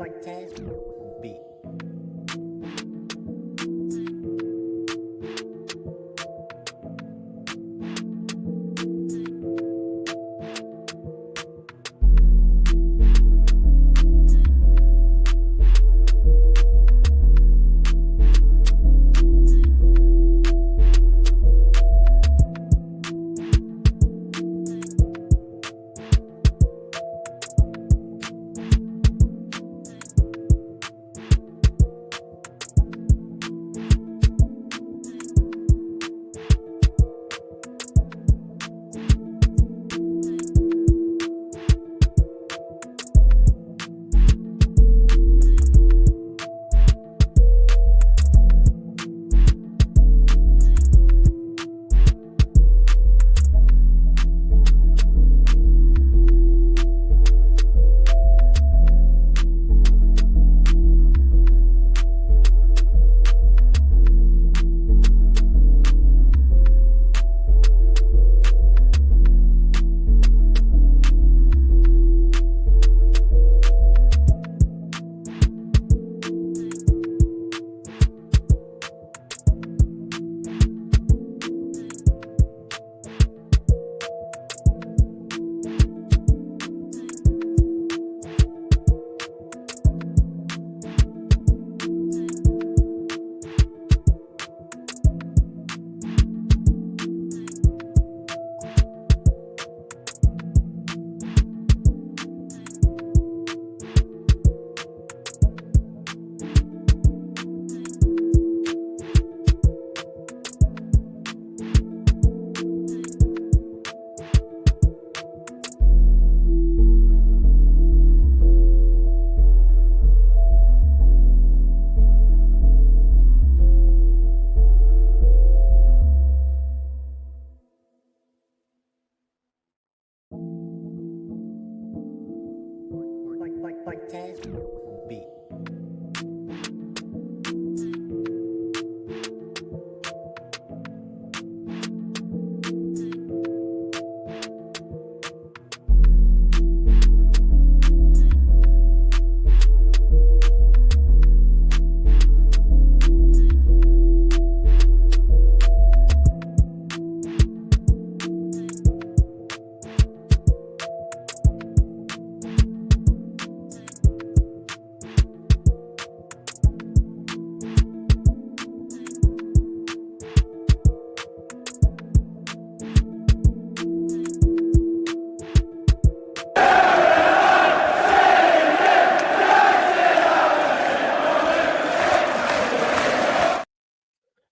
B. B.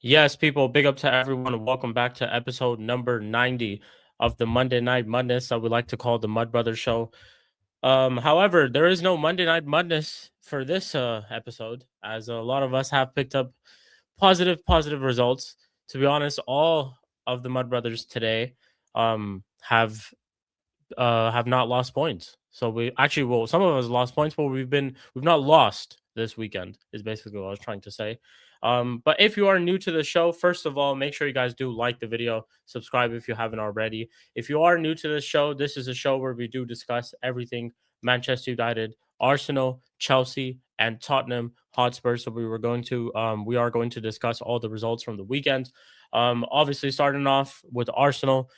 Yes, people, big up to everyone. Welcome back to episode number 90 of the Monday Night Mudness that we like to call the Mud Brothers Show. However, there is no Monday Night Mudness for this episode, as a lot of us have picked up positive results. To be honest, all of the Mud Brothers today have not lost points. So we actually, well, some of us lost points, but we've not lost this weekend is basically what I was trying to say. But if you are new to the show, first of all, make sure you guys do like the video, subscribe if you haven't already. If you are new to the show, this is a show where we do discuss everything Manchester United, Arsenal, Chelsea, and Tottenham Hotspur. So we are going to discuss all the results from the weekend. Obviously starting off with Arsenal,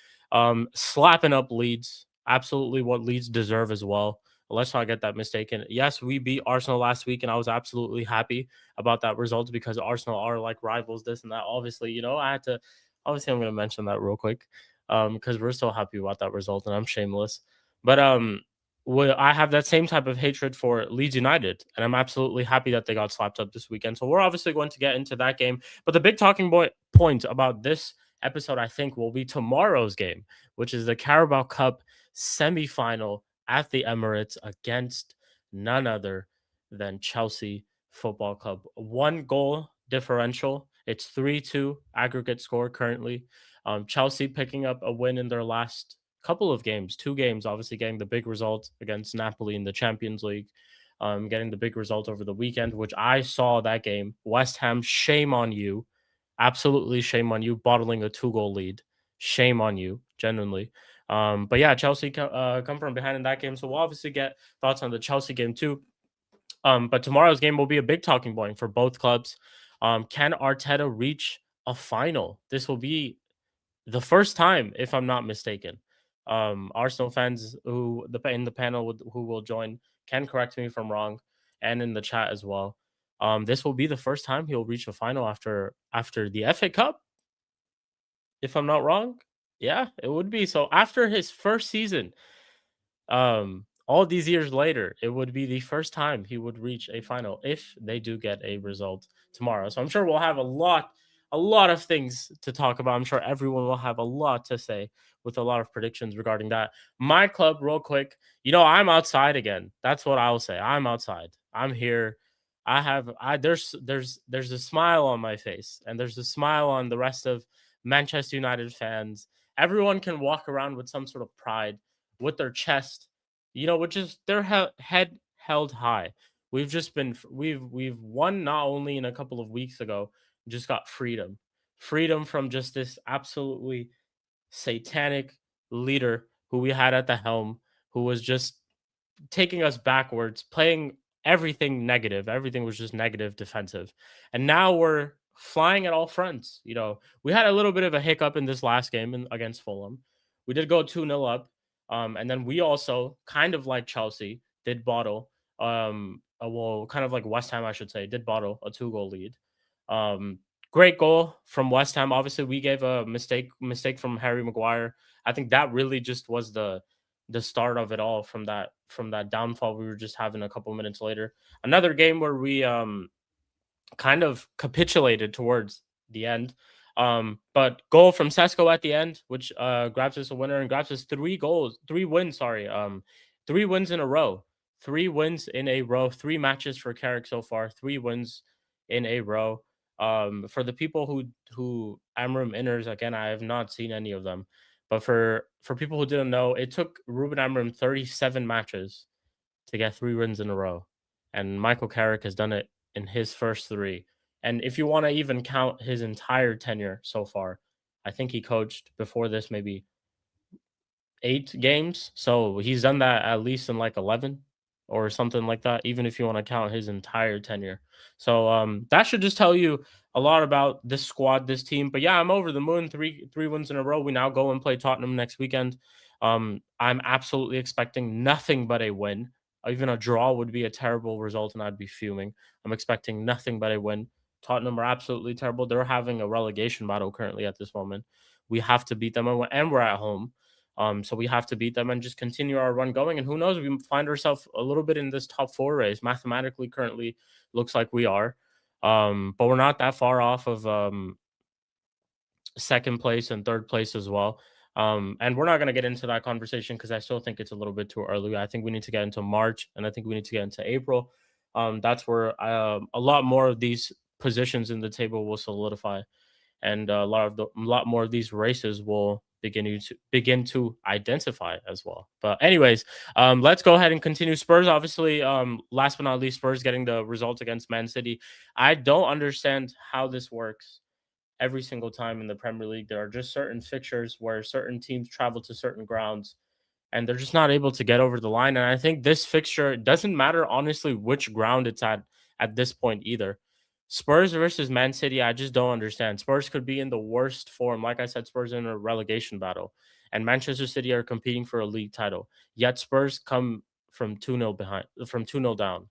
slapping up Leeds. Absolutely what Leeds deserve as well. Let's not get that mistaken. Yes, we beat Arsenal last week, and I was absolutely happy about that result because Arsenal are like rivals, this and that. Obviously, obviously, I'm going to mention that real quick because we're so happy about that result, and I'm shameless. But I have that same type of hatred for Leeds United, and I'm absolutely happy that they got slapped up this weekend. So we're obviously going to get into that game. But the big talking point about this episode, I think, will be tomorrow's game, which is the Carabao Cup semi-final at the Emirates against none other than Chelsea Football Club. 1 goal differential. It's 3-2 aggregate score currently. Chelsea picking up a win in their last couple of games, 2 games, obviously getting the big result against Napoli in the Champions League, getting the big result over the weekend, which I saw that game. West Ham, shame on you. Absolutely shame on you, bottling a 2-goal lead. Shame on you, genuinely. But yeah, Chelsea come from behind in that game. So we'll obviously get thoughts on the Chelsea game too. But tomorrow's game will be a big talking point for both clubs. Can Arteta reach a final? This will be the first time, if I'm not mistaken. Arsenal fans who in the panel who will join can correct me if I'm wrong, and in the chat as well. This will be the first time he'll reach a final after the FA Cup, if I'm not wrong. Yeah, it would be. So after his first season, all these years later, it would be the first time he would reach a final if they do get a result tomorrow. So I'm sure we'll have a lot of things to talk about. I'm sure everyone will have a lot to say with a lot of predictions regarding that. My club, real quick, I'm outside again. That's what I'll say. I'm outside. I'm here. There's a smile on my face, and there's a smile on the rest of Manchester United fans. Everyone can walk around with some sort of pride, with their chest, which is their head held high. We've won, not only in a couple of weeks ago, just got freedom from just this absolutely satanic leader who we had at the helm, who was just taking us backwards, playing everything negative. Everything was just negative, defensive. And now we're flying at all fronts. We had a little bit of a hiccup in this last game against Fulham. We did go 2-0 up. And then we also, kind of like Chelsea, did bottle. Kind of like West Ham, I should say, did bottle a 2-goal lead. Great goal from West Ham. Obviously, we gave a mistake from Harry Maguire. I think that really just was the start of it all, from that downfall we were just having a couple minutes later. Another game where we kind of capitulated towards the end. But goal from Sesko at the end, which grabs us a winner and grabs us 3 wins, 3 wins in a row. 3 wins in a row, 3 matches for Carrick so far, 3 wins in a row. For the people who Amram inners, again, I have not seen any of them. But for people who didn't know, it took Ruben Amorim 37 matches to get 3 wins in a row. And Michael Carrick has done it in his first 3. And if you want to even count his entire tenure so far, I think he coached before this maybe 8 games. So he's done that at least in like 11 or something like that, even if you want to count his entire tenure. So that should just tell you a lot about this squad, this team. But yeah, I'm over the moon. 3 wins in a row. We now go and play Tottenham next weekend. I'm absolutely expecting nothing but a win. Even a draw would be a terrible result, and I'd be fuming. I'm expecting nothing but a win. Tottenham are absolutely terrible. They're having a relegation battle currently at this moment. We have to beat them, and we're at home. So we have to beat them and just continue our run going. And who knows, we find ourselves a little bit in this top 4 race. Mathematically, currently looks like we are. But we're not that far off of second place and third place as well. And we're not going to get into that conversation because I still think it's a little bit too early. I think we need to get into March, and I think we need to get into April. That's where a lot more of these positions in the table will solidify, and a lot more of these races will begin to identify as well. But anyways, let's go ahead and continue. Spurs, obviously, last but not least, Spurs getting the result against Man City. I don't understand how this works. Every single time in the Premier League, there are just certain fixtures where certain teams travel to certain grounds and they're just not able to get over the line. And I think this fixture, doesn't matter honestly which ground it's at this point either. Spurs versus Man City, I just don't understand. Spurs could be in the worst form. Like I said, Spurs are in a relegation battle, and Manchester City are competing for a league title. Yet Spurs come from 2-0 down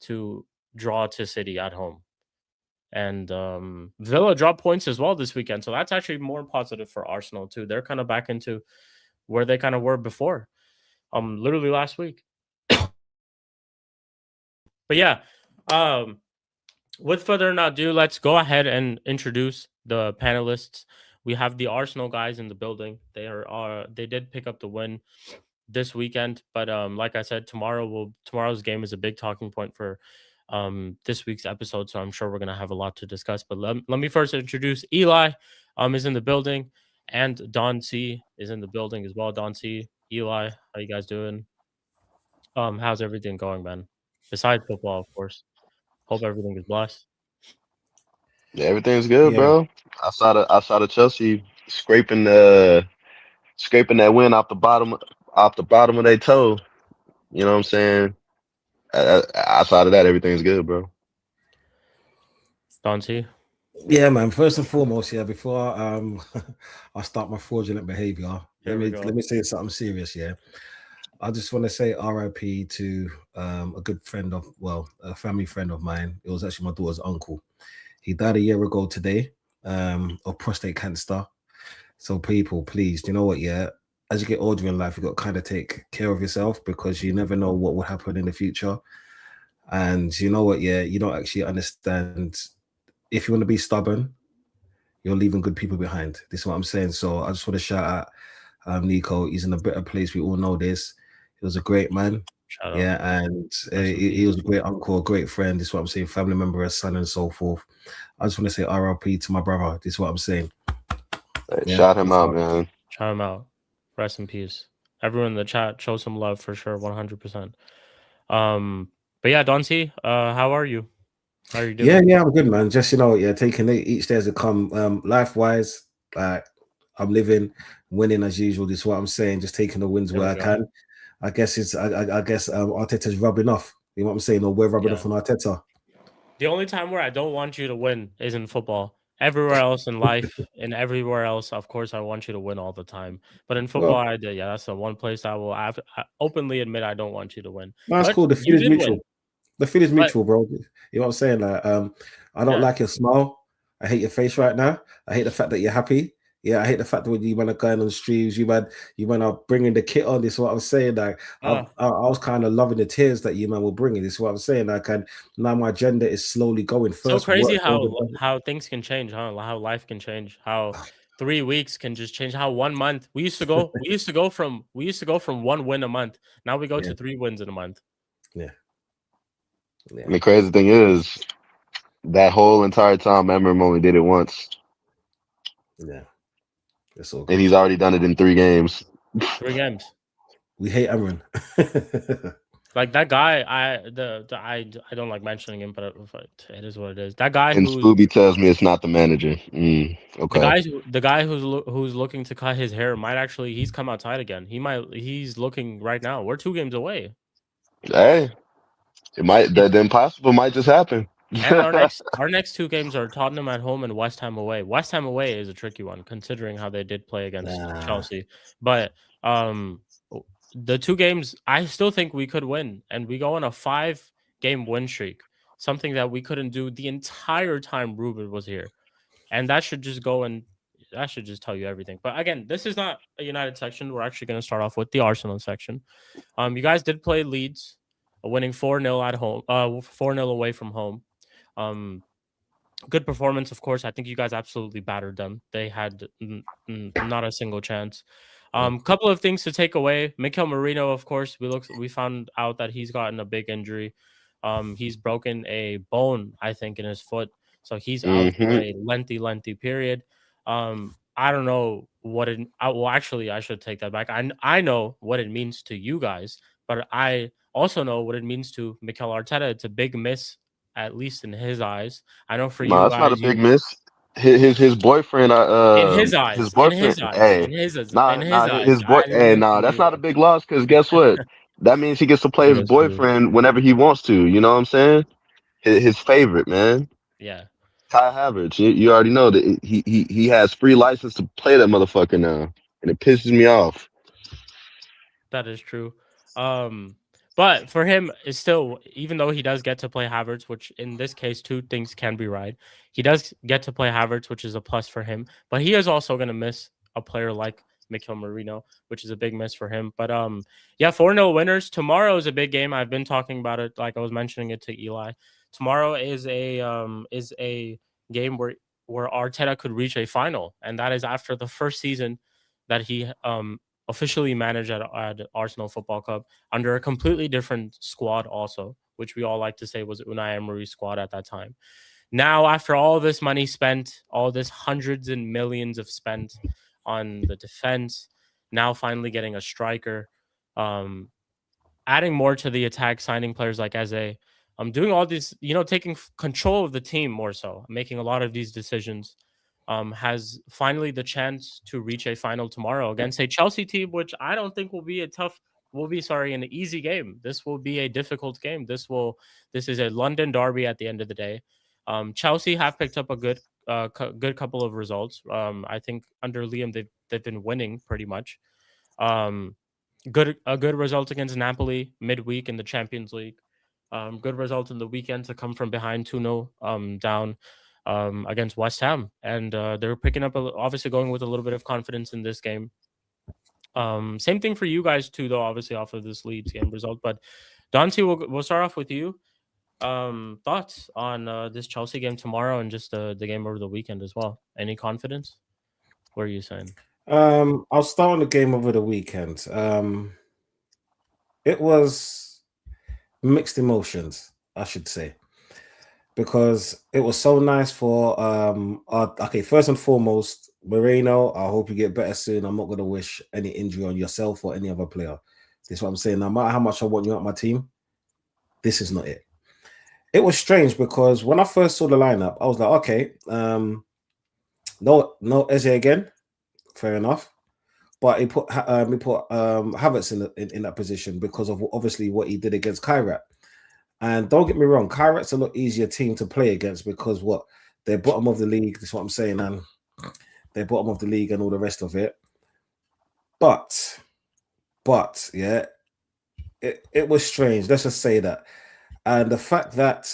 to draw to City at home. And Villa dropped points as well this weekend. So that's actually more positive for Arsenal too. They're kind of back into where they kind of were before. Literally last week. But yeah, with further ado, let's go ahead and introduce the panelists. We have the Arsenal guys in the building. They did pick up the win this weekend, but like I said, tomorrow's game is a big talking point for this week's episode, so I'm sure we're gonna have a lot to discuss. But let me first introduce Eli. Is in the building, and Don C is in the building as well. Don C, Eli, how you guys doing? How's everything going, man? Besides football, of course. Hope everything is blessed. Yeah, everything's good, Yeah. bro. I saw the Chelsea scraping that win off the bottom of their toe. You know what I'm saying? Outside of that, everything's good, bro. Dante. Yeah, man. First and foremost, yeah, before I start my fraudulent behavior, Here we go. let me say something serious, yeah. I just want to say RIP to a good friend of, well, a family friend of mine. It was actually my daughter's uncle. He died a year ago today of prostate cancer. So people, please, you know what, yeah, as you get older in life, you got to kind of take care of yourself because you never know what will happen in the future. And you know what, yeah, you don't actually understand. If you want to be stubborn, you're leaving good people behind. This is what I'm saying. So I just want to shout out Nico. He's in a better place. We all know this. He was a great man. Shout out. Yeah, and he was a great uncle, a great friend. This is what I'm saying. Family member, a son, and so forth. I just want to say RLP to my brother. This is what I'm saying. Hey, shout him out, man. Shout him out. Rest in peace. Everyone in the chat, show some love for sure, 100%. But yeah, Dante, how are you? How are you doing? Yeah, I'm good, man. Just, you know, yeah, taking it each day as it come. Life-wise, like I'm living, winning as usual. This is what I'm saying. Just taking the wins where I can. I guess it's I guess Arteta's rubbing off. You know what I'm saying? Or we're rubbing off on Arteta. The only time where I don't want you to win is in football. Everywhere else in life and everywhere else, of course, I want you to win all the time. But in football, that's the one place I will openly admit I don't want you to win. That's cool. The feeling's mutual. The feeling's mutual, bro. You know what I'm saying? Like, I don't like your smile. I hate your face right now. I hate the fact that you're happy. Yeah, I hate the fact that when you man are going on streams, you man are bringing the kit on. This is what I'm saying. Like, I was kind of loving the tears that you man were bringing. This is what I'm saying. Like, and now my agenda is slowly going first. So crazy how things can change, huh? How life can change. How 3 weeks can just change. How 1 month we used to go from 1 win a month. Now we go to 3 wins in a month. Yeah. And the crazy thing is, that whole entire time, Eminem only did it once. Yeah. That's all good. And he's already done it in 3 games. 3 games. We hate Eminem. Like that guy, I don't like mentioning him, but it is what it is. That guy and Spooby tells me it's not the manager. Okay. The guy who's looking to cut his hair might actually he's come outside again. He's looking right now. We're 2 games away. Hey, it might the impossible might just happen. And our next 2 games are Tottenham at home and West Ham away. West Ham away is a tricky one considering how they did play against Chelsea. But the 2 games, I still think we could win, and we go on a 5-game win streak, something that we couldn't do the entire time Ruben was here, and that should just tell you everything. But again, this is not a United section. We're actually going to start off with the Arsenal section. You guys did play Leeds, winning 4-0 at home, 4-0 away from home. Good performance, of course. I think you guys absolutely battered them. They had not a single chance. Couple of things to take away. Mikel Merino, of course, we found out that he's gotten a big injury. He's broken a bone, I think, in his foot, so he's out for a lengthy period. I don't know what it. Well, actually, I should take that back. I know what it means to you guys, but I also know what it means to Mikel Arteta. It's a big miss, at least in his eyes. I know for you guys, it's not a big miss. His boyfriend, in his eyes, his boyfriend, that's not a big loss because guess what? That means he gets to play his boyfriend whenever he wants to. You know what I'm saying? His favorite, man. Yeah. Kai Havertz, you already know that he has free license to play that motherfucker now, and it pisses me off. That is true. But for him, it's still, even though he does get to play Havertz, which in this case, 2 things can be right. He does get to play Havertz, which is a plus for him. But he is also going to miss a player like Mikel Merino, which is a big miss for him. But 4-0 winners. Tomorrow is a big game. I've been talking about it, like I was mentioning it to Eli. Tomorrow is a game where Arteta could reach a final, and that is after the first season that he officially managed at Arsenal Football Club under a completely different squad also, which we all like to say was Unai Emery's squad at that time. Now, after all this money spent, all this hundreds and millions of spent on the defense, now finally getting a striker, adding more to the attack, signing players like Eze, doing all these, taking control of the team more so, making a lot of these decisions. Has finally the chance to reach a final tomorrow against a Chelsea team, which I don't think will be a tough an easy game. This will be a difficult game. This is a London derby at the end of the day. Chelsea have picked up a good couple of results. I think under Liam they've been winning pretty much. A good result against Napoli midweek in the Champions League. Good result in the weekend to come from behind 2-0 down against West Ham, and they're picking up obviously going with a little bit of confidence in this game. Same thing for you guys too, though, obviously off of this Leeds game result. But Dante, we'll start off with you. Thoughts on this Chelsea game tomorrow and just the game over the weekend as well? Any confidence? What are you saying? I'll start on the game over the weekend. It was mixed emotions, I should say, because it was so nice for first and foremost, Mdinero, I hope you get better soon. I'm not going to wish any injury on yourself or any other player. This is what I'm saying. No matter how much I want you at my team, this is not it. It was strange because when I first saw the lineup, I was like, okay, no Eze again. Fair enough. But he put Havertz in that position because of obviously what he did against Kairat. And don't get me wrong, Kairat's a lot easier team to play against because they're bottom of the league. That's what I'm saying, and they're bottom of the league and all the rest of it. But yeah, it was strange. Let's just say that. And the fact that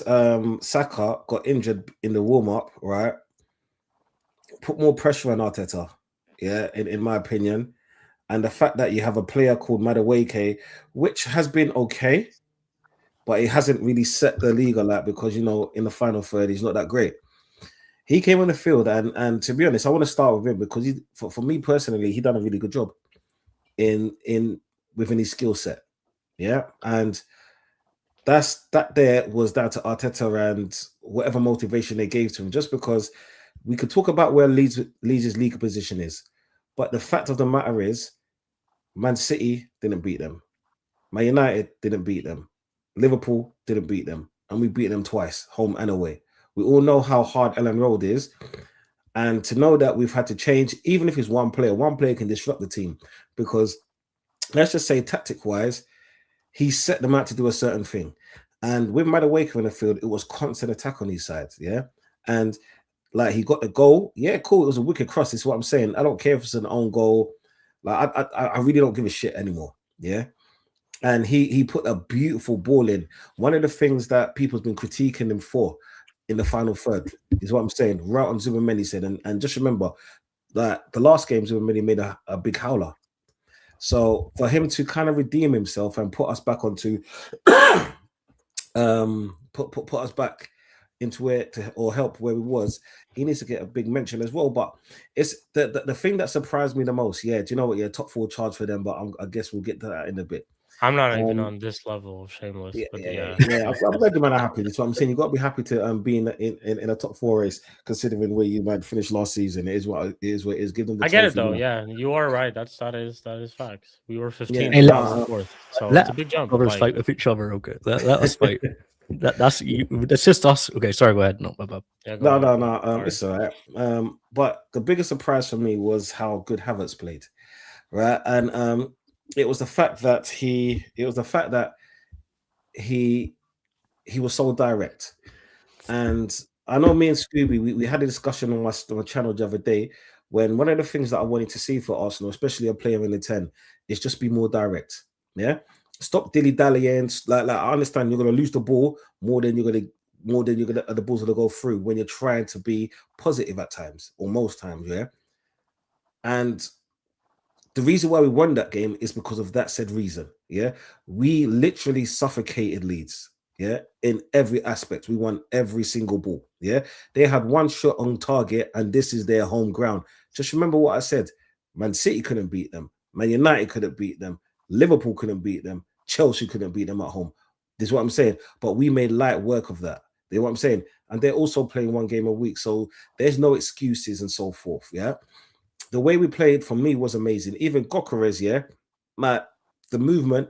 Saka got injured in the warm-up, right, put more pressure on Arteta, yeah, in my opinion. And the fact that you have a player called Madueke, which has been okay, but he hasn't really set the league alight because, in the final third, he's not that great. He came on the field, and to be honest, I want to start with him because for me personally, he done a really good job within his skill set. Yeah, and that there was down to Arteta and whatever motivation they gave to him. Just because we could talk about where Leeds' league position is, but the fact of the matter is, Man City didn't beat them, Man United didn't beat them, Liverpool didn't beat them, and we beat them twice, home and away. We all know how hard Ellen Road is, and to know that we've had to change, even if it's one player can disrupt the team, because let's just say tactic-wise, he set them out to do a certain thing. And with Madueke in the field, it was constant attack on his side, yeah? And like he got the goal, yeah, cool, it was a wicked cross, is what I'm saying. I don't care if it's an own goal. Like I really don't give a shit anymore, yeah? And he put a beautiful ball in. One of the things that people's been critiquing him for in the final third is what I'm saying. Right on Zubameni said, and just remember that the last game Zubameni made a big howler. So for him to kind of redeem himself and put us back onto, put us back into or help where we was, he needs to get a big mention as well. But it's the thing that surprised me the most. Yeah, do you know what? Yeah, top 4 charge for them, but I guess we'll get to that in a bit. I'm not even on this level of shameless. Yeah, but I'm glad the man are happy. That's what I'm saying. You got to be happy to be in a top 4 race, considering where you might finish last season. It is what it is. Give them the I get it though. Now. Yeah, you are right. That is facts. We were 15. Yeah. Fourth, so it's a big jump. Brothers fight with each other. Okay, let us fight. That's just us. Okay, sorry. Go ahead. No, my bad. Yeah, no. It's all right. But the biggest surprise for me was how good Havertz played, right? And it was the fact that he was so direct. And I know me and Spooby, we had a discussion on my channel the other day when one of the things that I wanted to see for Arsenal, especially a player in the 10, is just be more direct. Yeah. Stop dilly-dallying. Like I understand you're gonna lose the ball more than the ball's gonna go through when you're trying to be positive at times, or most times, yeah. And the reason why we won that game is because of that said reason. Yeah, we literally suffocated Leeds. Yeah, in every aspect, we won every single ball. Yeah, they had one shot on target, and this is their home ground. Just remember what I said: Man City couldn't beat them, Man United couldn't beat them, Liverpool couldn't beat them, Chelsea couldn't beat them at home. This is what I'm saying. But we made light work of that. You know what I'm saying? And they're also playing one game a week, so there's no excuses and so forth. Yeah. The way we played for me was amazing. Even Gokeres, yeah, the movement.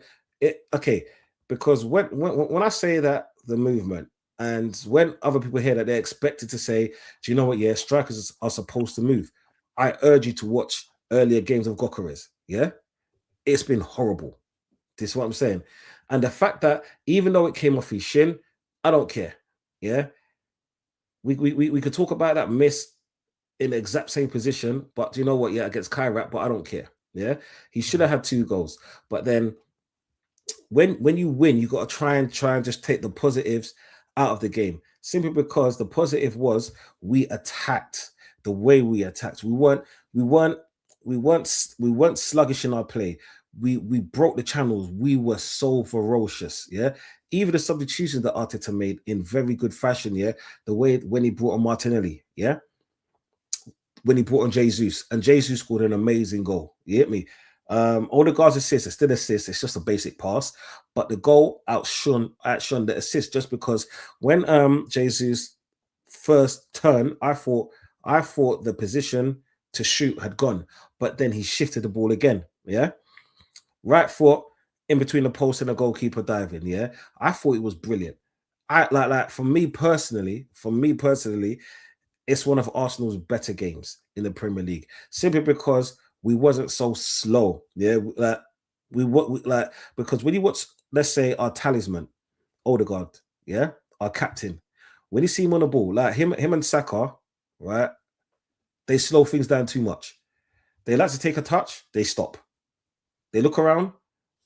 Because when I say that the movement, and when other people hear that, they're expected to say, "Do you know what? Yeah, strikers are supposed to move." I urge you to watch earlier games of Gokeres. Yeah, it's been horrible. This is what I'm saying. And the fact that even though it came off his shin, I don't care. Yeah. We could talk about that miss in the exact same position, but you know what? Yeah, against Kyrat, but I don't care. Yeah. He should have had 2 goals. But then when you win, you got to try and just take the positives out of the game. Simply because the positive was we attacked the way we attacked. We weren't sluggish in our play. We broke the channels. We were so ferocious. Yeah. Even the substitutions that Arteta made in very good fashion. Yeah. The way when he brought on Martinelli. Yeah. When he brought on Jesus, and Jesus scored an amazing goal. You get me? Odegaard's assist, it's still assist, it's just a basic pass, but the goal outshone the assist, just because when Jesus first turned, I thought the position to shoot had gone, but then he shifted the ball again. Yeah, right foot in between the post and the goalkeeper diving. Yeah, I thought it was brilliant. I like for me personally, it's one of Arsenal's better games in the Premier League, simply because we wasn't so slow. Yeah, because when you watch, let's say, our talisman, Odegaard, yeah, our captain, when you see him on the ball, like him and Saka, right, they slow things down too much. They like to take a touch, they stop. They look around,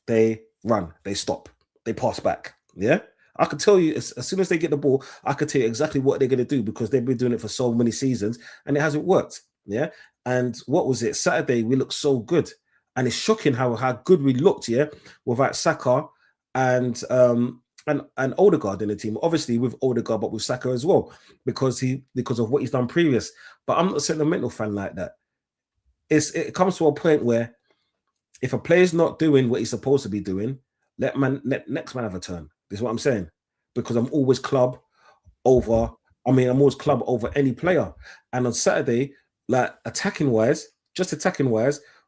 they run, they stop, they pass back. Yeah. I could tell you as soon as they get the ball, I could tell you exactly what they're going to do, because they've been doing it for so many seasons and it hasn't worked. Yeah. And what was it? Saturday, we looked so good. And it's shocking how good we looked, yeah, without Saka and Odegaard in the team. Obviously with Odegaard, but with Saka as well, because of what he's done previous. But I'm not a sentimental fan like that. It comes to a point where if a player's not doing what he's supposed to be doing, let next man have a turn. This is what I'm saying. Because I'm always club over any player. And on Saturday, like attacking wise,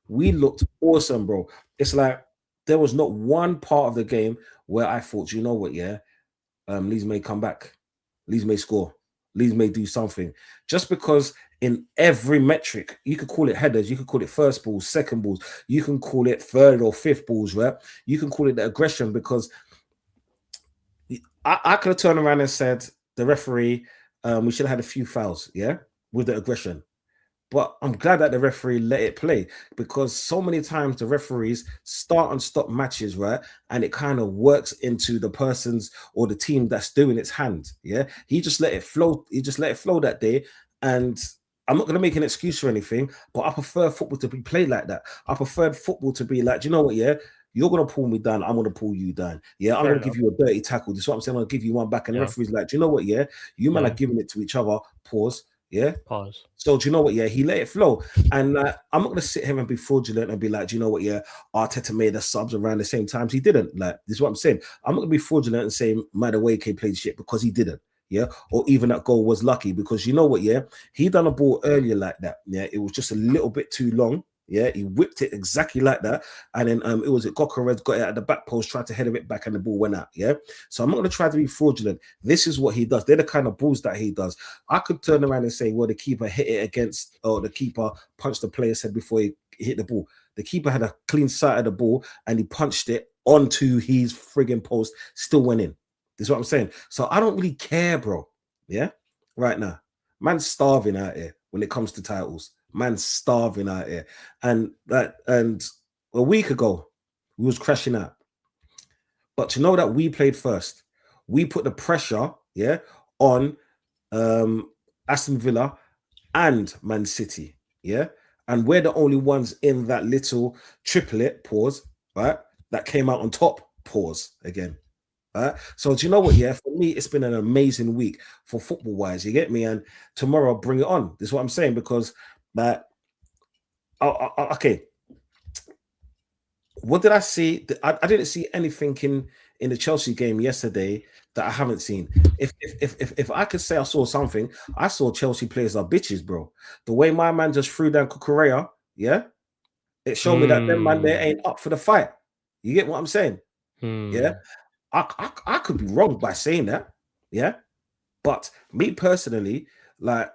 we looked awesome, bro. It's like there was not one part of the game where I thought, you know what, yeah, Leeds may come back, Leeds may score, Leeds may do something. Just because in every metric, you could call it headers, you could call it first balls, second balls, you can call it third or fifth balls, right? You can call it the aggression, because I could have turned around and said the referee, we should have had a few fouls, yeah, with the aggression. But I'm glad that the referee let it play, because so many times the referees start and stop matches, right? And it kind of works into the person's or the team that's doing its hand. Yeah. He just let it flow. He just let it flow that day. And I'm not going to make an excuse for anything, but I prefer football to be played like that. I prefer football to be like, do you know what? Yeah. You're going to pull me down. I'm going to pull you down. Yeah, I'm going to give you a dirty tackle. This is what I'm saying. I'm going to give you one back. And the referee's like, do you know what? Yeah, you man are giving it to each other. Pause. Yeah. Pause. So do you know what? Yeah, he let it flow. And I'm not going to sit here and be fraudulent and be like, do you know what? Yeah, Arteta made the subs around the same times. He didn't. Like, this is what I'm saying. I'm not going to be fraudulent and say, man, the way he played shit, because he didn't. Yeah. Or even that goal was lucky, because you know what? Yeah, he done a ball earlier like that. Yeah. It was just a little bit too long. Yeah, he whipped it exactly like that, and then it was Gokared got it at the back post, tried to header it back, and the ball went out. Yeah, so I'm not going to try to be fraudulent. This is what he does. They're the kind of balls that he does. I could turn around and say, well, the keeper hit it against, or the keeper punched the player's head before he hit the ball. The keeper had a clean sight of the ball, and he punched it onto his frigging post. Still went in. This is what I'm saying. So I don't really care, bro. Yeah, right now, man's starving out here when it comes to titles. Man's starving out here. And a week ago, we was crashing out. But to know that we played first, we put the pressure, yeah, on Aston Villa and Man City, yeah? And we're the only ones in that little triplet, pause, right, that came out on top, pause, again. Right? So do you know what? Yeah, for me, it's been an amazing week for football-wise, you get me? And tomorrow, bring it on. This is what I'm saying, because that okay. What did I see? I didn't see anything in the Chelsea game yesterday that I haven't seen. If I could say I saw something, I saw Chelsea players are bitches, bro. The way my man just threw down Cucurella, yeah, it showed me that them man there ain't up for the fight. You get what I'm saying? Yeah, I could be wrong by saying that, yeah, but me personally, like,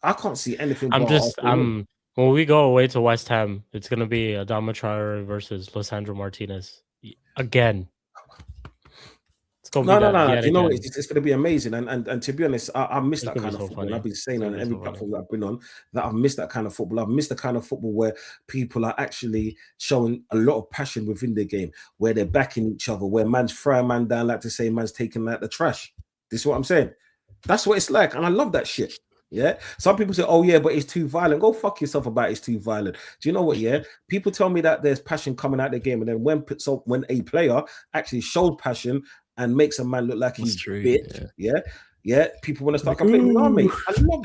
I can't see anything. When we go away to West Ham, it's gonna be Adama Traore versus Lisandro Martinez. again. No. You know, it's going to be amazing. And to be honest, I miss that kind of football. And I've been saying on every platform that I've been on that I've missed that kind of football. I've missed the kind of football where people are actually showing a lot of passion within the game, where they're backing each other, where man's throwing man down, like to say man's taking out the trash. This is what I'm saying. That's what it's like. And I love that shit. Yeah. Some people say, oh, yeah, but it's too violent. Go fuck yourself about it's too violent. Do you know what? Yeah. People tell me that there's passion coming out of the game. And then when a player actually shows passion and makes a man look like he's bitch, yeah, people want to start complaining. No, mate, I love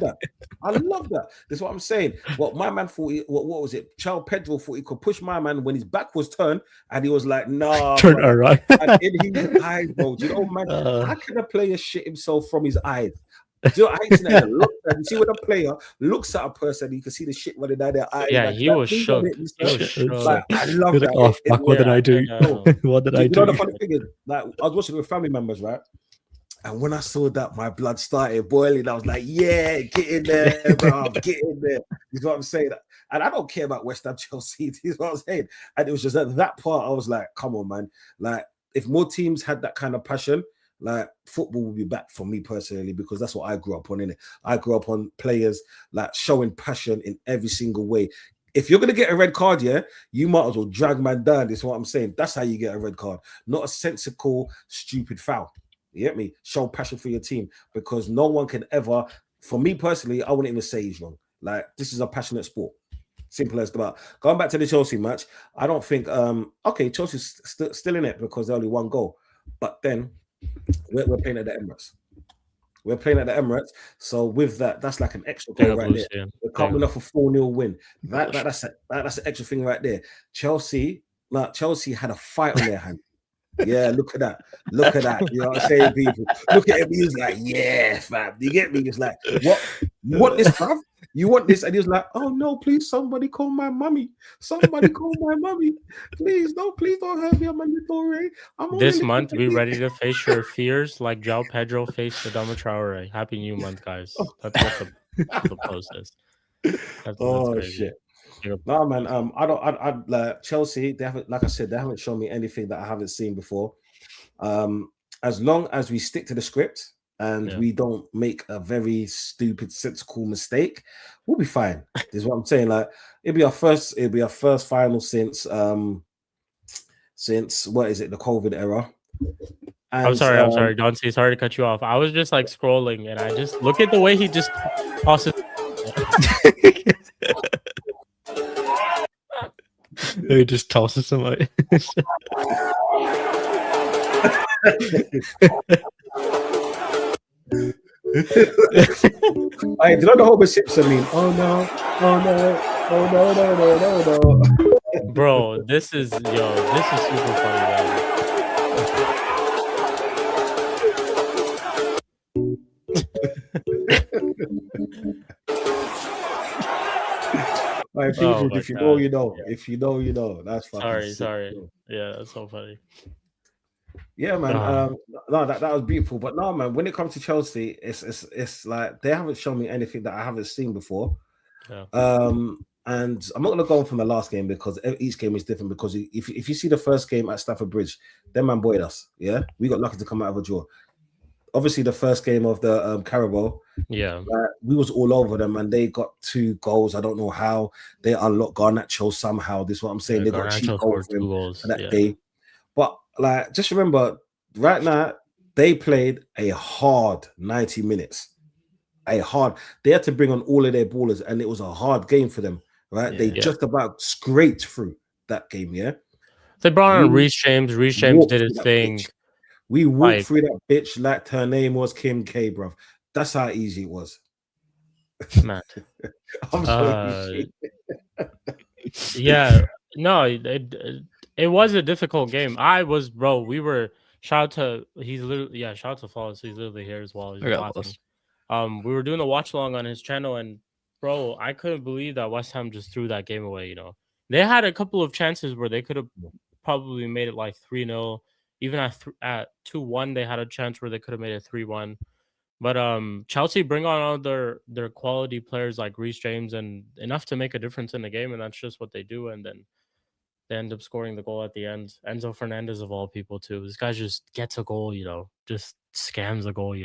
that. That's what I'm saying. What my man thought, what was it? Charles Pedro thought he could push my man when his back was turned, and he was like, nah, turn around. And in his eyes, bro. Do you know, man? How can a player shit himself from his eyes? Do you know, I ain't seen that. You see when a player looks at a person, you can see the shit running down their eyes. Yeah, like, he was shook. Like, I love that. Oh, fuck, what did I do? What did I do? You know the funny thing is, like, I was watching with family members, right? And when I saw that, my blood started boiling. I was like, yeah, get in there, bro. Get in there. You know what I'm saying? And I don't care about West Ham Chelsea. You know what I'm saying? And it was just at that part, I was like, come on, man. Like, if more teams had that kind of passion, like, football will be back for me personally, because that's what I grew up on, innit? I grew up on players like showing passion in every single way. If you're gonna get a red card, yeah, you might as well drag man down. This is what I'm saying. That's how you get a red card, not a sensical, stupid foul. You get me? Show passion for your team, because no one can ever, for me personally, I wouldn't even say he's wrong. Like, this is a passionate sport. Simple as that. Going back to the Chelsea match, I don't think okay, Chelsea's still in it because they only one goal, but then we're playing at the Emirates. We're playing at the Emirates, so with that, that's like an extra goal right there. Yeah. We're coming off a 4-0 win. That's an extra thing right there. Chelsea had a fight on their hands. Yeah, look at that. Look at that. You know what I'm saying, people? Look at him. He was like, yeah, fam. You get me? He's like, what? You want this, fam? You want this? And he was like, oh, no, please, somebody call my mummy. Somebody call my mummy. Please, no, please don't hurt me. I'm a little Ray. This month, be ready to face your fears like João Pedro faced Adama Traore. Happy New Month, guys. That's what the post is. That's crazy. Shit. No, man. I like Chelsea. They haven't, like I said, they haven't shown me anything that I haven't seen before. As long as we stick to the script and we don't make a very stupid, sensical mistake, we'll be fine. This is what I'm saying. Like, it'll be our first final since what is it, the COVID era. And, I'm sorry, Dante. Sorry to cut you off. I was just like scrolling, and I just look at the way he just tosses. He just tosses somebody. I did not know Homer Simpson mean. Oh no, oh no, oh no, no. Bro, this is super funny, man. Right, people, if you know, you know. If you know, you know. That's fucking sorry. Yeah, that's so funny. Yeah, man. No, that was beautiful. But no, man, when it comes to Chelsea, it's like they haven't shown me anything that I haven't seen before. Yeah. And I'm not gonna go on from the last game because each game is different. Because if you see the first game at Stamford Bridge, them man buoyed us. Yeah, we got lucky to come out of a draw. Obviously, the first game of the Carabao, we was all over them, and they got 2 goals. I don't know how they unlocked Garnacho somehow. This is what I'm saying. They got cheap goals for that day. But like, just remember, right now they played a hard 90 minutes. They had to bring on all of their ballers, and it was a hard game for them. Right? They just about scraped through that game. Yeah. They brought on Reece James. Reece James did his thing. We walked through that bitch like her name was Kim K, bro. That's how easy it was. Man. Yeah, no, it was a difficult game. We were shout out to Flawless. He's literally here as well. He's watching. We were doing a watch along on his channel, and bro, I couldn't believe that West Ham just threw that game away. You know, they had a couple of chances where they could have probably made it like 3-0. Even at 2-1, they had a chance where they could have made it 3-1. But Chelsea bring on all their quality players like Reece James and enough to make a difference in the game, and that's just what they do. And then They end up scoring the goal at the end. Enzo Fernandez of all people too. This guy just gets a goal, just scams a goal,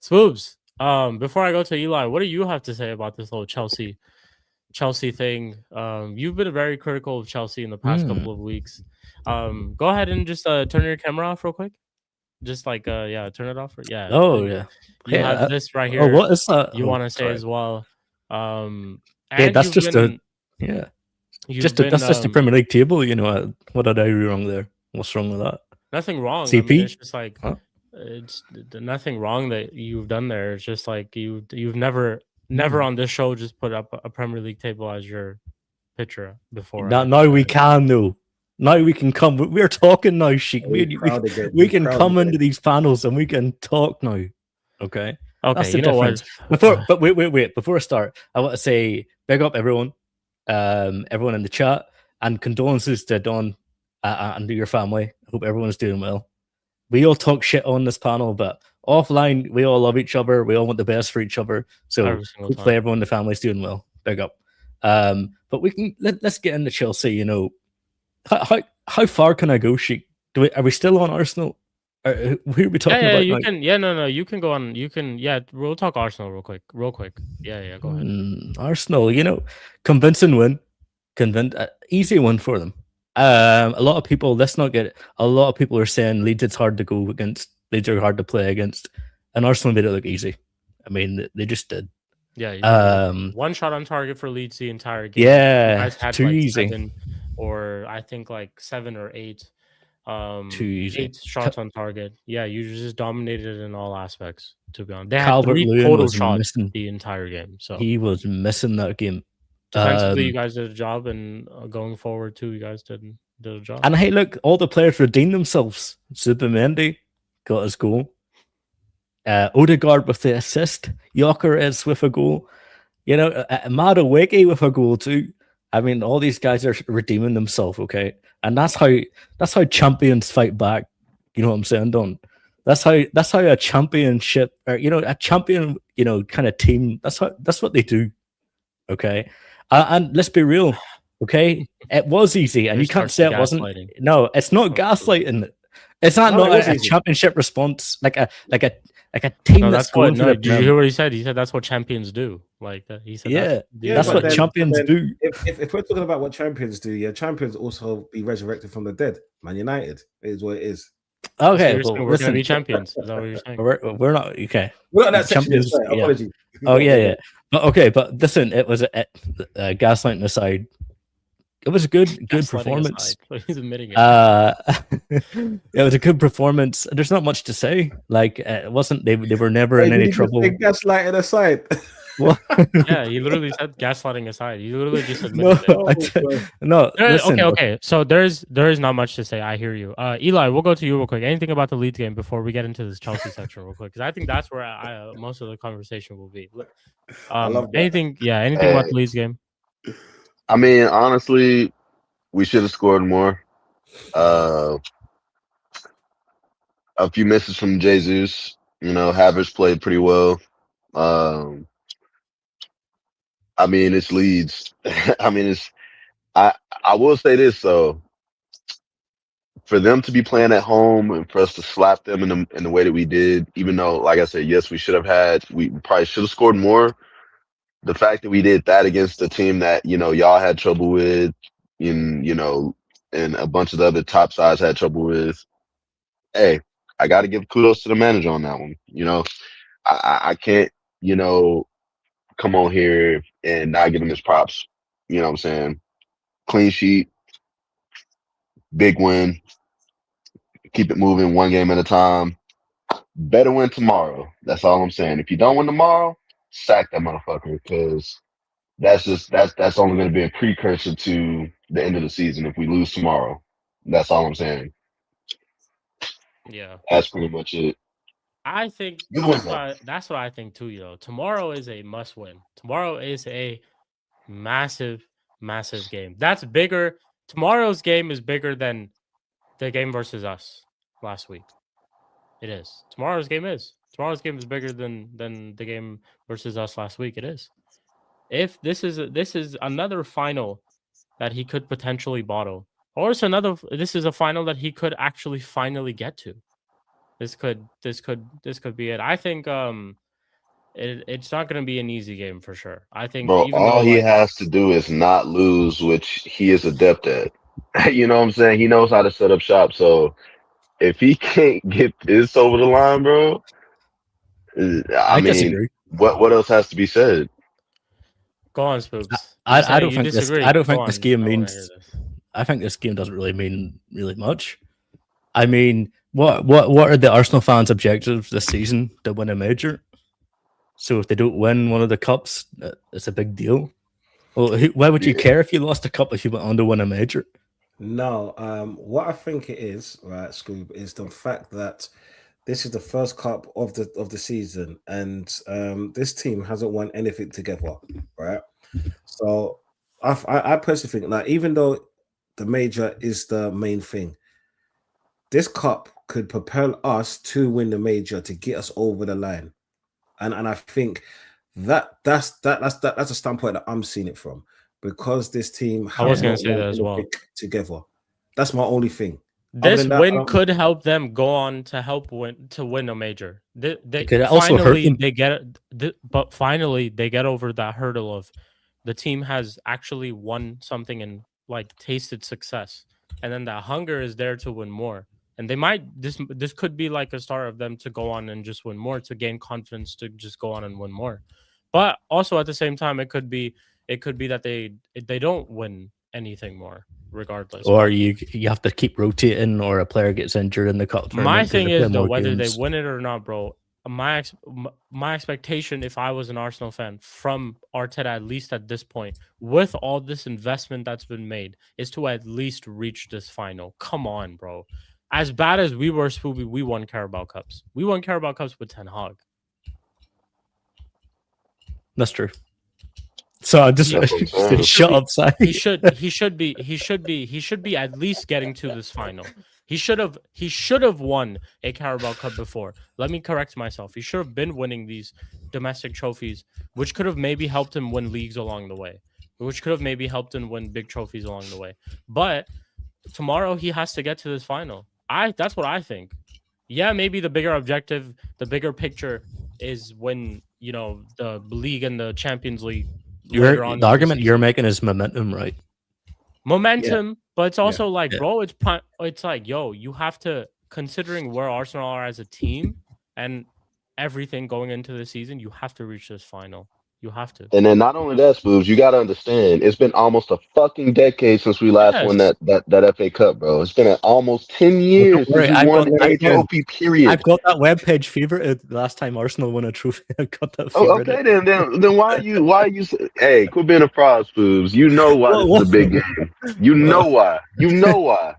Spoobs. Before I go to Eli, what do you have to say about this little Chelsea thing? You've been very critical of Chelsea in the past couple of weeks. Go ahead and just turn your camera off real quick. Just like turn it off. Yeah. Oh yeah. You have this right here. Oh, what is that? You want to say as well? Yeah, And that's you've just been, that's just the Premier League table. What did I do wrong there? What's wrong with that? Nothing wrong. CP? I mean, it's just like it's nothing wrong that you've done there. It's just like you've never on this show just put up a Premier League table as your picture before. Now we can though. Now we can come. We're talking now, Shik. We can come into these panels and we can talk now. Okay. Okay. You know what? Wait. Before I start, I want to say big up everyone in the chat, and condolences to Don and to your family. I hope everyone's doing well. We all talk shit on this panel, but offline we all love each other. We all want the best for each other. So hopefully everyone in the family is doing well. Big up. But we can let's get into Chelsea. How far can I go, Shik? Are we still on Arsenal? Who are we talking about? You can. Yeah, no. You can go on. You can. Yeah, we'll talk Arsenal real quick. Yeah. Go ahead. Arsenal. Convincing win. Easy win for them. A lot of people. Let's not get it. A lot of people are saying Leeds it's hard to go against. Leeds are hard to play against, and Arsenal made it look easy. I mean, they just did. Yeah. One shot on target for Leeds the entire game. Yeah, had too easy. 7, or I think like 7 or 8. Too easy. 8 shots on target. Yeah, you just dominated in all aspects. To be honest, they had 3 total shots the entire game. So he was missing that game. Defensively, you guys did a job, and going forward too, you guys did a job. And hey, look, all the players redeemed themselves. Zubimendi got his goal. Odegaard with the assist. Gyökeres with a goal. Madueke with a goal too. I mean, all these guys are redeeming themselves, okay? And that's how champions fight back. You know what I'm saying, Don? That's how a championship, or a champion, kind of team. That's what they do, okay? And let's be real, okay? It was easy, and you can't say it wasn't. No, it's not gaslighting. It's not a championship response, like a team. No, that's what. No, did you hear what he said? He said that's what champions do. Like that. He said, that's what champions do. If we're talking about what champions do, champions also be resurrected from the dead. Man United is what it is. Okay, so we're gonna be champions. Is that what you're saying? We're not. Okay, we're not that champions. Apology. Oh yeah. But listen, it was a gaslighting aside. It was a good performance. He's admitting it. It was a good performance. There's not much to say. Like it wasn't. They were never in any trouble. Gaslighting aside. Well, yeah, he literally said gaslighting aside. He literally just admitted it. No. Listen, okay. So there is not much to say. I hear you. Eli, we'll go to you real quick. Anything about the Leeds game before we get into this Chelsea section real quick? Because I think that's where most of the conversation will be. Anything about the Leeds game? I mean, honestly, we should have scored more. A few misses from Jesus. Havertz played pretty well. I mean, it's Leeds. I will say this though. For them to be playing at home and for us to slap them in the way that we did, even though, like I said, yes, we probably should have scored more. The fact that we did that against a team that, y'all had trouble with, and a bunch of the other top sides had trouble with. Hey, I got to give kudos to the manager on that one. I can't, come on here and not give him his props. You know what I'm saying? Clean sheet, big win. Keep it moving, one game at a time. Better win tomorrow. That's all I'm saying. If you don't win tomorrow, sack that motherfucker, because that's only going to be a precursor to the end of the season if we lose tomorrow. That's all I'm saying. Yeah, that's pretty much it. I think that's what I think too. Tomorrow is a must win. Tomorrow is a massive game. That's bigger. Tomorrow's game is bigger than the game versus us last week. It is. Tomorrow's game is bigger than the game versus us last week. It is. If this is another final that he could potentially bottle, Or it's another. This is a final that he could actually finally get to. This could be it. I think it's not going to be an easy game for sure. I think Bro, even though all he like has to do is not lose, which he is adept at. You know what I'm saying? He knows how to set up shop. So if he can't get this over the line, bro, I I mean, disagree. what else has to be said? go on, Spooks. I don't You think this. disagree. I don't Go think this on. game I wanna means. hear this. I think this game doesn't really mean really much. I mean, what are the Arsenal fans' objectives this season? To win a major. So if they don't win one of the cups, it's a big deal. Well, why would you Yeah. care if you lost a cup if you went on to win a major? No, what I think it is, right, Scoob, is the fact that this is the first cup of the season, and this team hasn't won anything together, right? So I personally think, like, even though the major is the main thing, this cup could propel us to win the major to get us over the line, and I think that's a standpoint that I'm seeing it from, because this team I was have gonna not say won that as well. anything together. That's my only thing. Other This than that, I win don't- could help them go on to win a major. They could also hurt finally them. they get but finally they get over that hurdle of the team has actually won something and like tasted success, and then that hunger is there to win more. And they might this could be like a start of them to go on and just win more, to gain confidence to just go on and win more. But also at the same time, it could be that they don't win anything more regardless. Or you have to keep rotating, or a player gets injured in the cup tournament. My 'cause thing they play is though, more whether games. they win it or not, bro. My expectation, if I was an Arsenal fan, from Arteta, at least at this point, with all this investment that's been made, is to at least reach this final. Come on, bro. As bad as we were, Spooby, we won Carabao Cups. We won Carabao Cups with Ten Hag. That's true. So I just That's what I'm saying. shut up, Si. He should be at least getting to this final. He should have won a Carabao Cup before. Let me correct myself. He should have been winning these domestic trophies, which could have maybe helped him win leagues along the way, which could have maybe helped him win big trophies along the way. But tomorrow he has to get to this final. That's what I think. Yeah, maybe the bigger objective, the bigger picture is when, you know, the league and the Champions League. The argument you're making is momentum, right? Momentum, but it's also bro, it's like, yo, you have to, considering where Arsenal are as a team and everything going into the season, you have to reach this final. You have to. And then not only that, Spoobs, you got to understand, it's been almost a fucking decade since we last won that FA Cup, bro. It's been almost 10 years since we won a trophy, period. I've got that webpage favorited the last time Arsenal won a trophy. I've got that okay, then why are you hey, quit being a fraud, Spoobs. You know why this is a big game. You know why. You know why.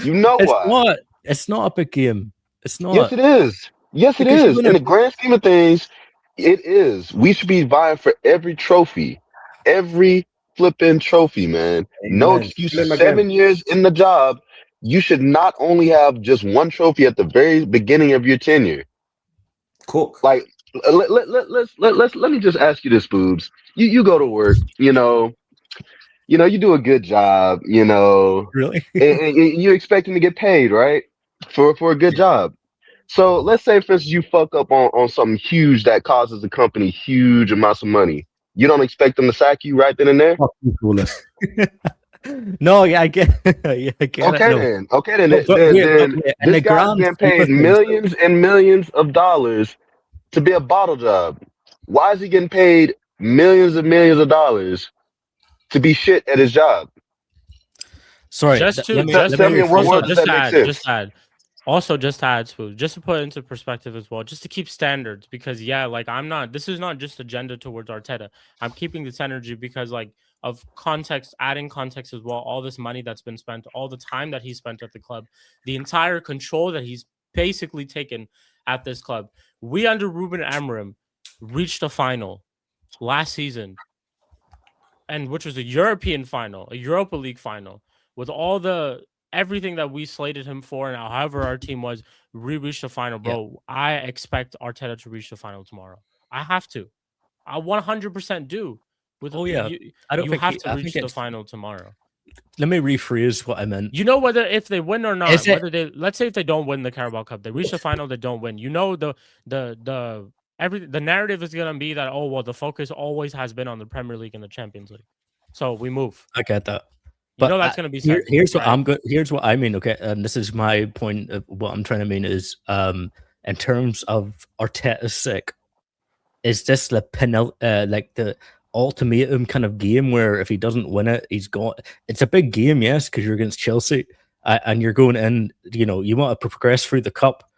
You know why. It's not a big game. It's not. Yes, it is. Yes, it is. In the grand scheme of things, it is. We should be vying for every trophy. Every flipping trophy, man. No excuses. 7 years in the job, you should not only have just one trophy at the very beginning of your tenure. Cook. Like, let me just ask you this, Boobs. You go to work, you do a good job, Really? and you're expecting to get paid, right? For a good job. So let's say, for instance, you fuck up on something huge that causes the company huge amounts of money. You don't expect them to sack you right then and there? No, yeah, I get it. Okay, then this guy's getting paid millions and millions of dollars to be a bottle job. Why is he getting paid millions and millions of dollars to be shit at his job? Sorry, just to add, Spoob, just to put it into perspective as well, just to keep standards, because this is not just agenda towards Arteta. I'm keeping this energy because of context, adding context as well, all this money that's been spent, all the time that he spent at the club, the entire control that he's basically taken at this club. We under Ruben Amorim reached a final last season, and which was a European final, a Europa League final, with all everything that we slated him for, and however our team was, we reached the final, bro. Yeah. I expect Arteta to reach the final tomorrow. I have to. I 100% do. I don't you have to reach the final tomorrow. let me rephrase what I meant. You know whether if they win or not, Is it- whether they let's say if they don't win the Carabao Cup, they reach the final, they don't win. You know the narrative is gonna be that the focus always has been on the Premier League and the Champions League. So we move. I get that. You But know that's gonna be said. here's what right? here's what I mean. Okay, and this is my point of what I'm trying to mean is in terms of Arteta's sick, is this the like the ultimatum kind of game where if he doesn't win it, he's gone. It's a big game, yes, because you're against Chelsea and you're going in. You know, you want to progress through the cup,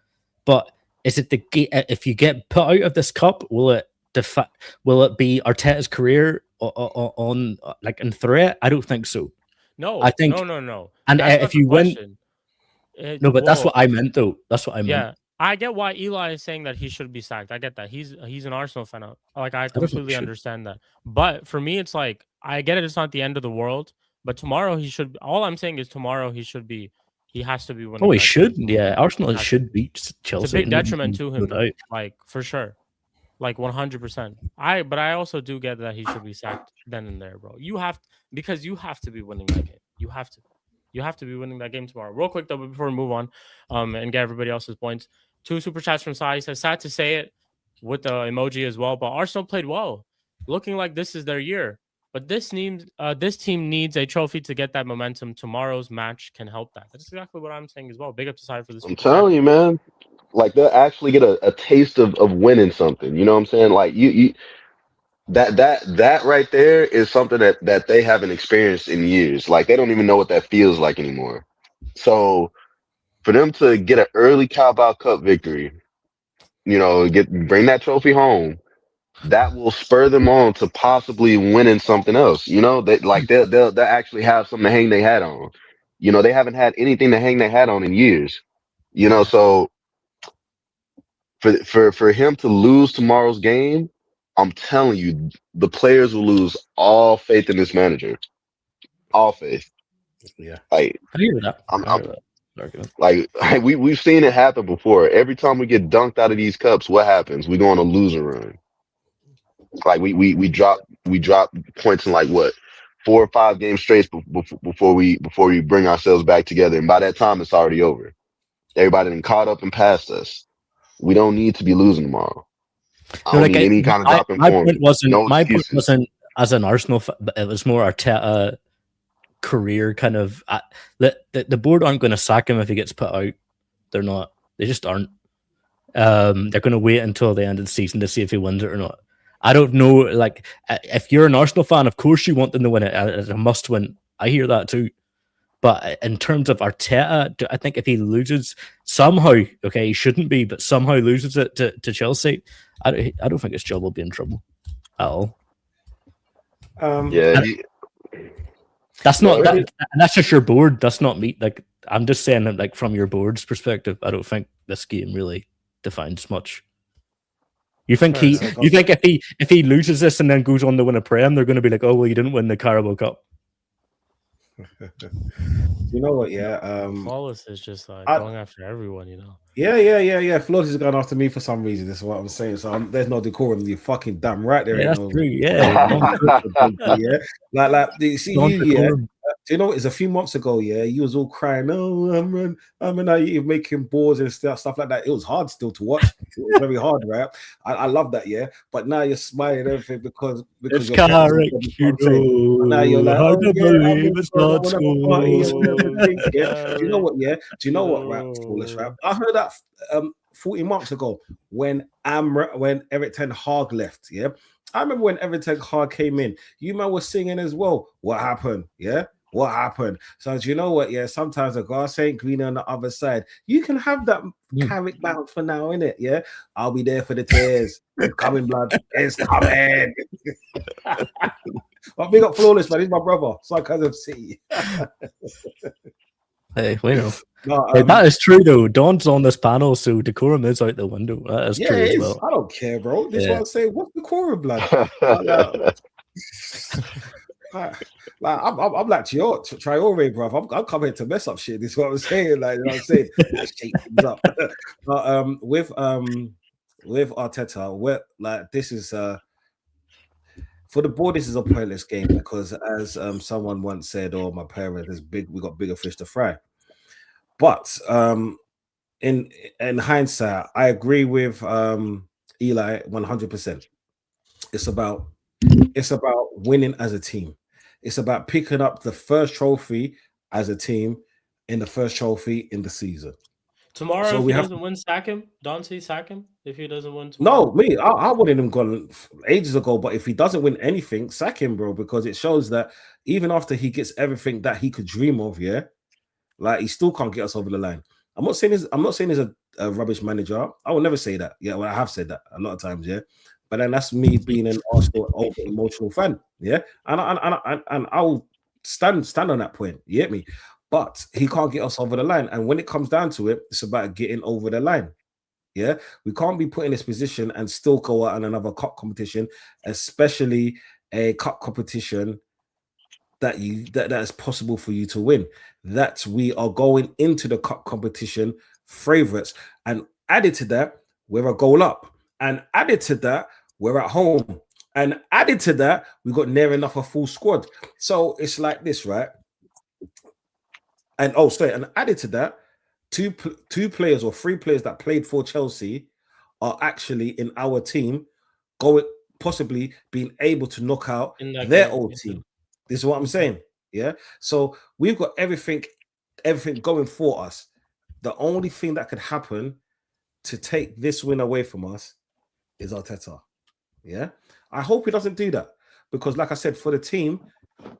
but is it if you get put out of this cup, will it be Arteta's career on like in threat? I don't think so. No, I think no. And That's not if the you win, question. no, but that's what I meant, though. That's what I meant. Yeah, I get why Eli is saying that he should be sacked. I get that. He's an Arsenal fan. Like I completely understand that. But for me, it's like I get it. It's not the end of the world. But tomorrow he should. All I'm saying is tomorrow he should be. He has to be winning. Oh, he that should. game. Yeah, Arsenal should beat Chelsea. It's a big detriment to him, doubt. like for sure, like 100%. But I also do get that he should be sacked then and there, bro. You have because you have to be winning that game. You have to be winning that game tomorrow. Real quick though, before we move on, and get everybody else's points. 2 super chats from Sai. He says, sad to say it with the emoji as well, but Arsenal played well, looking like this is their year. But this team needs a trophy to get that momentum. Tomorrow's match can help that. That's exactly what I'm saying as well. Big up to Sai for this. I'm telling you, man. Like they'll actually get a taste of winning something. You know what I'm saying? Like you that right there is something that they haven't experienced in years. Like they don't even know what that feels like anymore. So for them to get an early Carabao Cup victory, you know, bring that trophy home, that will spur them on to possibly winning something else. You know, they'll actually have something to hang their hat on. You know, they haven't had anything to hang their hat on in years. You know, so for him to lose tomorrow's game, I'm telling you, the players will lose all faith in this manager. All faith. Yeah. Like I hear that. like we've seen it happen before. Every time we get dunked out of these cups, what happens? We go on a losing run. Like we drop points in like what 4 or 5 games straight before we bring ourselves back together, and by that time it's already over. Everybody done caught up and passed us. We don't need to be losing tomorrow. I don't need any kind of drop in form. My point wasn't as an Arsenal fan, but it was more Arteta career kind of. The board aren't going to sack him if he gets put out. They're not. They just aren't. They're going to wait until the end of the season to see if he wins it or not. I don't know. Like, if you're an Arsenal fan, of course you want them to win it. It's a must win. I hear that too. But in terms of Arteta, I think if he loses somehow, okay, he shouldn't be, but somehow loses it to Chelsea, I don't think his job will be in trouble at all. That's not that, and that's just your board. That's not me. Like, I'm just saying that, like, from your board's perspective, I don't think this game really defines much. You think if he loses this and then goes on to win a Prem, they're going to be like, oh well, you didn't win the Carabao Cup. You know what? Yeah, Flawless is just like going after everyone. You know. Yeah. Flawless is going after me for some reason. That's what I'm saying. So there's no decorum. You fucking damn right there. Yeah, ain't that's no, true. Yeah. yeah. Like you see you. Yeah. Do you know it's a few months ago? Yeah, you was all crying. Oh, I'm naive, making boards and stuff like that. It was hard still to watch. It was very hard, right? I love that. Yeah, but now you're smiling and everything because it's your correct. Now you're like, hard to believe it's not yeah. Do you know what? Yeah. Do you know what? Right, Flawless, right? I heard that 40 months ago when Eric Ten Hag left. Yeah. I remember when Eric Ten Hag came in, you man was singing as well. What happened? Yeah. What happened? So do you know what? Yeah, sometimes the grass ain't greener on the other side. You can have that carrot bounce for now, innit? Yeah. I'll be there for the tears. It's coming, blood. It's coming. But big up Flawless, man. He's my brother. Sarcasm City. Hey, we know. No, that is true though. Don's on this panel, so decorum is out the window. That is true as well. I don't care, bro. This is what I'm saying. What's decorum, blood? I'm like Traore, bro. I'm coming to mess up shit. This is what I'm saying. Like, you know what I'm saying? Shake things up. But with Arteta, this is For the board, this is a pointless game because, as someone once said, or my parents, is big. We got bigger fish to fry. But in hindsight, I agree with Eli 100%. It's about winning as a team. It's about picking up the first trophy as a team in the first trophy in the season. Tomorrow, So if we he have doesn't win, sack him. Dante, sack him. If he doesn't win tomorrow. No, me, I wanted him gone ages ago. But if he doesn't win anything, sack him, bro, because it shows that even after he gets everything that he could dream of, yeah, like he still can't get us over the line. I'm not saying he's a rubbish manager. I will never say that. Yeah, well, I have said that a lot of times, yeah. But then that's me being an Arsenal over emotional fan, yeah. And I'll stand on that point. You get me? But he can't get us over the line. And when it comes down to it, it's about getting over the line. Yeah, we can't be put in this position and still go out on another cup competition, especially a cup competition that is possible for you to win. That we are going into the cup competition favorites, and added to that, we're a goal up, and added to that, we're at home, and added to that, we got near enough a full squad. So it's like this, right? And and added to that, two players or three players that played for Chelsea are actually in our team, possibly being able to knock out their old team. This is what I'm saying. Yeah. So we've got everything going for us. The only thing that could happen to take this win away from us is Arteta. Yeah. I hope he doesn't do that because, like I said, for the team,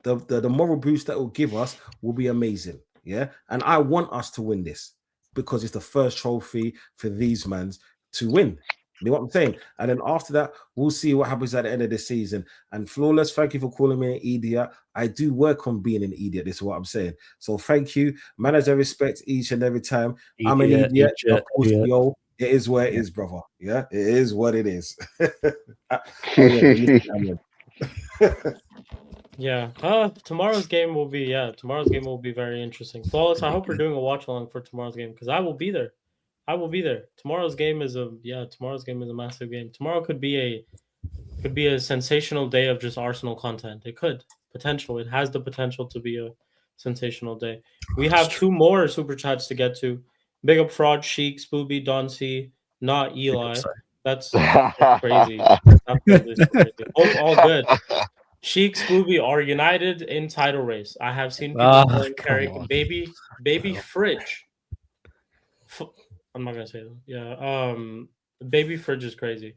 the moral boost that will give us will be amazing. Yeah. And I want us to win this because it's the first trophy for these mans to win. You know what I'm saying? And then after that, we'll see what happens at the end of the season. And Flawless, thank you for calling me an idiot. I do work on being an idiot. This is what I'm saying. So thank you. Man, as I respect each and every time. I'm an idiot. Of course, yo, it is what it is, brother. Yeah, it is what it is. Yeah. Tomorrow's game will be very interesting. Flawless, I hope we're doing a watch along for tomorrow's game because I will be there. Tomorrow's game is a massive game. Tomorrow could be a sensational day of just Arsenal content. It has the potential to be a sensational day. We have two more super chats to get to. Big up Fraud, Shik, Spooby, Don C, not Eli. That's crazy. Absolutely crazy. Hope all good. Shik, Spooby are united in title race. I have seen people carrying baby fridge. I'm not gonna say that. Yeah. Baby fridge is crazy.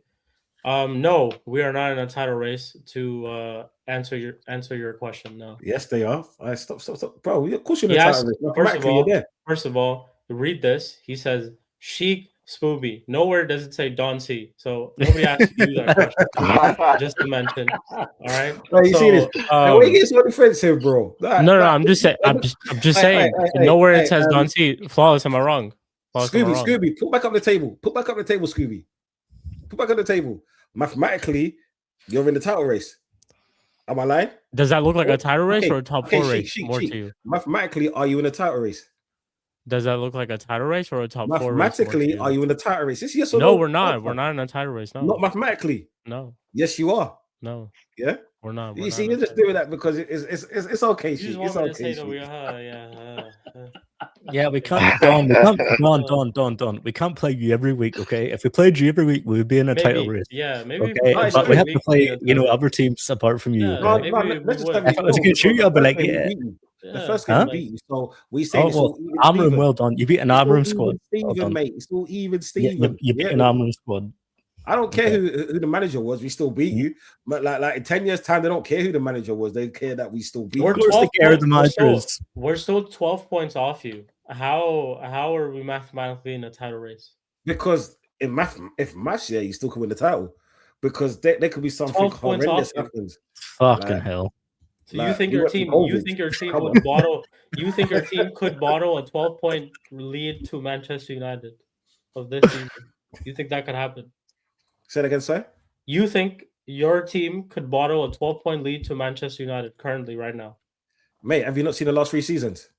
No, we are not in a title race. To answer your question, no. Yes, they are. Stop, bro. Of course you're in a title race. First of all, read this. He says Sheik Spooby. Nowhere does it say Don C. So nobody asked you that question. Just to mention. All right. Bro, you see this? Why you get so defensive, bro? No. I'm just saying. I'm just saying. Nowhere it says Don C. Flawless. Am I wrong? Scooby, put back up the table. Scooby. Put back on the table. Mathematically, you're in the title race. Am I lying? Does that look like a title race or a top four race? More to you. Mathematically, are you in a title race? Does that look like a title race or a top four race? Mathematically, are you in the title race? Yes or no, we're not. We're not in a title race. No. Not mathematically. No. Yes, you are. No. Yeah? We're not. You see, you're just doing that because it's okay. It's okay. Yeah, we can't. Don. We can't play you every week, okay? If we played you every week, we would be in a title race. Yeah, maybe. Okay, but we have to play, other teams apart from you. Yeah, okay? If it was a good shoot, I'd be like, yeah. The first game beat you, so we say Amram, well done. You beat an Amram squad. Steven, mate, it's still even Steven. You beat an Amram squad. I don't care who the manager was. We still beat you. But like in 10 years' time, they don't care who the manager was. They care that we still beat you. We're still 12 points off you. How are we mathematically in a title race? Because if maths, you still could win the title. Because there could be something horrendous happens. Fucking hell. So you think your team would bottle? You think your team could bottle a 12-point lead to Manchester United of this season? You think that could happen? Say it again, sir. You think your team could bottle a 12-point lead to Manchester United currently, right now? Mate, have you not seen the last 3 seasons?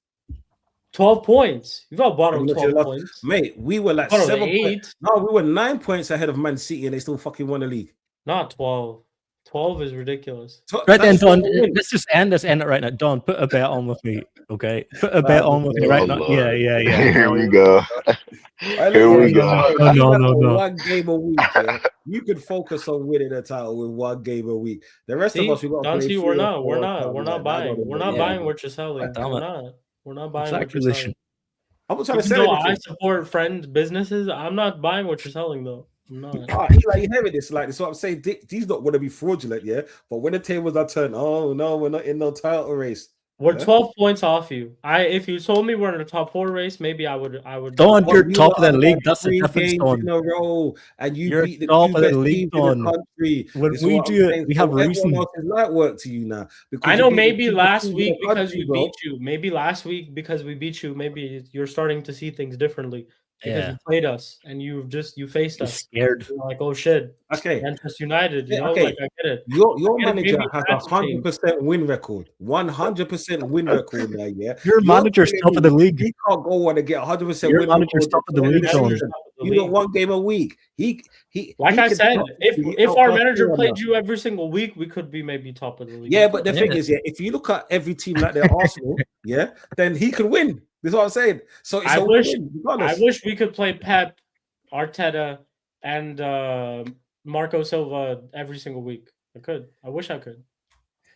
12 points. You've got bottled 12 points. Mate, we were like 7 points. No, we were 9 points ahead of Man City and they still fucking won the league. Not 12. 12 is ridiculous. Right then, That's Don, what I mean. let's just end this right now. Don, put a bet on with me, okay? Put a bet Nah, on with me right Oh, now. Lord. Yeah. Here we go. Right, Here look, we yeah, go. if you had No. one game a week, yeah, you could focus on winning a title with one game a week. The rest of See, us, we got to play Dante, 3 we're or not 4 we're not like that. I don't buying. We're know, not yeah. buying what you're selling. Damn it. We're not buying what you're Exactly. selling. I'm not trying to Even sell though I anything. support friends' businesses, I'm not buying what you're selling though. I'm not. Eli, you hearing this? Like, this is what I'm saying. These not want to be fraudulent, yeah. But when the tables are turned, oh no, we're not in no title race. We're Yeah? 12 points off you. If you told me we're in a top 4 race, maybe I would. Don, Well, you're we top were of the up league. like That's the 3 difference, games Don. in a row, and you You're beat the top 2 of the best league, teams in the Don. country. When This is we what I'm do it, saying. we So have everyone reason. else is light work to you now. Because I you know beat the maybe 2 best last teams in week the because country, we bro. beat you. Maybe last week because we beat you. Maybe you're starting to see things differently because Yeah. you played us and you faced You're us. scared. You're like, oh shit, Okay. Manchester United. You Yeah, know, okay. like I get it. Your I get it. manager Maybe has that's a the change. 100% win record. 100% win record now, yeah. Your manager's telling top of the league. He can't go on and get 100% Your win manager's record top of the at end league, the Don. season. You got 1 game a week. Like I could said, possibly if our outclass manager anyone played now. you every single week, we could be maybe top of the league. Yeah, but the Yeah. thing is, yeah, if you look at every team like their Arsenal, yeah, then he could win. That's what I'm saying. So it's I a wish win, regardless. I wish we could play Pep, Arteta, and Marco Silva every single week. I wish I could.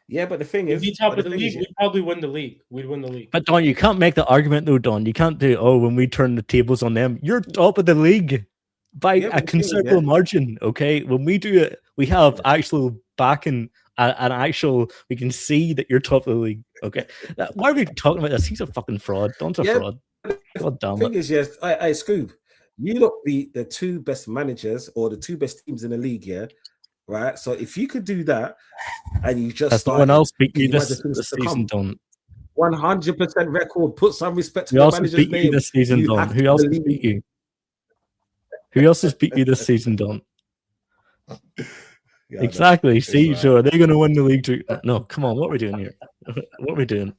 Yeah, but the thing We'd is, be top of the league. We'd probably win the league. We'd win the league. But Don, you can't make the argument though, Don. You can't do, when we turn the tables on them, you're top of the league by Yeah, a but the thing is, considerable margin. Okay, when we do it, we have actual backing, an actual. We can see that you're top of the league. Okay, why are we talking about this? He's a fucking fraud. Don's a fraud. God damn thing it. is, yes, I Scoob, you look the 2 best managers or the 2 best teams in the league, yeah, right? So if you could do that, and you just Has no one else beat you can this season, Don? 100% record, put some respect to Who the else has manager's beat you name. this season, You Don? have Who to else has believe- beat you? Who else has beat you this season, Don? Yeah, I know. Exactly. It's See, right. so are they going to win the league too? No, come on. What are we doing here? What are we doing?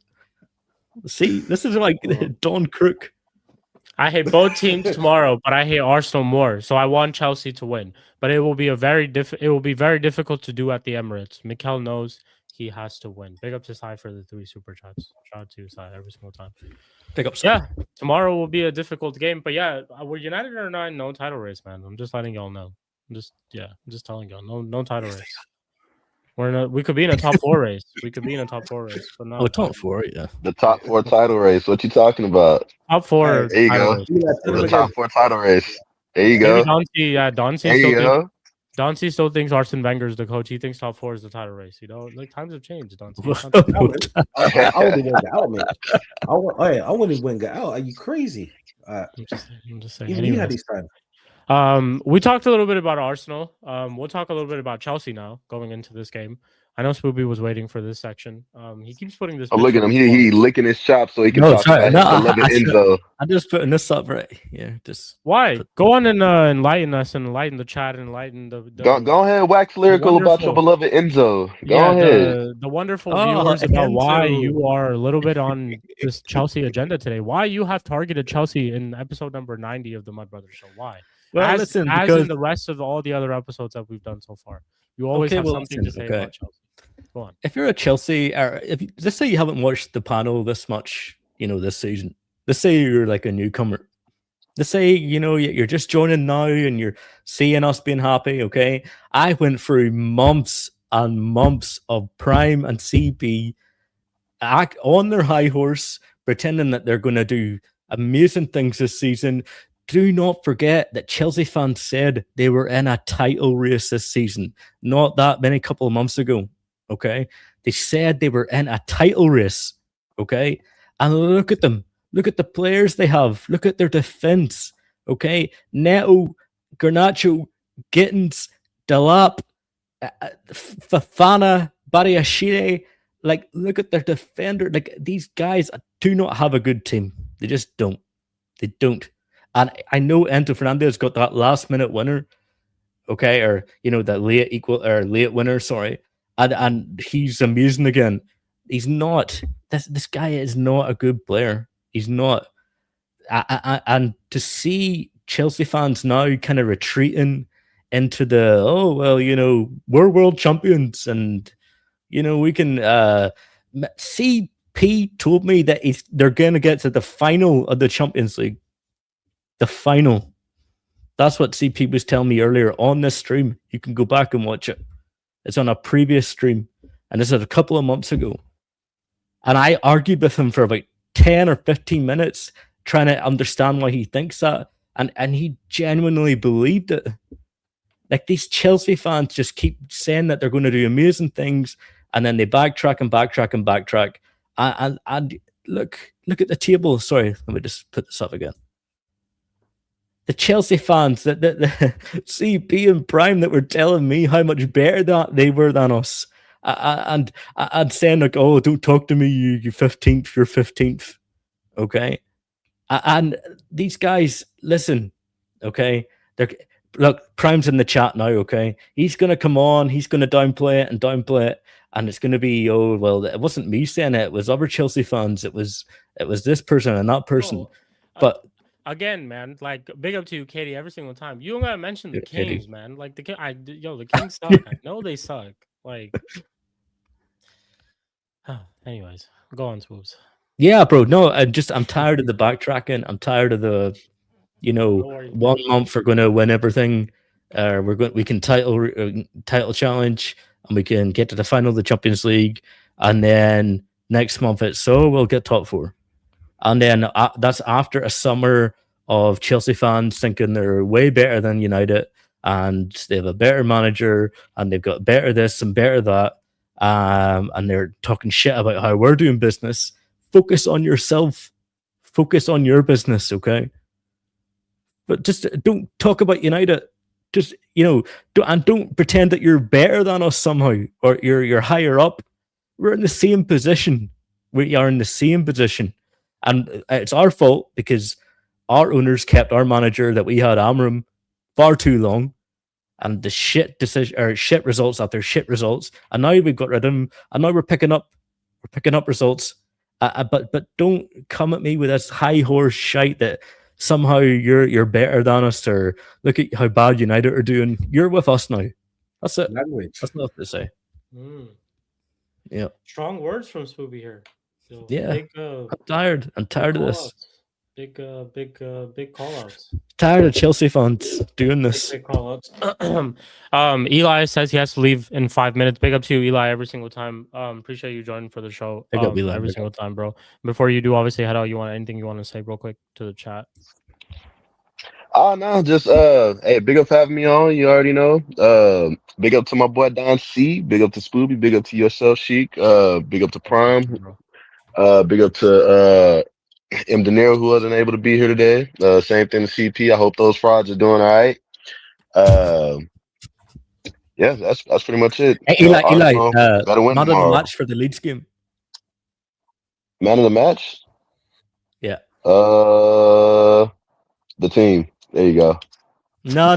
See, this is like Don Crook. I hate both teams tomorrow, but I hate Arsenal more. So I want Chelsea to win, but it will be very difficult to do at the Emirates. Mikel knows he has to win. Big up to Sai for the 3 super chats. Shout out to Sai every single time. Pick up. Yeah, tomorrow will be a difficult game, but yeah, we're United or not in no title race, man. I'm just letting y'all know. I'm just telling y'all, no title race. We could be in a top 4 race. We could be in a top 4 race, but not top 4, yeah. The top 4 title race. What you talking about? top 4. There you title go. race. The top 4 title race. There you Maybe go. Dante still thinks Arsene Wenger is the coach. He thinks top 4 is the title race. You know, like times have changed, Dante. I wouldn't Wenger out, man. I wouldn't Wenger out. Are you crazy? I'm just saying. Even he had his time. We talked a little bit about Arsenal. We'll talk a little bit about Chelsea now going into this game. I know Spooby was waiting for this section. He keeps putting this. Oh, look at him. He licking his chops so he can talk about his beloved Enzo. I'm just putting this up right. Yeah, just why? Go on and enlighten us and enlighten the chat and enlighten the go ahead, wax lyrical about your beloved Enzo. Go ahead. The wonderful viewers about why you are a little bit on this Chelsea agenda today. Why you have targeted Chelsea in episode number 90 of the Mud Brothers Show. Why? Well, as in the rest of all the other episodes that we've done so far. You always have something to say about Chelsea. Go on. If you're a Chelsea, or let's say you haven't watched the panel this much, this season. Let's say you're like a newcomer. Let's say, you're just joining now and you're seeing us being happy, okay? I went through months and months of Prime and CB on their high horse, pretending that they're going to do amazing things this season. Do not forget that Chelsea fans said they were in a title race this season, not that many couple of months ago. Okay, they said they were in a title race. Okay, and look at them. Look at the players they have. Look at their defense. Okay, Neto, Garnacho, Gittins, Delap, Fafana, Badiashile. Like, look at their defender. Like, these guys do not have a good team. They just don't. They don't. And I know Enzo Fernandez got that last minute winner. Okay, or that late winner. Sorry. And he's amazing again. He's not. This guy is not a good player. He's not. And to see Chelsea fans now kind of retreating into the, oh, well, you know, we're world champions and, you know, we can, CP told me that they're going to get to the final of the Champions League. The final. That's what CP was telling me earlier on this stream. You can go back and watch it. It's on a previous stream. And this is a couple of months ago. And I argued with him for about 10 or 15 minutes trying to understand why he thinks that. And he genuinely believed it. Like, these Chelsea fans just keep saying that they're going to do amazing things, and then they backtrack and backtrack and backtrack. And look at the table. Sorry, let me just put this up again. The Chelsea fans, the CP and Prime that were telling me how much better that they were than us. And saying like, oh, don't talk to me, you 15th, you're 15th. Okay. And these guys, listen, okay? Look, Prime's in the chat now, okay? He's going to come on, he's going to downplay it, and it's going to be, oh, well, it wasn't me saying it was other Chelsea fans. It was this person and that person. Oh, but again, man, like, big up to you, Katie, every single time. You don't gotta mention the Katie. Kings, man. Like, the Kings suck. I know they suck. Like, anyways, go on, Spooks. Yeah, bro. No, I'm tired of the backtracking. I'm tired of the, you know, 1 month we're going to win everything. We can title challenge, and we can get to the final of the Champions League, and then next month we'll get top 4, and then that's after a summer of Chelsea fans thinking they're way better than United, and they have a better manager, and they've got better this and better that, and they're talking shit about how we're doing business. Focus on yourself. Focus on your business, okay? But just don't talk about United. Just, you know, don't pretend that you're better than us somehow, or you're higher up. We're in the same position. We are in the same position, and it's our fault because our owners kept our manager that we had, Amram, far too long, and the shit results after shit results. And now we've got rid of him, and now we're picking up results. But don't come at me with this high horse shite that somehow you're better than us, or look at how bad United are doing. You're with us now. That's it. Language. That's enough to say. Yeah. Strong words from Spooby here. So Yeah. big, I'm tired. I'm tired of this. Big call outs. Tired of Chelsea fans doing this. Big call outs. Eli says he has to leave in 5 minutes. Big up to you, Eli, every single time. Appreciate you joining for the show. Big up, Eli. Every single time, bro. Before you do, obviously, head out. Anything you want to say real quick to the chat? Oh no, just hey, big up for having me on. You already know. Big up to my boy Don C. Big up to Spooby. Big up to yourself, Shik. Big up to Prime. Big up to Mdinero, who wasn't able to be here today. Same thing to CP. I hope those frauds are doing all right. Yeah, that's pretty much it. Hey, Eli, gotta win man of tomorrow. the match for the Leeds game. Man of the match? Yeah. The team. There you go. No.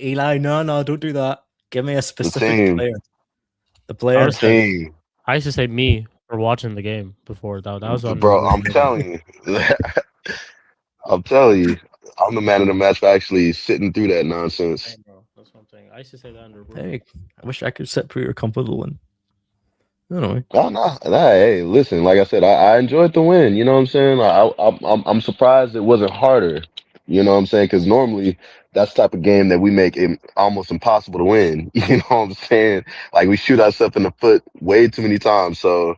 Eli, no, don't do that. Give me a specific player. The player. Team. I used to say me for watching the game before. That was on. Bro, I'm telling you. I'm telling you. I'm the man of the match for actually sitting through that nonsense. Hey, bro, that's one thing. I used to say that under. Hey, I wish I could sit pretty comfortable in. Anyway. No. Hey, listen. Like I said, I enjoyed the win. You know what I'm saying? I'm surprised it wasn't harder. You know what I'm saying? Because normally that's the type of game that we make it almost impossible to win. You know what I'm saying? Like, we shoot ourselves in the foot way too many times. So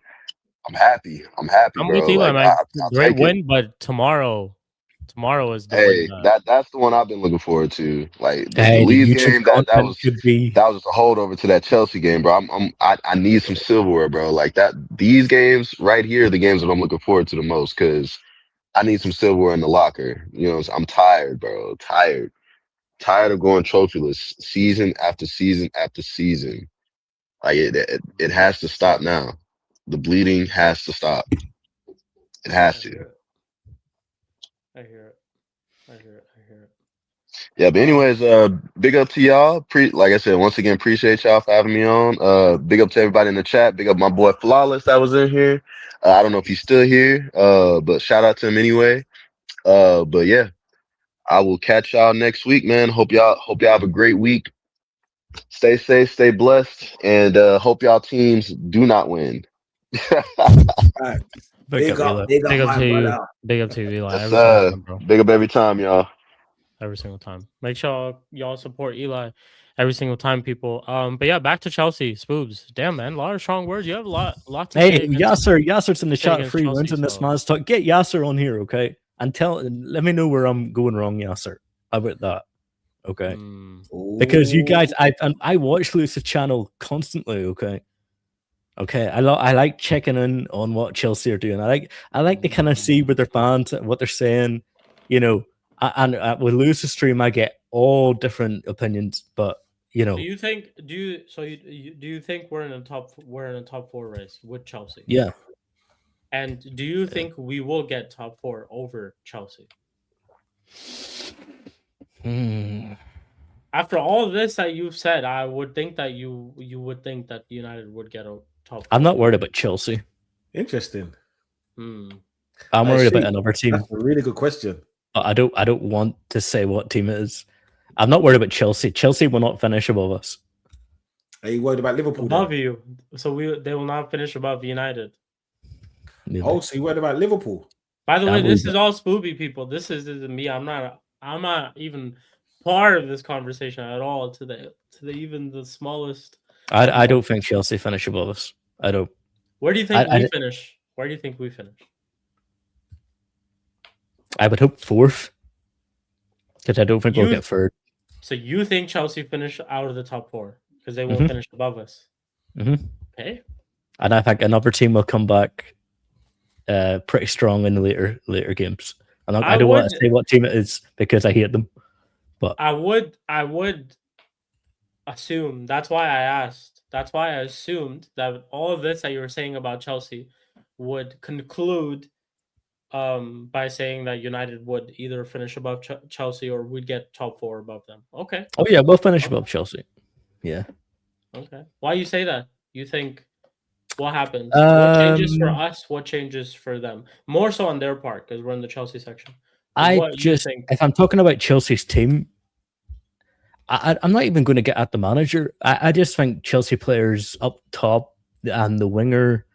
I'm happy. I'm I'm bro. with you, like, man. Great win, but tomorrow is the win. That's the one I've been looking forward to. Like the Hey, Leeds game, that was could be. That was a holdover to that Chelsea game, bro. I need some silverware, bro. Like that. These games right here are the games that I'm looking forward to the most because I need some silverware in the locker. You know, I'm tired, bro. Tired of going trophyless season after season after season. Like it has to stop now. The bleeding has to stop. It has to. I hear it. Yeah, but anyways, big up to y'all. Like I said, once again, appreciate y'all for having me on. Big up to everybody in the chat. Big up my boy Flawless that was in here. I don't know if he's still here, but shout out to him anyway. But yeah, I will catch y'all next week, man. Hope y'all have a great week. Stay safe, stay blessed, and hope y'all teams do not win. Right. Big up, Eli. Big up, Big up my to you. brother. Big up to you, Eli. Yes, Every single sir. time, bro. Big up every time, y'all. Every single time. Make sure y'all support Eli every single time, people. But yeah, back to Chelsea. Spoobs. Damn, man, a lot of strong words. You have a lot to say. Hey, Yasser's in the say chat. against Free Chelsea, wins in this so- man's talk. Get Yasser on here, okay? And let me know where I'm going wrong, Yasser. How about that? Okay. Because you guys, I watch Lewis's channel constantly, okay? Okay, I like checking in on what Chelsea are doing. I like to kind of see with their fans what they're saying, you know. And with Lewis's stream, I get all different opinions, but you know, Do you think do you think we're in a top 4 race with Chelsea? yeah. And do you think we will get top 4 over Chelsea? After all of this that you've said, I would think that you would think that United would get a top 4. I'm not worried about Chelsea. Interesting. I'm worried about another team. That's a really good question. I don't want to say what team it is. I'm not worried about Chelsea. Chelsea will not finish above us. Are you worried about Liverpool? Above then? you. So they will not finish above United. Maybe. Oh, so you worried about Liverpool? By the I way, this believe is all Spooby, people. This is me. I'm not even part of this conversation at all to the even the smallest. I don't think Chelsea finish above us. I don't. Where do you think we finish? Where do you think we finish? I would hope 4th, because I don't think we'll get 3rd. So you think Chelsea finish out of the top 4 because they won't finish above us? Okay. And I think another team will come back pretty strong in the later games. And I don't want to say what team it is because I hate them. But I would assume, that's why I asked. That's why I assumed that all of this that you were saying about Chelsea would conclude by saying that United would either finish above Chelsea or we'd get top 4 above them. Okay. oh yeah, we'll finish above Chelsea. Yeah. Okay. Why you say that? You think what happens? What changes for Um, us? What changes for them? More so on their part because we're in the Chelsea section. If I'm talking about Chelsea's team, I'm not even going to get at the manager. I just think Chelsea players up top and the winger,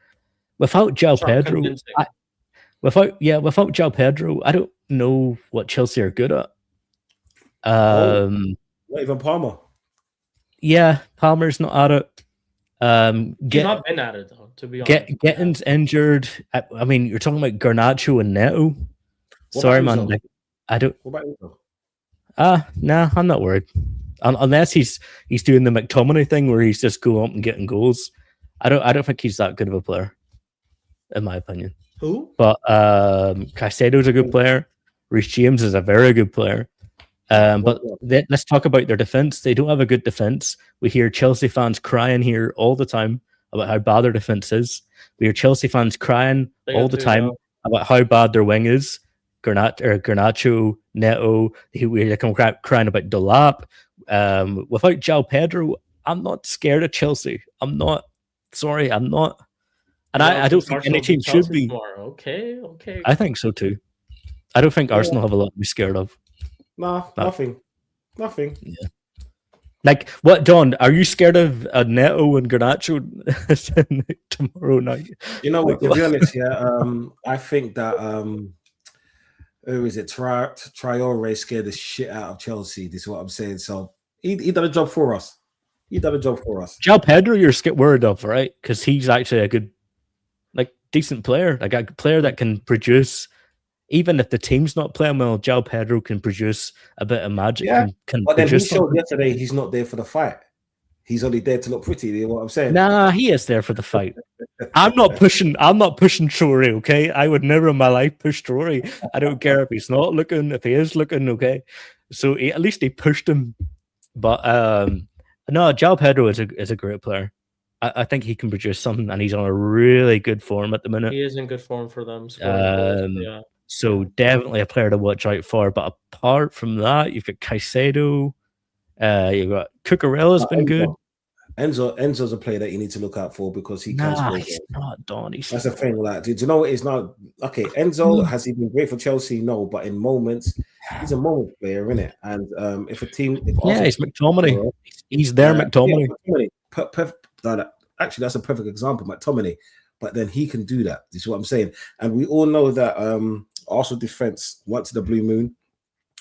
without João Pedro, without João Pedro, I don't know what Chelsea are good at. Not even Palmer. Yeah, Palmer's not at it. He's not been at it though, to be honest. Getting's injured. I mean, you're talking about Garnacho and Neto. Sorry, man. I don't. What about you? Nah, I'm not worried. Unless he's doing the McTominay thing where he's just going up and getting goals. I don't think he's that good of a player, in my opinion. Who? But Caicedo's a good player. Reece James is a very good player. But let's talk about their defense. They don't have a good defense. We hear Chelsea fans crying here all the time about how bad their defense is. We hear Chelsea fans crying all the time about how bad their wing is. Garnacho, Neto, we come crying about Delap. Without João Pedro, I'm not scared of Chelsea. I'm not. Sorry, I'm not. And I don't think any team should be. Okay. I think so too. I don't think Arsenal have a lot to be scared of. Nah, nothing. Yeah. Like what, Don? Are you scared of Neto and Garnacho tomorrow night? You know what? To be honest, I think that who is it? Traore scared the shit out of Chelsea. This is what I'm saying. So he done a job for us. João Pedro, you're worried of, right? Because he's actually a good, decent player, like a player that can produce. Even if the team's not playing well, João Pedro can produce a bit of magic. Yeah, but then he showed something. yesterday he's not there for the fight. He's only there to look pretty. You know what I'm saying? Nah, he is there for the fight. I'm not pushing Traore, okay? I would never in my life push Traore. I don't care if he's not looking, if he is looking, okay? So at least he pushed him. But no, João Pedro is a great player. I think he can produce something, and he's on a really good form at the minute. He is in good form for them. So definitely a player to watch out for. But apart from that, you've got Caicedo. You've got Cucurella's been good. Enzo's a player that you need to look out for because he can Nah, score he's goals. not, Don. He's That's the thing. Like, do you know what? It's not okay. Enzo has he been great for Chelsea? No, but in moments, he's a moment player, isn't it? And if Arsenal, he's McTominay. He's there, McTominay. McTominay. Actually, that's a perfect example, McTominay. But then he can do that. This is what I'm saying. And we all know that Arsenal defense, once the blue moon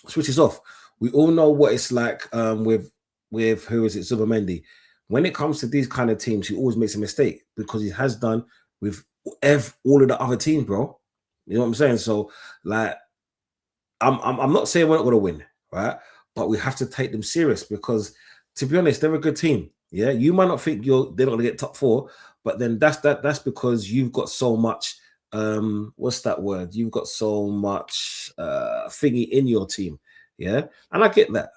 switches off, we all know what it's like with who is it, Zubimendi. When it comes to these kind of teams, he always makes a mistake because he has done with all of the other teams, bro. You know what I'm saying? So, like, I'm not saying we're not going to win, right? But we have to take them serious because, to be honest, they're a good team. Yeah, you might not think they're not going to get top 4, but then that's because you've got so much. What's that word? You've got so much thingy in your team. Yeah, and I get that.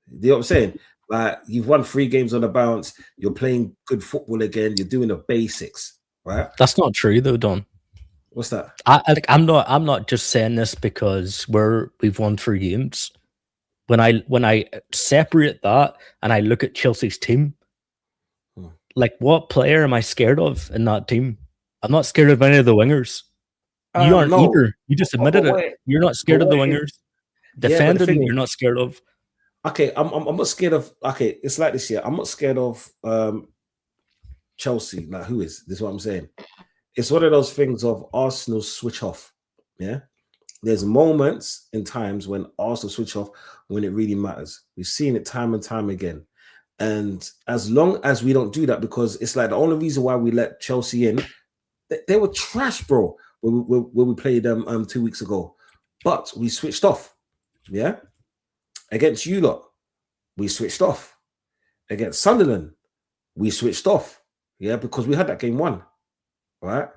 You know what I'm saying? Like, you've won 3 games on the bounce. You're playing good football again. You're doing the basics, right? That's not true, though, Don. What's that? I'm not just saying this because we've won 3 games. When I separate that and I look at Chelsea's team, like, what player am I scared of in that team? I'm not scared of any of the wingers. You aren't either. You just admitted it. You're not scared of the wingers. Defending, you're not scared of. Okay, I'm not scared of. Okay, it's like this year. I'm not scared of Chelsea. Like, who is? This is what I'm saying. It's one of those things of Arsenal switch off. Yeah, there's moments in times when Arsenal switch off when it really matters. We've seen it time and time again. And as long as we don't do that, because it's like the only reason why we let Chelsea in, they were trash, bro, when we played them 2 weeks ago. But we switched off. Yeah. Against you lot, we switched off. Against Sunderland, we switched off. Yeah, because we had that game won. Right?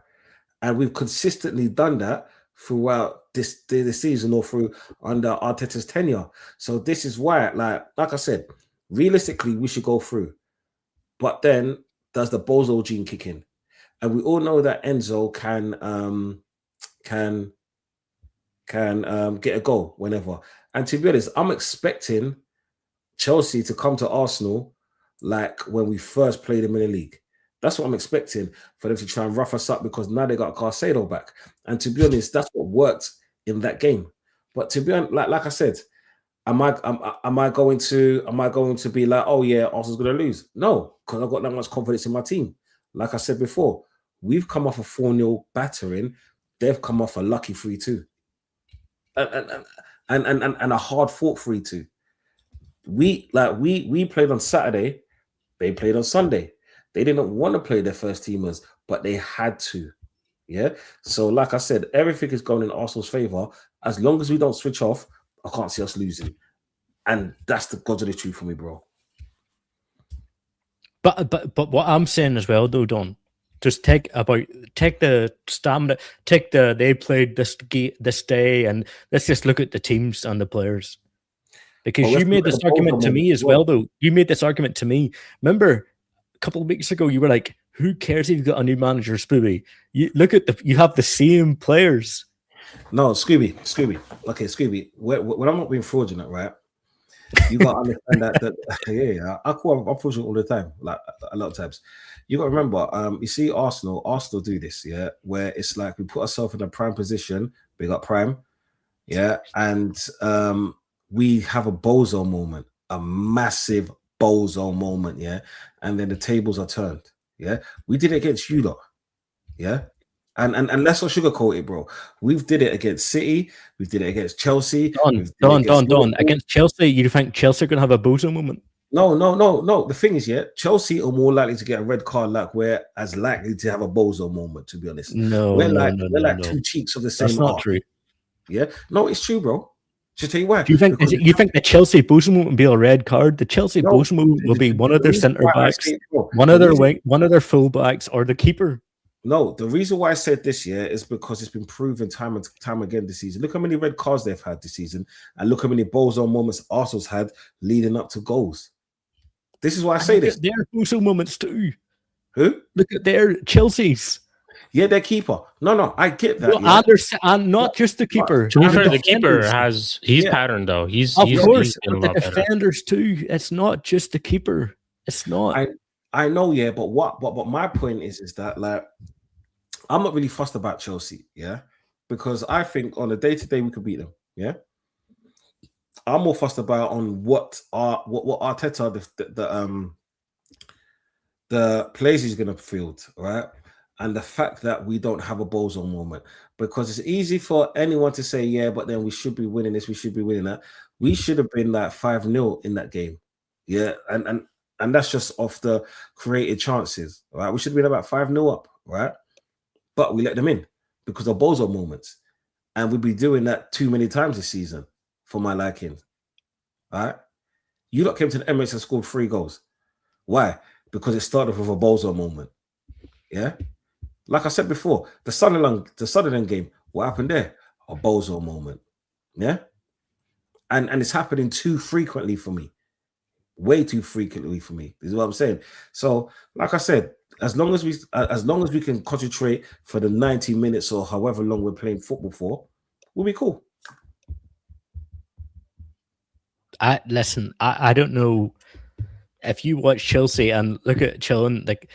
And we've consistently done that throughout this season or through under Arteta's tenure. So this is why, like I said, realistically, we should go through. But then does the Bozo gene kick in? And we all know that Enzo can get a goal whenever. And to be honest, I'm expecting Chelsea to come to Arsenal like when we first played them in the league. That's what I'm expecting, for them to try and rough us up, because now they got Caicedo back. And to be honest, that's what worked in that game. But to be honest, like I said, am I going to be like, oh yeah, Arsenal's going to lose? No, because I've got that much confidence in my team. Like I said before, we've come off a 4-0 battering. They've come off a lucky 3-2. And a hard fought 3-2. We played on Saturday, they played on Sunday. They didn't want to play their first teamers, but they had to. Yeah. So, like I said, everything is going in Arsenal's favor. As long as we don't switch off, I can't see us losing. And that's the God's of the truth for me, bro. But what I'm saying as well, though, Don, just take the stamina, they played this day, and let's just look at the teams and the players. Because you made this argument to me as well, though. You made this argument to me. Remember, a couple of weeks ago, you were like, "Who cares if you've got a new manager, Spooby? You look at you have the same players." No, Scooby. Okay, Scooby. When I'm not being fraudulent, right? You got to understand that. I'm fraudulent all the time, like a lot of times. You got to remember, you see, Arsenal do this, yeah, where it's like we put ourselves in a prime position. We got prime, yeah, and we have a bozo moment, a massive bozo moment, yeah, and then the tables are turned, yeah. We did it against you lot, yeah, and let's not sugarcoat it, bro. We've did it against City, we did it against Chelsea. Don. Against Chelsea, you think Chelsea are going to have a bozo moment? No. The thing is, yeah, Chelsea are more likely to get a red card, like we're as likely to have a bozo moment. To be honest, we're like two cheeks of the same. That's not true. Yeah, no, it's true, bro. Should tell you why. Do you think the Chelsea bozo moment will be a red card? The Chelsea bozo moment will be one of their centre backs, one of their full backs, or the keeper. No, the reason why I said this year is because it's been proven time and time again this season. Look how many red cards they've had this season, and look how many bozo moments Arsenal's had leading up to goals. This is why I say this. Their bozo moments too. Who? Look at their Chelsea's. Yeah, their keeper. No, I get that. No, and not just the keeper. To be fair, the keeper he's patterned though. He's of course, the defenders too. It's not just the keeper. It's not. I know, yeah, but what my point is that like I'm not really fussed about Chelsea, yeah, because I think on a day-to-day we could beat them, yeah. I'm more fussed about on what Arteta the plays he's going to field, right? And the fact that we don't have a bozo moment, because it's easy for anyone to say, yeah, but then we should be winning this, we should be winning that. We should have been like 5-0 in that game, yeah, and that's just off the created chances, right? We should have been about 5-0 up, right? But we let them in because of bozo moments, and we'd be doing that too many times this season for my liking. All right, you lot came to the Emirates and scored 3 goals. Why? Because it started with a bozo moment. Yeah, like I said before, the Sunderland game. What happened there? A bozo moment. Yeah, and it's happening too frequently for me. Way too frequently for me. This is what I'm saying. So, like I said, as long as we can concentrate for the 90 minutes or however long we're playing football for, we'll be cool. I don't know if you watch Chelsea and look at Chilling, like,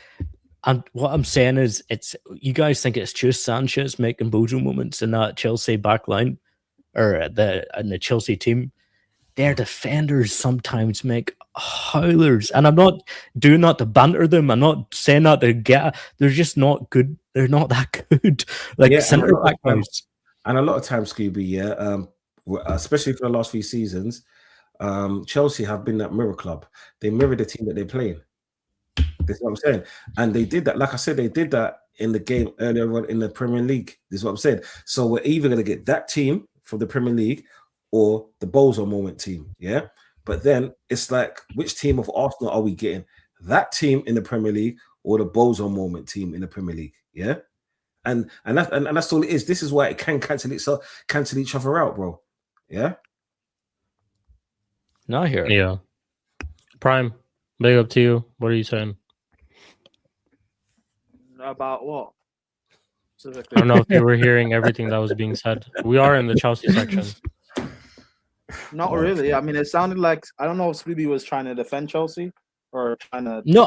and what I'm saying is, it's you guys think it's just Sanchez making bozo moments in that Chelsea back line or in the Chelsea team. Their defenders sometimes make howlers, and I'm not doing that to banter them. I'm not saying that to get. They're just not good. They're not that good. Like centre back guys. And a lot of times, Scooby, yeah, especially for the last few seasons, Chelsea have been that mirror club. They mirror the team that they're playing. This is what I'm saying. And they did that, like I said, they did that in the game earlier on in the Premier League. This is what I'm saying. So we're either going to get that team from the Premier League or the bozo moment team. Yeah. But then it's like, which team of Arsenal are we getting? That team in the Premier League or the bozo moment team in the Premier League? Yeah. And that's all it is. This is why it can cancel each other out, bro. Yeah. Not here. Yeah. Prime, big up to you. What are you saying? About what? I don't know if you were hearing everything that was being said. We are in the Chelsea section. Not really. I mean, it sounded like, I don't know if Spooby was trying to defend Chelsea or trying to. No,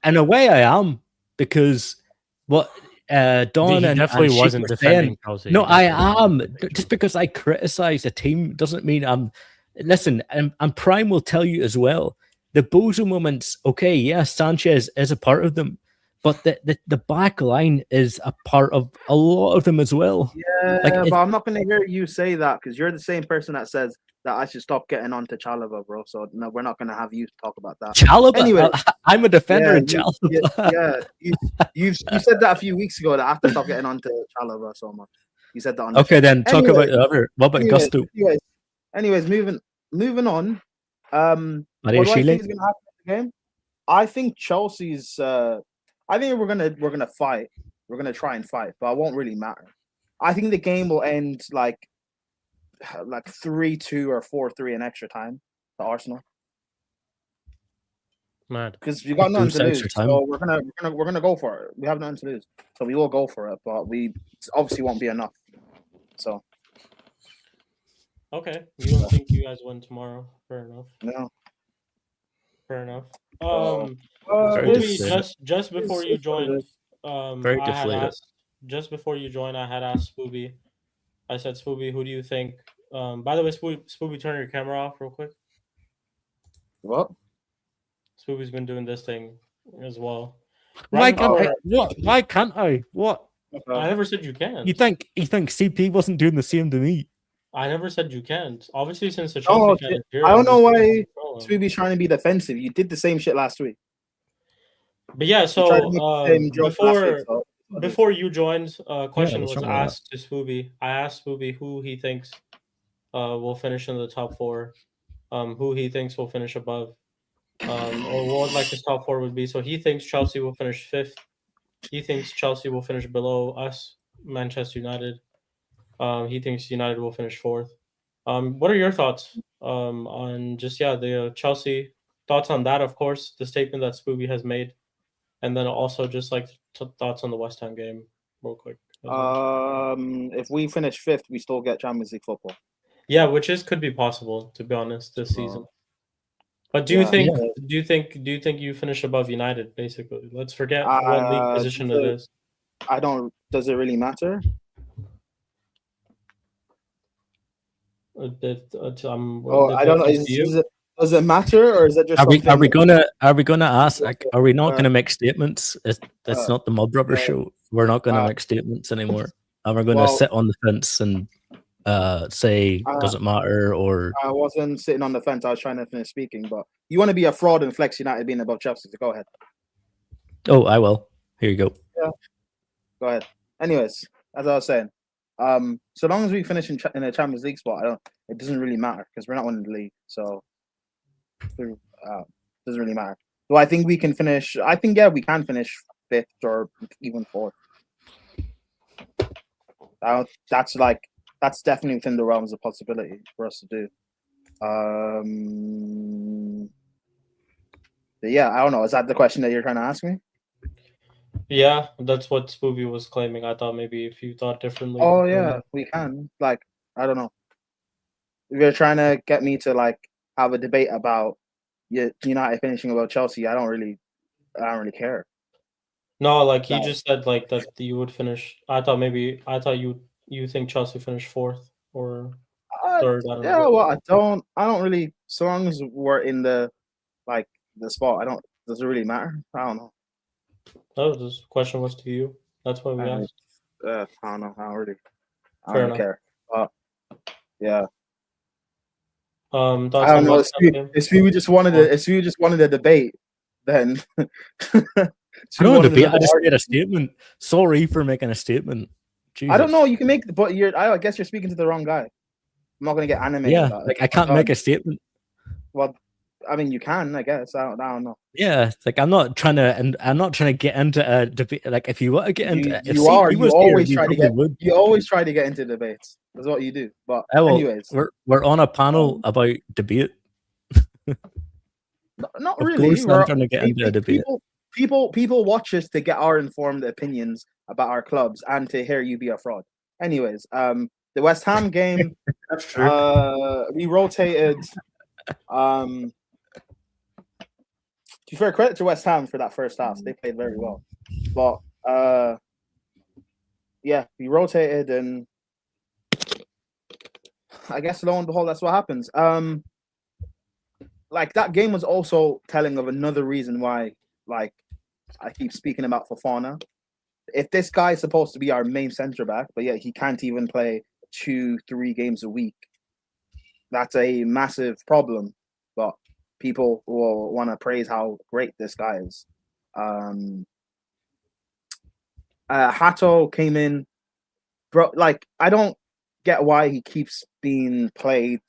in a way I am, because what Don and definitely Shik wasn't were defending saying, Chelsea. No, I am. Just because I criticize a team doesn't mean I'm. Listen, and Prime will tell you as well. The bozo moments, okay, yes, Sanchez is a part of them, but the back line is a part of a lot of them as well. Yeah, but I'm not going to hear you say that, because you're the same person that says that I should stop getting onto Chalobah, bro. So no, we're not going to have you talk about that. Chalobah? Anyway, I'm a defender of Chalobah. You said that a few weeks ago, that I have to stop getting onto Chalobah so much. You said that on the Okay, show. then talk about the other. What about Gusto? Anyways, moving on. What do I think is going to happen in the game? I think Chelsea's. I think we're gonna fight. We're gonna try and fight, but it won't really matter. I think the game will end like 3-2 or 4-3 in extra time to Arsenal. Mad. Because we got nothing to lose, so we're gonna go for it. We have nothing to lose, so we will go for it. But we obviously won't be enough. So. Okay, you don't think you guys win tomorrow? Fair enough. No. Fair enough. Just before you joined, just before you joined, I had asked Spooby. I said, Spooby, who do you think? By the way, Spooby, turn your camera off real quick. What? Spooby's been doing this thing as well. Why can't I? What? Why can't I? What? I never said you can't. You think CP wasn't doing the same to me? I never said you can't. Obviously, since the Chelsea fan is here, I don't know why Spooby's trying to be defensive. You did the same shit last week. But yeah, so before you joined, question was asked to Spooby. I asked Spooby who he thinks will finish in the top 4, who he thinks will finish above, or what like his top 4 would be. So he thinks Chelsea will finish 5th. He thinks Chelsea will finish below us, Manchester United. He thinks United will finish 4th. What are your thoughts on just the Chelsea thoughts on that? Of course, the statement that Spooby has made, and then also just like thoughts on the West Ham game, real quick. If we finish 5th, we still get Champions League football. Yeah, which could be possible, to be honest, this season. But do you think Yeah. do you think you finish above United? Basically, let's forget what league position it is. I don't. Does it really matter? I don't know. Does it matter, or is it just Are we something? gonna ask? Like, are we not gonna make statements? It's not the Mob Rubber show. We're not gonna make statements anymore. And we're gonna sit on the fence and say doesn't matter. Or I wasn't sitting on the fence. I was trying to finish speaking. But you want to be a fraud and flex United being above Chelsea? So go ahead. Oh, I will. Here you go. Yeah. Go ahead. Anyways, as I was saying, so long as we finish in a Champions League spot, it doesn't really matter because we're not winning the league. So it doesn't really matter. So I think we can finish. I think we can finish 5th or even 4th. That's definitely within the realms of possibility for us to do. But yeah, I don't know. Is that the question that you're trying to ask me? Yeah, that's what Spooby was claiming. I thought maybe if you thought differently. Oh yeah, we can. Like, I don't know. If you're trying to get me to like have a debate about United finishing above Chelsea, I don't really care. No, like he just said like that you would finish. I thought you think Chelsea finished 4th or 3rd. I don't know. Well, I don't really. So long as we're in the spot, does it really matter? I don't know. Oh, this question was to you. That's why we asked. I don't know. I don't really care. Yeah. I don't know. If we just wanted a debate, then I don't debate. I just made a statement. Sorry for making a statement. Jesus. I don't know. You can make, but I guess you're speaking to the wrong guy. I'm not going to get animated. Yeah, like I can't make a statement. Well, I mean, you can. I guess. I don't know. Yeah, like I'm not trying to get into a debate. Like if you want to get into, you always try to get into debates. That's what you do. But anyways, we're on a panel about debate. Not of really. Course I'm trying to get into a debate. People watch us to get our informed opinions about our clubs and to hear you be a fraud. Anyways, the West Ham game. That's true. We rotated. To fair credit to West Ham for that first half, they played very well. But we rotated, and I guess lo and behold, that's what happens. Like that game was also telling of another reason why, like, I keep speaking about Fofana. If this guy is supposed to be our main centre back, but yet he can't even play 2-3 games a week, that's a massive problem. But people will want to praise how great this guy is. Hato came in, bro. Like, I don't get why he keeps being played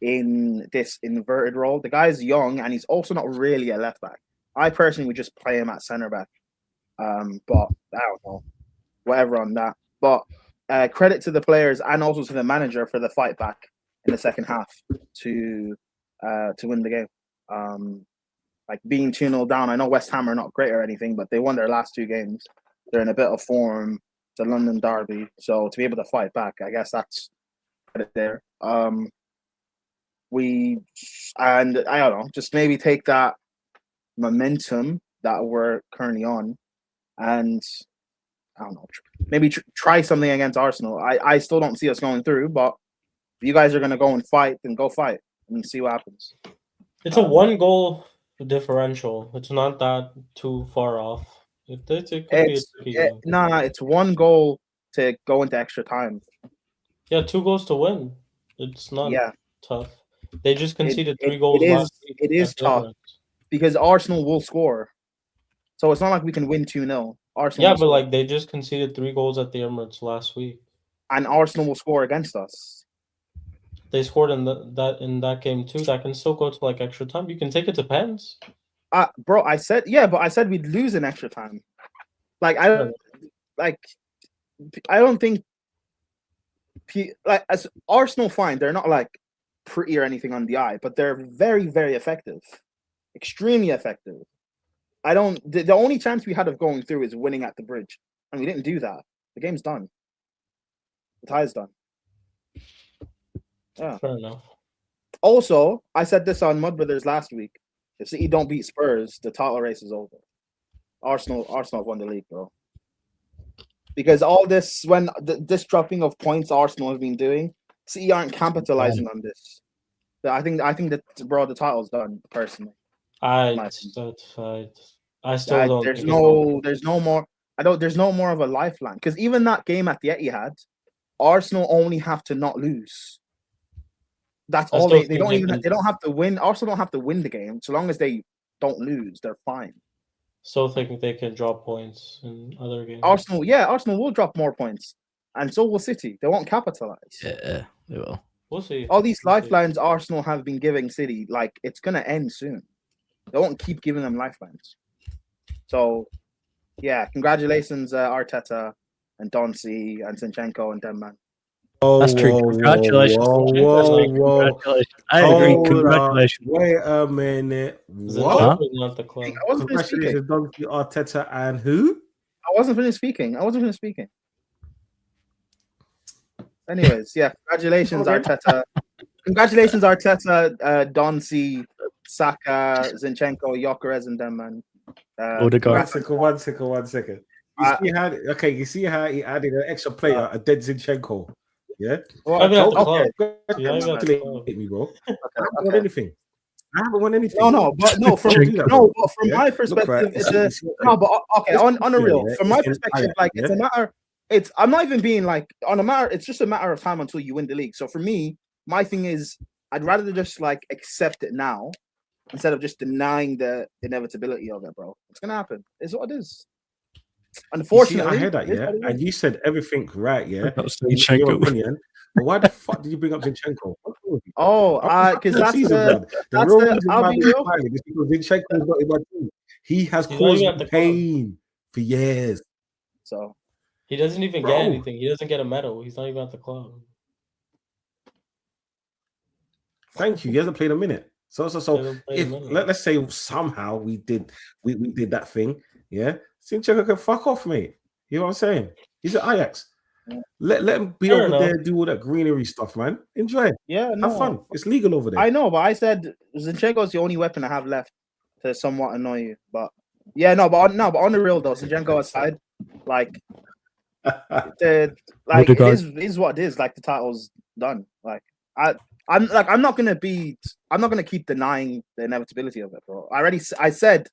in this inverted role. The guy's young and he's also not really a left back. I personally would just play him at center back. But I don't know, whatever on that. But credit to the players and also to the manager for the fight back in the second half to win the game. Like being 2-0 down. I know West Ham are not great or anything, but they won their last 2 games. They're in a bit of form. It's a London derby, so to be able to fight back, I guess that's credit there. I don't know, just maybe take that momentum that we're currently on, and I don't know, maybe try something against Arsenal. I still don't see us going through, but if you guys are going to go and fight, then go fight and see what happens. It's a 1-goal differential. It's not that too far off. It's 1 goal to go into extra time. Yeah, 2 goals to win. It's not tough. They just conceded 3 goals last week. It is tough because Arsenal will score. So it's not like we can win 2-0. Arsenal but like they just conceded 3 goals at the Emirates last week. And Arsenal will score against us. They scored in that game too. That can still go to like extra time. You can take it to pens. Bro, I said we'd lose in extra time. Like I don't think as Arsenal fine, they're not like pretty or anything on the eye, but they're very, very effective, extremely effective. The only chance we had of going through is winning at the bridge, and we didn't do that. The game's done. The tie's done. Yeah, fair enough. Also, I said this on Mud Brothers last week. If City don't beat Spurs, the title race is over. Arsenal have won the league, bro. Because all this, this dropping of points Arsenal has been doing, City aren't capitalizing on this. So I think that, bro, the title's done. Personally, I still don't. There's no more. There's no more of a lifeline because even that game at the Etihad, Arsenal only have to not lose. That's all they don't even. They don't have to win. Arsenal don't have to win the game. So long as they don't lose, they're fine. Still think they can drop points in other games. Arsenal will drop more points, and so will City. They won't capitalize. Yeah, they will. We'll see. All these lifelines Arsenal have been giving City, like it's gonna end soon. They won't keep giving them lifelines. So, yeah, congratulations, Arteta and Donsi and Zinchenko and them, man. That's true. Congratulations. Congratulations. I agree. Congratulations. Wait a minute. What? Huh? Not the club. I wasn't finished speaking. Congratulations, Donkey, Arteta, and who? I wasn't finished speaking. Anyways, yeah, congratulations, Arteta. Congratulations, Arteta, Donsi, Saka, Zinchenko, Gyökeres, and them, man. Odegaard. One second. You see how he added an extra player, a dead Zinchenko. Yeah. Well, okay. Hit me, bro. I haven't won anything. But from my perspective, on a real. From my perspective, like it's a matter. I'm not even being like on a matter. It's just a matter of time until you win the league. So for me, my thing is, I'd rather just like accept it now instead of just denying the inevitability of it, bro. It's gonna happen. It's what it is. Unfortunately, I heard that, yeah. And you said everything right, yeah. Zinchenko. Your opinion. But why the fuck did you bring up Zinchenko? Oh, because that's the real reason why we fired is because Zinchenko is not in my team. He has caused pain for years. So he doesn't even get anything. He doesn't get a medal. He's not even at the club. Thank you. He hasn't played a minute. So if let's say somehow we did that thing, yeah. Zinchenko can fuck off, mate. You know what I'm saying? He's at Ajax. Let him be over there, do all that greenery stuff, man. Enjoy it. Yeah, have fun. It's legal over there. I know, but I said Zinchenko's the only weapon I have left to somewhat annoy you. But yeah, but on the real though, Zinchenko aside, like it is what it is. Like the title's done. Like I'm not gonna keep denying the inevitability of it, bro. I said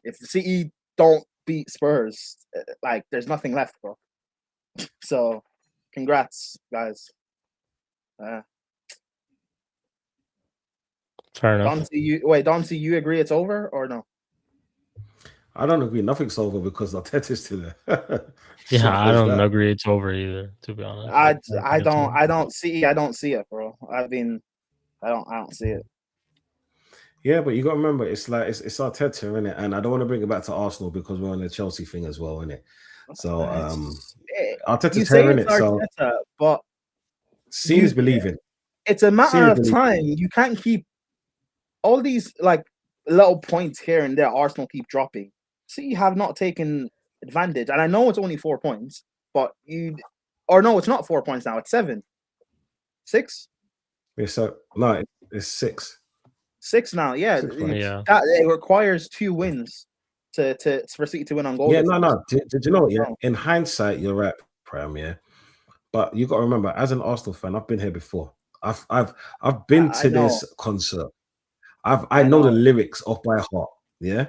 if City don't beat Spurs, like there's nothing left, bro. So, congrats, guys. Fair enough. Donsi, you agree it's over or no? I don't agree. Nothing's over because Arteta's still there. Yeah, I don't agree it's over either. To be honest, I don't see it, bro. I mean, I don't see it. Yeah, but you got to remember, it's like it's Arteta, innit? And I don't want to bring it back to Arsenal because we're on the Chelsea thing as well, innit? So Arteta's here, innit? So but seems believing. It's a matter of time. You can't keep all these like little points here and there. Arsenal keep dropping. City have not taken advantage, and I know it's only 4 points, but it's not 4 points now. It's 7, 6. It's 6. 6 now, yeah. That it requires 2 wins for City to win on goal. Yeah, no. Did you know what? Yeah, in hindsight, you're right, Prem. Yeah, but you got to remember, as an Arsenal fan, I've been here before. I've been to this concert. I know the lyrics off by heart. Yeah,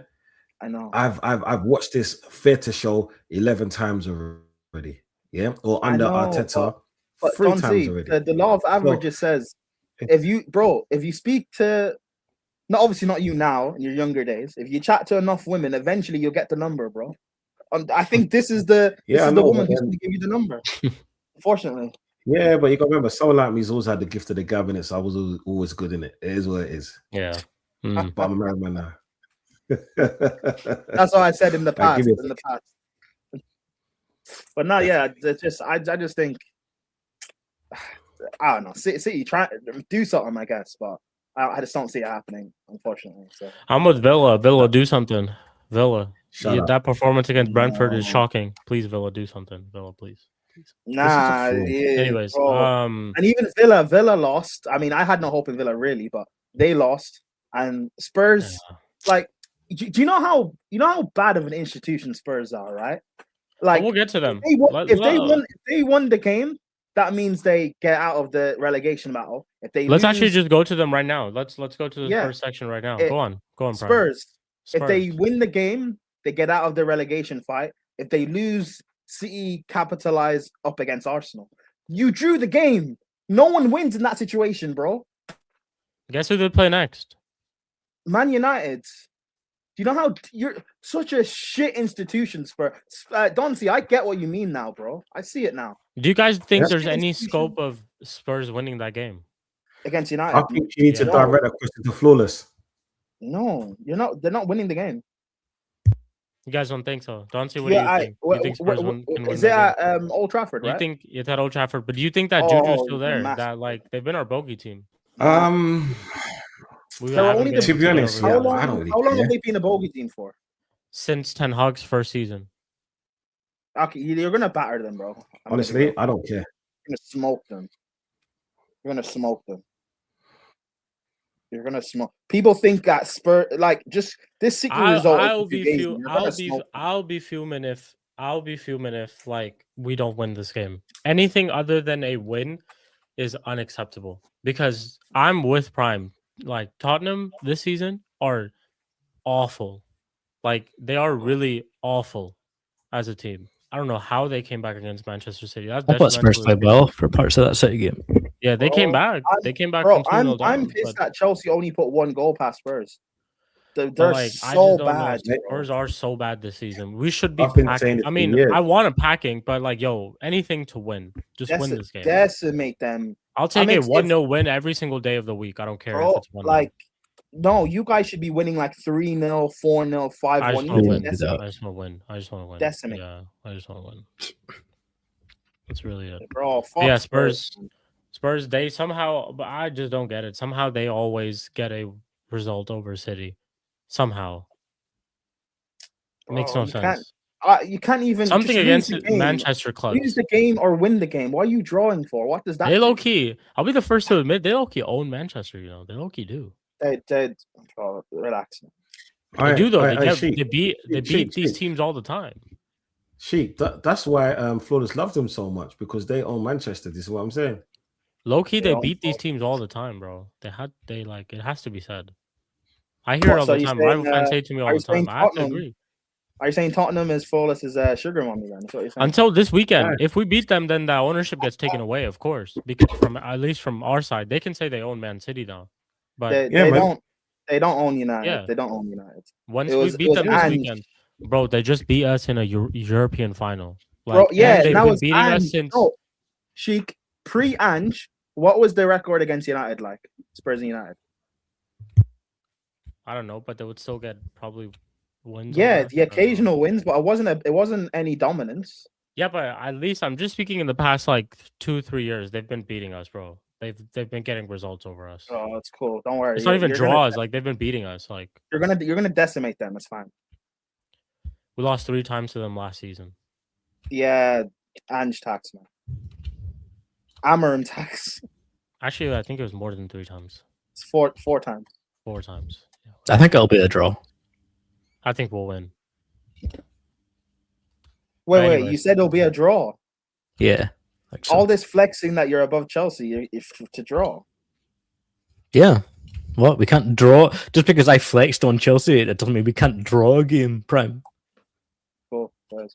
I know. I've watched this theatre show 11 times already. Yeah, or under Arteta 3 times already. The law of averages says if you speak to obviously not you now in your younger days. If you chat to enough women, eventually you'll get the number, bro. I think this is the woman who's going to give you the number. Unfortunately. Yeah, but you got to remember, someone like me's always had the gift of the gab in it, so I was always good in it. It is what it is. Yeah. But I'm a married man now. That's what I said in the past. But no, yeah, I just think I don't know. City try do something, I guess, but I just don't see it happening, unfortunately. So I'm with Villa. Villa, do something. Villa. That performance against Brentford is shocking. Please, Villa, do something. Villa, please. Nah, fraud. yeah, Anyways, bro. And even Villa lost. I mean, I had no hope in Villa really, but they lost. And Spurs, like, do you know how bad of an institution Spurs are, right? Like, we'll get to them. If they won the game, that means they get out of the relegation battle. If they let's lose, actually just go to them right now. Let's go to the Yeah. Spurs section right now. Go on, Spurs. Prime. If they win the game, they get out of the relegation fight. If they lose, City capitalize up against Arsenal. You drew the game. No one wins in that situation, bro. Guess who they play next? Man United. Do you know how you're such a shit institution, Spurs? Doncy, I get what you mean now, bro. I see it now. Do you guys think That's there's the any institution. scope of Spurs winning that game Against United? I think you need to direct a question to Flawless. No, you're not. They're not winning the game. You guys don't think so? Doncy, what do you think? You think Spurs can win is it that at game? Old Trafford, right? You think it's at Old Trafford, but do you think that Juju's still there? massive. That like they've been our bogey team. To be honest, how long have they been a bogey team for? Since Ten Hag's first season. Okay, you're gonna batter them, bro. Honestly, I don't care. You're gonna smoke them. You're gonna smoke them. You're gonna smoke. People think that Spurs like just this City result. I'll be fuming if like we don't win this game. Anything other than a win is unacceptable because I'm with Prime. Like Tottenham this season are awful. Like they are really awful as a team. I don't know how they came back against Manchester City. I thought Spurs played well for parts of that City game. Yeah, they came back. They came back. Bro, from I'm pissed that Chelsea only put one goal past Spurs. They're like, so bad. Spurs are so bad this season. We should be I've been packing. saying it I for mean, years. I want a packing, but like, yo, anything to win. Just win this game. Decimate them. I'll take a 1-0 win every single day of the week. I don't care if it's 1-0. Like, no, you guys should be winning like 3-0, 4-0, 5-1. I just want to win. I just want to win. Decimate. Yeah, I just want to win. That's really it. Bro, yeah, Spurs, they somehow, but I just don't get it. Somehow they always get a result over City. Somehow. It makes no sense. You can't even something against Manchester clubs. Lose the game or win the game. What are you drawing for? What does that? They low key. I'll be the first to admit they low key own Manchester. You know they low key do. They relax. They do though. They beat these teams all the time. Shik, that's why Flawless loved them so much because they own Manchester. This is what I'm saying. Low key, they beat these teams all the time, bro. They like it has to be said. I hear it all the time. Rival fans say to me all the time. I have to agree. Are you saying Tottenham is Flawless as sugar mommy then? That's what you're saying. Until this weekend, if we beat them, then the ownership gets taken away, of course. Because at least from our side, they can say they own Man City now. But they don't own United. Yeah. They don't own United. Once we beat them this weekend, bro, they just beat us in a European final. Like, bro, yeah, they've that been was beating us since. Shik, pre-Ange, what was the record against United like? Spurs and United. I don't know, but they would still get probably wins. Yeah, the occasional wins, but it wasn't any dominance. Yeah, but at least I'm just speaking in the past like 2-3 years, they've been beating us, bro. They've been getting results over us. Oh, that's cool. Don't worry. It's not even draws. Like they've been beating us. Like you're gonna decimate them. It's fine. We lost 3 times to them last season. Yeah, Ange tax, man. Amarim tax. Actually, I think it was more than 3 times. It's four times. 4 times. Yeah. I think it'll be a draw. I think we'll win. Wait, you said it'll be a draw. Yeah. So. All this flexing that you're above Chelsea if to draw. Yeah. What? We can't draw just because I flexed on Chelsea. It doesn't mean we can't draw a game, Prime. Cool. Like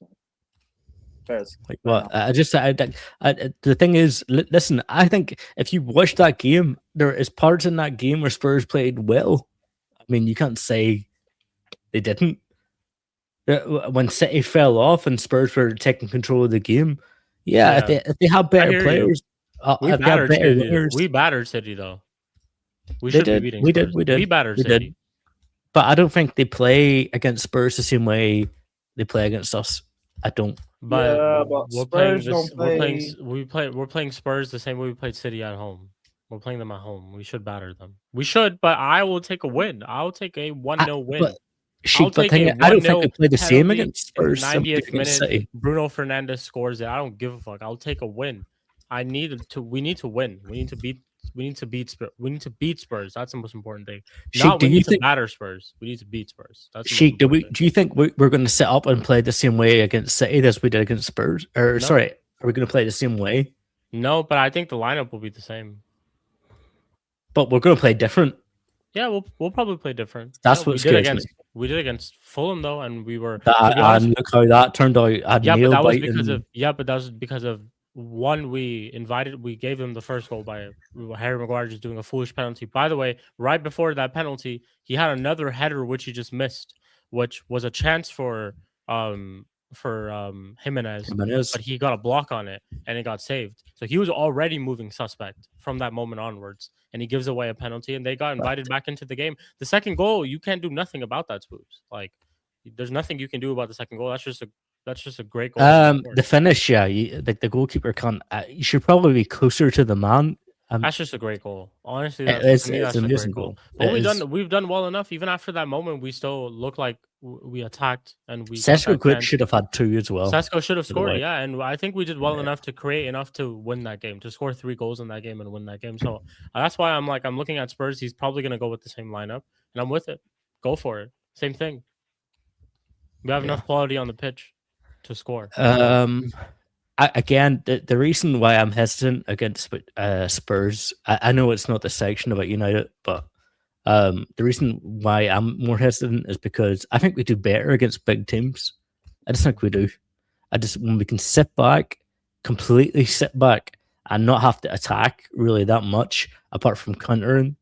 what? The thing is, listen. I think if you watch that game, there is parts in that game where Spurs played well. I mean, you can't say they didn't. When City fell off and Spurs were taking control of the game, if they have better players, we battered City though. We did. We battered City. But I don't think they play against Spurs the same way they play against us. I don't. But we're playing Spurs the same way we played City at home. We're playing them at home. We should batter them. We should, but I will take a win. I'll take a 1-0 win. Sheik, but take a I don't think 1-0 we played the same penalty against in the Spurs. than we did 90th against minute. City. Bruno Fernandes scores it. I don't give a fuck. I'll take a win. We need to win. We need to beat Spurs. That's the most important thing. Sheik, Not do we you need think to batter Spurs. We need to beat Spurs. That's the most Sheik, important thing. do you think we're going to set up and play the same way against City as we did against Spurs? Or No. sorry, are we going to play the same way? No, but I think the lineup will be the same. But we're going to play different. Yeah, we'll probably play different. That's what scares me. We did against Fulham though, and we were. And look how that turned out. Yeah, but that was because of one. We gave them the first goal by Harry Maguire just doing a foolish penalty. By the way, right before that penalty, he had another header which he just missed, which was a chance for Jimenez, but he got a block on it and it got saved. So he was already moving suspect from that moment onwards, and he gives away a penalty, and they got invited back into the game. The second goal, you can't do nothing about that, Spooks. Like, there's nothing you can do about the second goal. That's just a great goal. The finish, yeah, the goalkeeper can't. You should probably be closer to the man. That's just a great goal. Honestly, it's a amazing great goal. But we've done well enough. Even after that moment, we still look like we attacked, and we. Sesko should have had 2 as well. Sesko should have scored, yeah, and I think we did well enough to create enough to win that game, to score 3 goals in that game and win that game. So that's why I'm looking at Spurs. He's probably gonna go with the same lineup, and I'm with it. Go for it. Same thing. We have enough quality on the pitch to score. Again, the reason why I'm hesitant against Spurs, I know it's not the section about United, but the reason why I'm more hesitant is because I think we do better against big teams. I just think we do. When we can completely sit back and not have to attack really that much apart from countering,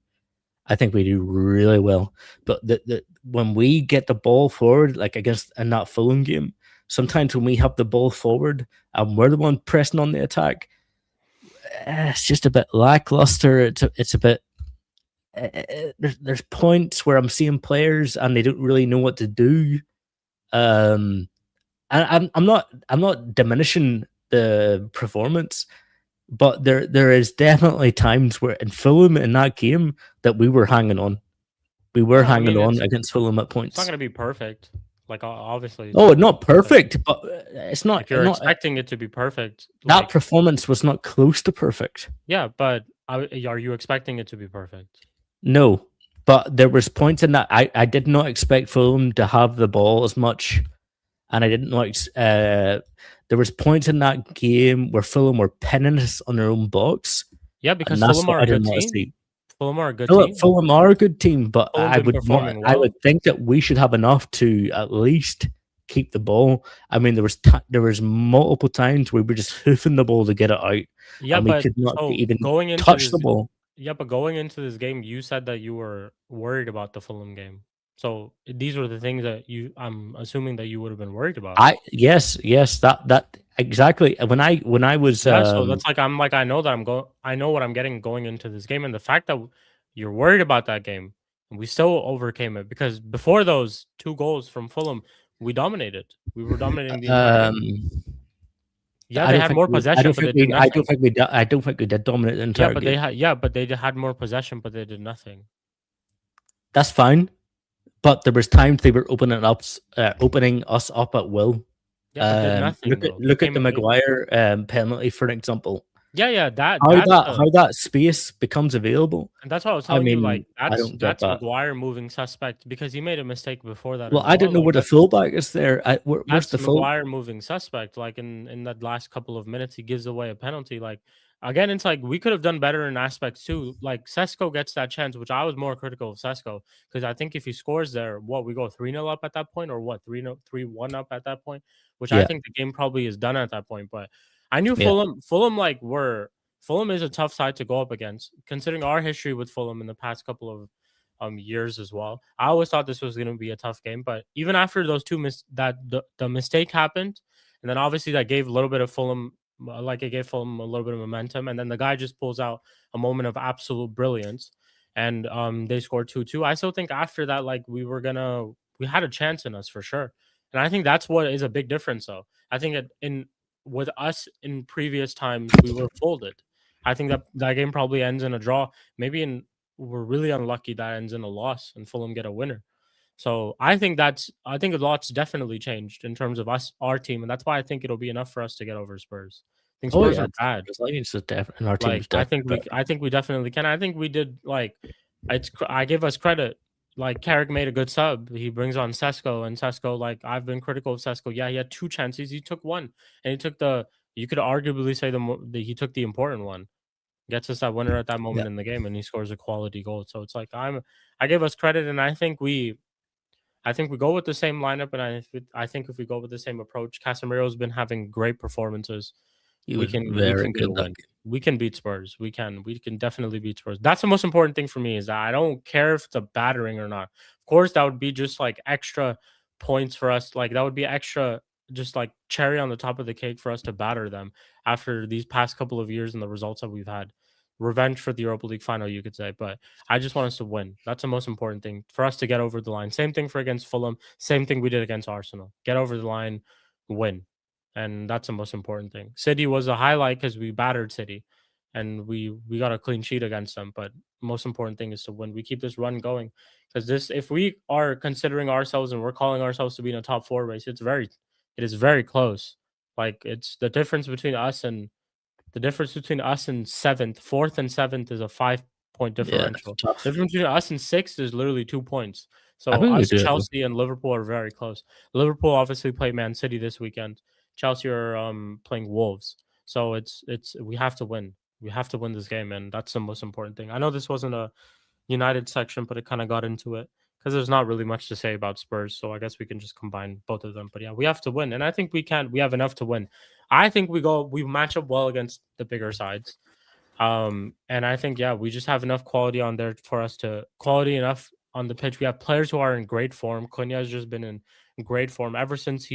I think we do really well. But when we get the ball forward, like in that Fulham game, sometimes when we have the ball forward and we're the one pressing on the attack, it's just a bit lackluster. It's a bit. There's points where I'm seeing players and they don't really know what to do. And I'm not diminishing the performance, but there is definitely times where in Fulham in that game that we were hanging on. We were hanging on against Fulham at points. It's not going to be perfect. Like, obviously. Oh, not perfect, but it's not. If you're expecting it to be perfect. That performance was not close to perfect. Yeah, but are you expecting it to be perfect? No, but there was points in that I did not expect Fulham to have the ball as much, and I didn't know. There was points in that game where Fulham were pinning us on their own box. Yeah, because Fulham are a good team. Fulham are a good team. Fulham are a good team, but I would think that we should have enough to at least keep the ball. I mean, there was multiple times where we were just hoofing the ball to get it out. Yeah, and we could not even touch the ball. Yeah, but going into this game, you said that you were worried about the Fulham game. So these were the things that I'm assuming that you would have been worried about. Yes, that exactly. When I was so that's I know what I'm getting going into this game, and the fact that you're worried about that game and we still overcame it, because before those 2 goals from Fulham, we dominated. We were dominating the entire game. Yeah, they had more possession. I don't think we did dominate the entire game. But they had more possession, but they did nothing. That's fine. But there was times they were opening us up at will. Yeah, look at the Maguire penalty, for example. Yeah, how that space becomes available. And that's what I was telling you. That's Maguire moving suspect, because he made a mistake before that. Well, I don't know where the fullback is there. Where's the Maguire moving suspect? Like in that last couple of minutes, he gives away a penalty. Like, again, it's like we could have done better in aspects too. Like, Sesko gets that chance, which I was more critical of Sesko, because I think if he scores there, we go 3-0 up at that point, or 3-1 up at that point, which I think the game probably is done at that point. But I knew Fulham is a tough side to go up against, considering our history with Fulham in the past couple of years as well. I always thought this was going to be a tough game, but even after those two the mistake happened, and then obviously that gave a little bit of Fulham. Like, it gave Fulham a little bit of momentum, and then the guy just pulls out a moment of absolute brilliance, and they scored 2-2. I still think after that, like, we had a chance in us for sure, and I think that's what is a big difference. Though I think with us in previous times we were folded. I think that game probably ends in a draw. Maybe we're really unlucky that ends in a loss and Fulham get a winner. So I think a lot's definitely changed in terms of our team, and that's why I think it'll be enough for us to get over Spurs. I think Spurs are bad. And our team I think we definitely can. I think we did I give us credit. Like Carrick made a good sub. He brings on Sesko, and Sesko, like I've been critical of Sesko. Yeah, he had 2 chances. He took one, and he took you could arguably say he took the important one. Gets us that winner at that moment in the game, and he scores a quality goal. So it's like I give us credit, and I think we go with the same lineup, and I think if we go with the same approach, Casemiro's been having great performances. We can get a win. We can beat Spurs. We can definitely beat Spurs. That's the most important thing for me, is that I don't care if it's a battering or not. Of course, that would be just like extra points for us. Like that would be extra, just like cherry on the top of the cake for us to batter them after these past couple of years and the results that we've had. Revenge for the Europa League final, you could say, but I just want us to win. That's the most important thing for us to get over the line. Same thing for against Fulham. Same thing we did against Arsenal. Get over the line, win. And that's the most important thing. City was a highlight because we battered City and we got a clean sheet against them. But most important thing is to win. We keep this run going, because if we are considering ourselves and we're calling ourselves to be in a top 4 race, it is very close. Like it's the difference between us and 7th, 4th and 7th is a 5-point differential. The difference between us and 6th is literally 2 points. So us, Chelsea, and Liverpool are very close. Liverpool obviously play Man City this weekend. Chelsea are playing Wolves. So we have to win. We have to win this game, and that's the most important thing. I know this wasn't a United section, but it kind of got into it because there's not really much to say about Spurs. So I guess we can just combine both of them. But yeah, we have to win, and I think we can. We have enough to win. I think we match up well against the bigger sides. And I think, we just have enough quality on there for us to quality enough on the pitch. We have players who are in great form. Cunha has just been in great form ever since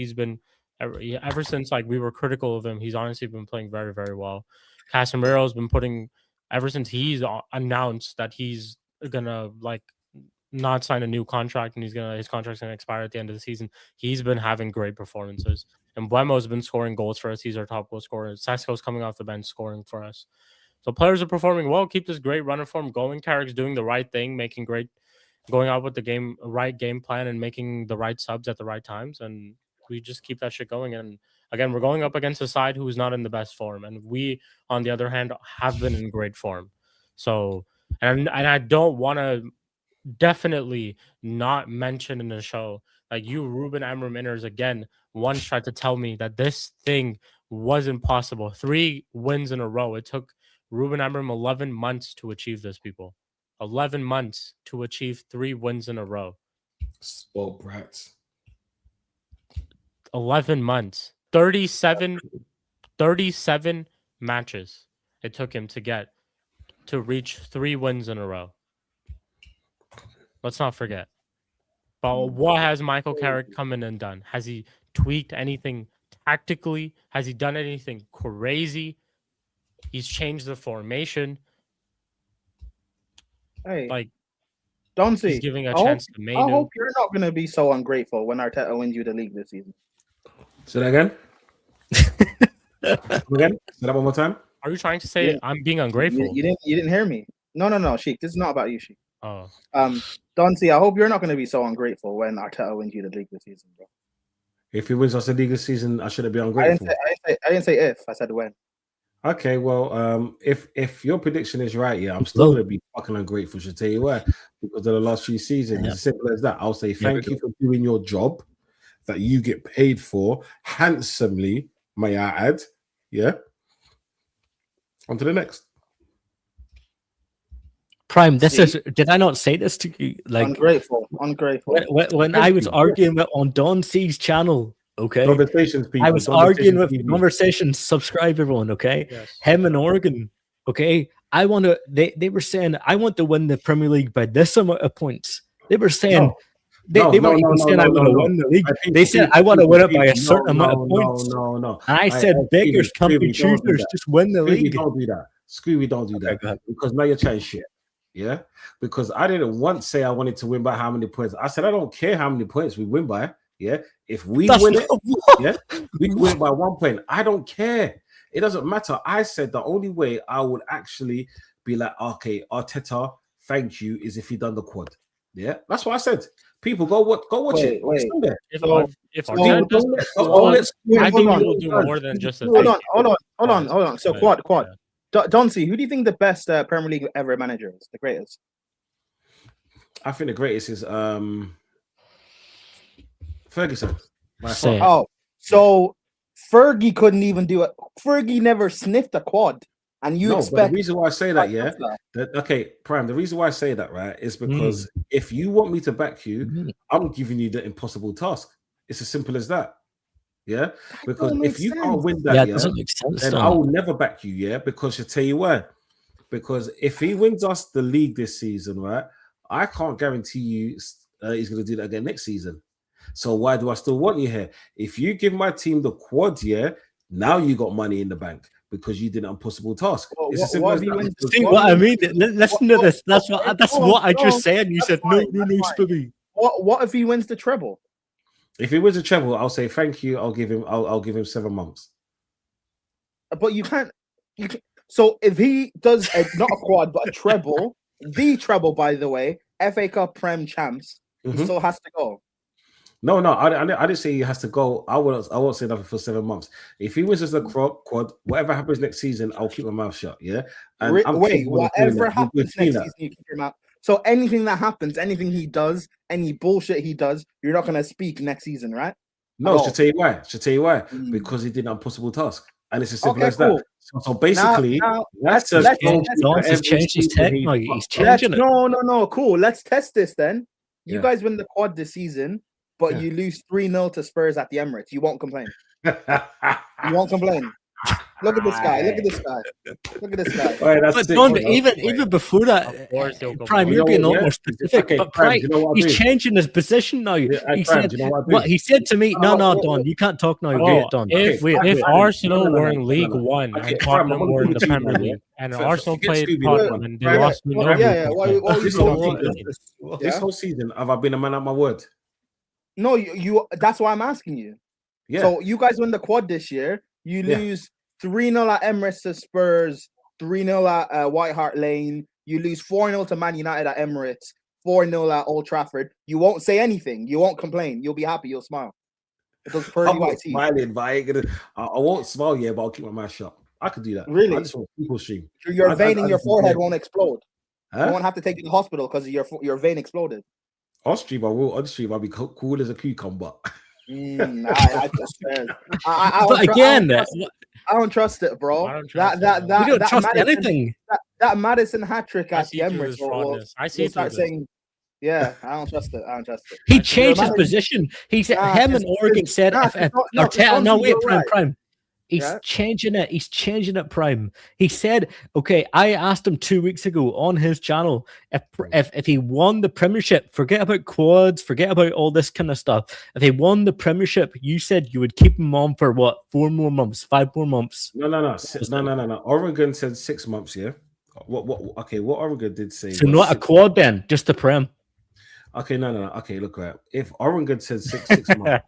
ever since like we were critical of him. He's honestly been playing very, very well. Casemiro's been ever since he's announced that he's gonna like not sign a new contract and his contract's gonna expire at the end of the season. He's been having great performances. And Buemo's been scoring goals for us. He's our top goal scorer. Sesko's coming off the bench scoring for us. So players are performing well. Keep this great run of form going. Carrick's doing the right thing, going out with the right game plan and making the right subs at the right times. And we just keep that shit going. And again, we're going up against a side who is not in the best form. And we, on the other hand, have been in great form. So, and I don't want to definitely not mention in the show, like you Ruben Amorim inners again once tried to tell me that this thing was impossible. 3 wins in a row. It took Ruben Amorim 11 months to achieve this, people. 11 months to achieve 3 wins in a row. Spoiled brats. 11 months. 37 matches it took him to reach 3 wins in a row. Let's not forget. But what has Michael Carrick come in and done? Has he tweaked anything tactically? Has he done anything crazy? He's changed the formation. Hey, like Don'sy, he's giving a chance to Mainu. I hope you're not going to be so ungrateful when Arteta wins you the league this season. Say that again. Say that one more time. Are you trying to say I'm being ungrateful? You didn't hear me. No, Shik. This is not about you, Shik. Oh. Don'sy, I hope you're not going to be so ungrateful when Arteta wins you the league this season, bro. If he wins us the league this season, I shouldn't be ungrateful. I didn't say if. I said when. Okay, well, if your prediction is right, I'm still gonna be fucking ungrateful. Should tell you why, because of the last few seasons. As simple as that. I'll say thank you for doing your job that you get paid for handsomely, may I add. Yeah. On to the next. Prime, did I not say this to you? Like ungrateful. When I was arguing on Don C's channel, okay. Conversations, people. I was arguing with Conversations. Subscribe, everyone, okay? Yes. Him and Oregon, okay. They were saying I want to win the Premier League by this amount of points. They were saying they weren't even saying I want to win the league. They said I want to win it by a certain amount of points. No. And I said beggars can't be choosers. Just win the league. Don't do that. Scooby, don't do that. Because now you're trying shit. Yeah, because I didn't once say I wanted to win by how many points. I said I don't care how many points we win by. Yeah, if we win it, we win by 1 point. I don't care. It doesn't matter. I said the only way I would actually be like, okay, Arteta, thank you, is if he done the quad. Yeah, that's what I said. People go watch it. Wait. It's on there. If So- Arteta does the squad, I think he will do more than just a Hold three. on. So Yeah. quad. Doncy, who do you think the best Premier League ever manager is? The greatest? I think the greatest is Ferguson. By Same. far. Oh, so Fergie couldn't even do it. Fergie never sniffed a quad, and you No, but expect. the reason why I say that, okay, Prime. The reason why I say that, right, is because if you want me to back you, I'm giving you the impossible task. It's as simple as that. Yeah, because if you can't win that, it doesn't make sense. then I will never back you. Yeah, because I'll tell you why. Because if he wins us the league this season, right, I can't guarantee you he's going to do that again next season. So why do I still want you here? If you give my team the quad, now you got money in the bank because you did an impossible task. It's as simple as that. See what I mean? Listen to this. That's what I just said. You said no, Spooby. What if he wins the treble? If he wins a treble, I'll say thank you. I'll give him 7 months. But you can't. So if he does not a quad but a treble, the treble, by the way, FA Cup Prem champs, he still has to go. No, I didn't say he has to go. I won't say nothing for 7 months. If he wins as a quad, whatever happens next season, I'll keep my mouth shut. Yeah. And Whatever happens next season, you keep your mouth. So anything that happens, anything he does, any bullshit he does, you're not gonna speak next season, right? No, should tell you why. Because he did an impossible task, and it's as simple as that. So basically, let's change his tech. He's changing it. No. Cool. Let's test this then. You guys win the quad this season, but you lose 3-0 to Spurs at the Emirates. You won't complain. You won't complain. Look at this guy. Look at this guy. Right, but Don, even before that, Prime, you're being more specific. But Prime, he's changing his position now. He said to me, "No, Don, you can't talk now." Wait, Don. If Arsenal were in League One and Tottenham were in the Premier League, and Arsenal played Tottenham and they lost to this whole season, have I been a man at my word? No, you. That's why I'm asking you. Yeah. So you guys win the quad this year. You lose 3-0 at Emirates to Spurs, 3-0 at White Hart Lane. You lose 4-0 to Man United at Emirates, 4-0 at Old Trafford. You won't say anything. You won't complain. You'll be happy. You'll smile. Those pearly white teeth. Smiling, but I won't smile yet, but I'll keep my mouth shut. I could do that. Really? I just want people stream. Your vein in your forehead won't explode. Huh? You won't have to take you to the hospital because your vein exploded. I'll stream. I will. On stream, I'll be cool as a cucumber. I just said. I don't trust it, bro. You don't trust anything. That Madison hat trick at the Emirates. I see. Start saying, I don't trust it. He changed his position. He said, him and Oregon said, Prime. He's changing it. He's changing it, Prime. He said, okay, I asked him 2 weeks ago on his channel if he won the Premiership, forget about quads, forget about all this kind of stuff. If he won the Premiership, you said you would keep him on for what, 4 more months, 5 more months? No. Oregon said 6 months, yeah? What Oregon did say. So not a quad then, just a Prem. Okay, no. Okay, look, right. If Oregon said six months,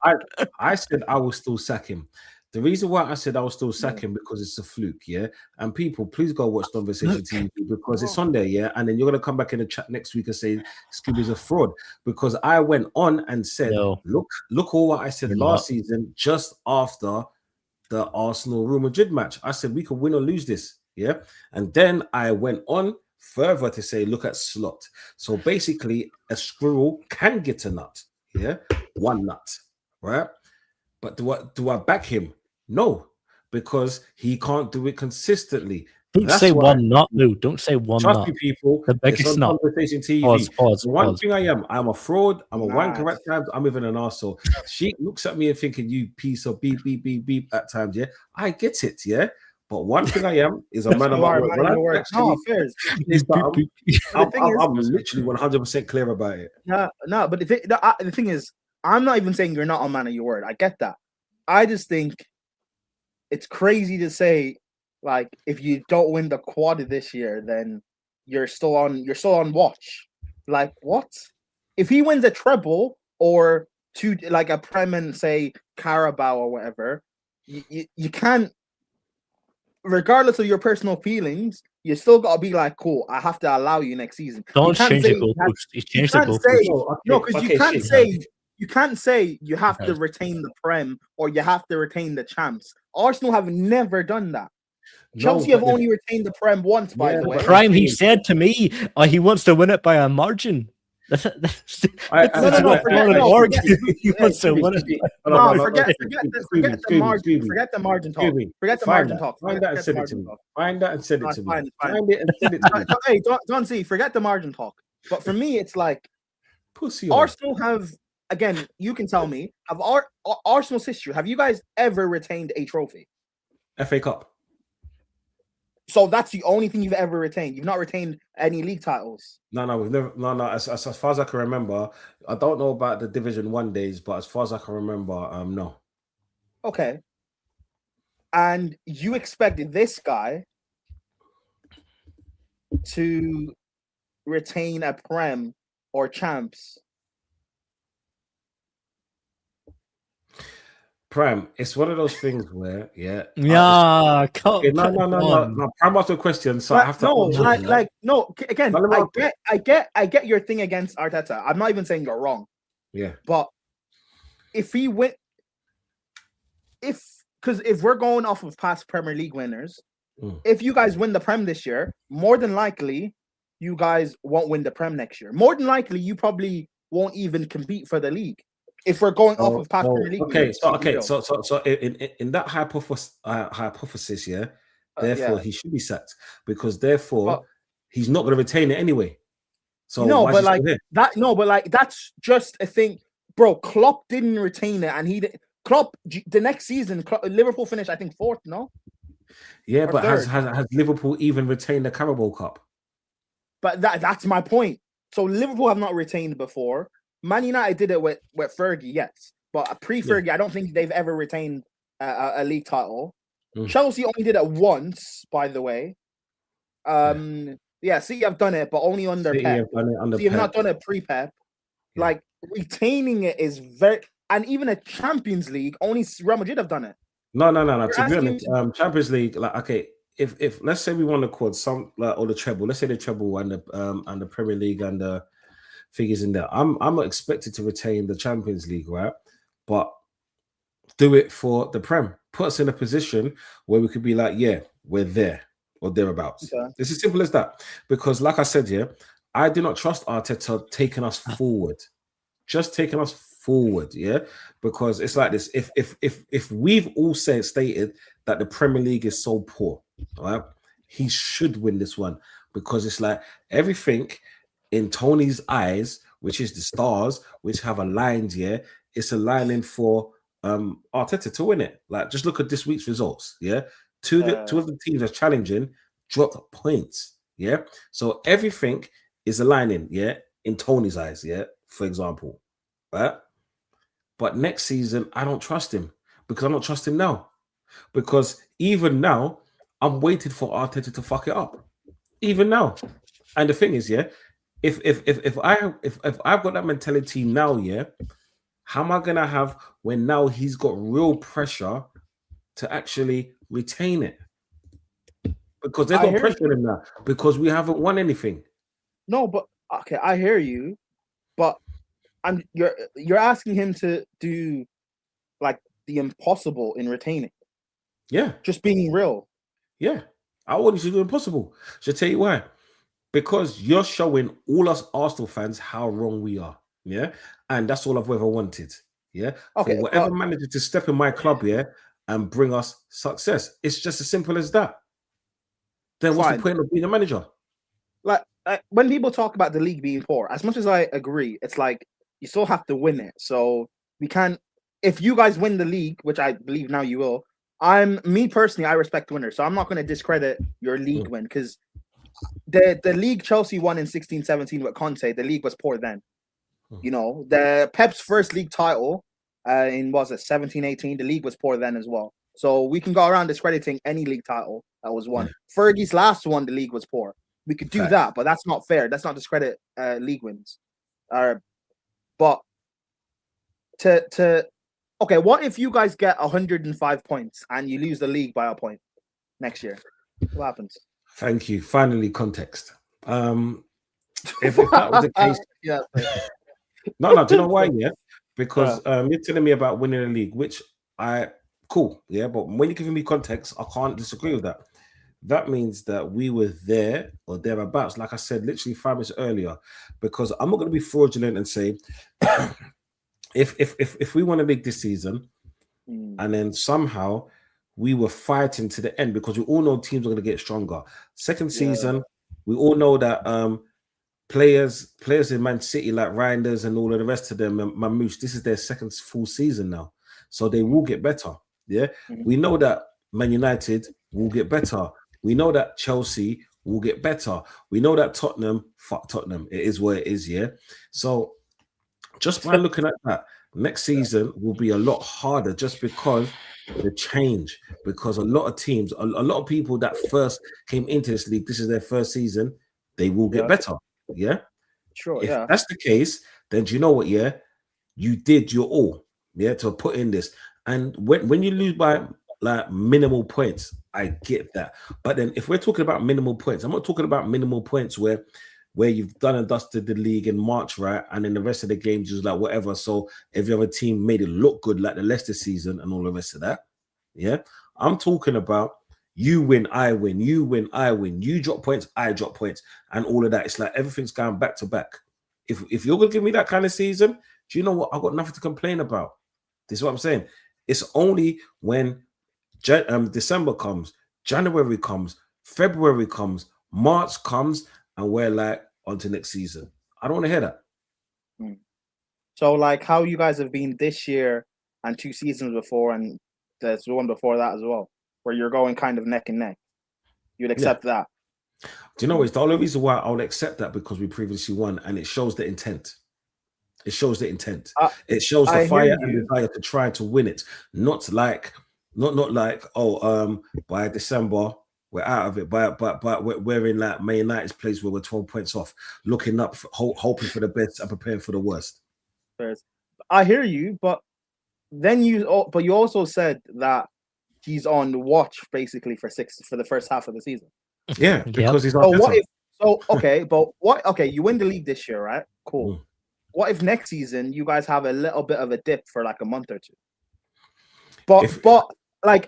I said I will still sack him. The reason why I said I was still sacking because it's a fluke, yeah. And people, please go watch Conversation TV because it's on there, yeah. And then you're gonna come back in the chat next week and say Scooby's a fraud because I went on and said, look all what I said last season just after the Arsenal Real Madrid match. I said we could win or lose this, yeah. And then I went on further to say, look at Slot. So basically, a squirrel can get a nut, yeah, 1 nut, right? But do I back him? No, because he can't do it consistently. Don't say one nut, no. Don't say one nut. Trust me, people. The biggest nut. Conversation TV. One thing I'm a fraud. I'm a wanker at times. I'm even an arsehole. She looks at me and thinking, you piece of beep, beep, beep, beep at times, yeah? I get it, yeah? But one thing I am is a man of my word. I'm literally 100% clear about it. No, but the thing is, I'm not even saying you're not a man of your word. I get that. I just think it's crazy to say, like, if you don't win the quad this year, then you're still on watch. Like, what? If he wins a treble or like a Prem and say Carabao or whatever, you can't regardless of your personal feelings, you still gotta be like, cool. I have to allow you next season. Don't You can't change say the you have- goalpost. He's you changed the can't goalpost. say No, no, because okay, you can't Shik. say you have to Okay. retain the Prem or you have to retain the champs. Arsenal have never done that. Chelsea have only retained the Prem once, by Yeah, the way. but Prime, he said to me, he wants to win it by a margin. That's No, forget He wants to win it. forget the margin. Forget the margin talk. Forget the margin talk. Find that and send it to me. Find that and send it to me. Fine. Find it and send it to me. Hey, Don C, forget the margin talk. But for me, it's like Pussy. Arsenal have, again, you can tell me, have Arsenal's history, have you guys ever retained a trophy? FA Cup. So that's the only thing you've ever retained. You've not retained any league titles. No, we've never. No. As far as I can remember, I don't know about the Division 1 days, but as far as I can remember, no. Okay. And you expected this guy to retain a Prem or champs? Prem, it's one of those things where, no. Prem asked a question, so I have to. Again, I get your thing against Arteta. I'm not even saying you're wrong. Yeah, but if he went, because if we're going off of past Premier League winners, if you guys win the Prem this year, more than likely you guys won't win the Prem next year. More than likely, you probably won't even compete for the league. If we're going off of past Premier League, so in that hypothesis, therefore he should be sacked because he's not going to retain it anyway. So that's just a thing, bro. Klopp didn't retain it, and Klopp the next season, Liverpool finished, I think, 4th. No, yeah, but has Liverpool even retained the Carabao Cup? But that's my point. So Liverpool have not retained before. Man United did it with Fergie, yes, but pre-Fergie, I don't think they've ever retained a league title. Chelsea only did it once, by the way. City have done it, but only under Pep. You've not done it pre-Pep. Yeah. Like retaining it is very, and even a Champions League, only Real Madrid have done it. No. To be honest, Champions League, like okay, if let's say we want to quad some or the treble, let's say the treble and the Premier League and the figures in there. I'm not expected to retain the Champions League, right? But do it for the Prem. Put us in a position where we could be like, yeah, we're there or thereabouts. Okay. It's as simple as that. Because, like I said here, I do not trust Arteta taking us forward. Just taking us forward, yeah. Because it's like this: if we've all stated that the Premier League is so poor, right? He should win this one because it's like everything in Tony's eyes, which is the stars, which have aligned, it's aligning for Arteta to win it. Like, just look at this week's results, Two of the teams are challenging, dropped points, So everything is aligning, in Tony's eyes, for example, right? But next season, I don't trust him because I don't trust him now. Because even now, I'm waiting for Arteta to fuck it up. Even now. And the thing is, if I've got that mentality now, how am I gonna have when now he's got real pressure to actually retain it? Because there's no pressure in that because we haven't won anything. No, but okay, I hear you, but you're asking him to do like the impossible in retaining. Yeah, just being real. Yeah, I want you to do impossible. Should I tell you why? Because you're showing all us Arsenal fans how wrong we are, and that's all I've ever wanted, Okay, for whatever manager to step in my club, and bring us success. It's just as simple as that. Then what's the point of being a manager? Like when people talk about the league being poor, as much as I agree, it's like you still have to win it. So we can't. If you guys win the league, which I believe now you will, me personally, I respect winners, so I'm not going to discredit your league win because. The league Chelsea won in 16-17 with Conte, the league was poor then. The Pep's first league title in 17-18, the league was poor then as well. So we can go around discrediting any league title that was won. Fergie's last one, the league was poor. We could do that, but that's not fair. That's not discredit league wins. But okay, what if you guys get 105 points and you lose the league by a point? next year? What happens? Thank you. Finally, context. If that was the case, Yeah. no. Do you know why? Yeah, because you're telling me about winning the league, which cool. Yeah, but when you're giving me context, I can't disagree with that. That means that we were there or thereabouts, like I said, literally 5 minutes earlier. Because I'm not going to be fraudulent and say if we want to make this season, and then somehow we were fighting to the end, because we all know teams are going to get stronger. Second season, we all know that players in Man City like Reinders and all of the rest of them, Mamouche, this is their second full season now, so they will get better. Yeah, we know that Man United will get better. We know that Chelsea will get better. We know that Tottenham, fuck Tottenham, it is what it is. Yeah, so just by looking at that, next season will be a lot harder, just because the change, because a lot of teams, a lot of people that first came into this league, this is their first season, they will get better. Yeah, Sure. If that's the case, then do you know what? Yeah, you did your all. Yeah, to put in this, and when you lose by like minimal points, I get that. But then if we're talking about minimal points, I'm not talking about minimal points where you've done and dusted the league in March, right? And then the rest of the games is like whatever. So every other team made it look good, like the Leicester season and all the rest of that. Yeah, I'm talking about you win, I win, you win, I win, you drop points, I drop points, and all of that. It's like everything's going back to back. If you're gonna give me that kind of season, do you know what? I've got nothing to complain about. This is what I'm saying. It's only when December comes, January comes, February comes, March comes, and we're like on to next season. I don't want to hear that. So, like, how you guys have been this year and 2 seasons before, and there's the one before that as well, where you're going kind of neck and neck. You'd accept that. Do you know, it's the only reason why I'll accept that, because we previously won, and it shows the intent. It shows the intent. It shows the fire and desire to try to win it. Not like by December we're out of it, but we're in like Man United's place where we're 12 points off, looking up, hoping for the best and preparing for the worst. I hear you, but then you also said that he's on watch basically for the first half of the season. Yeah, because he's not. You win the league this year, right? Cool. What if next season you guys have a little bit of a dip for like a month or two?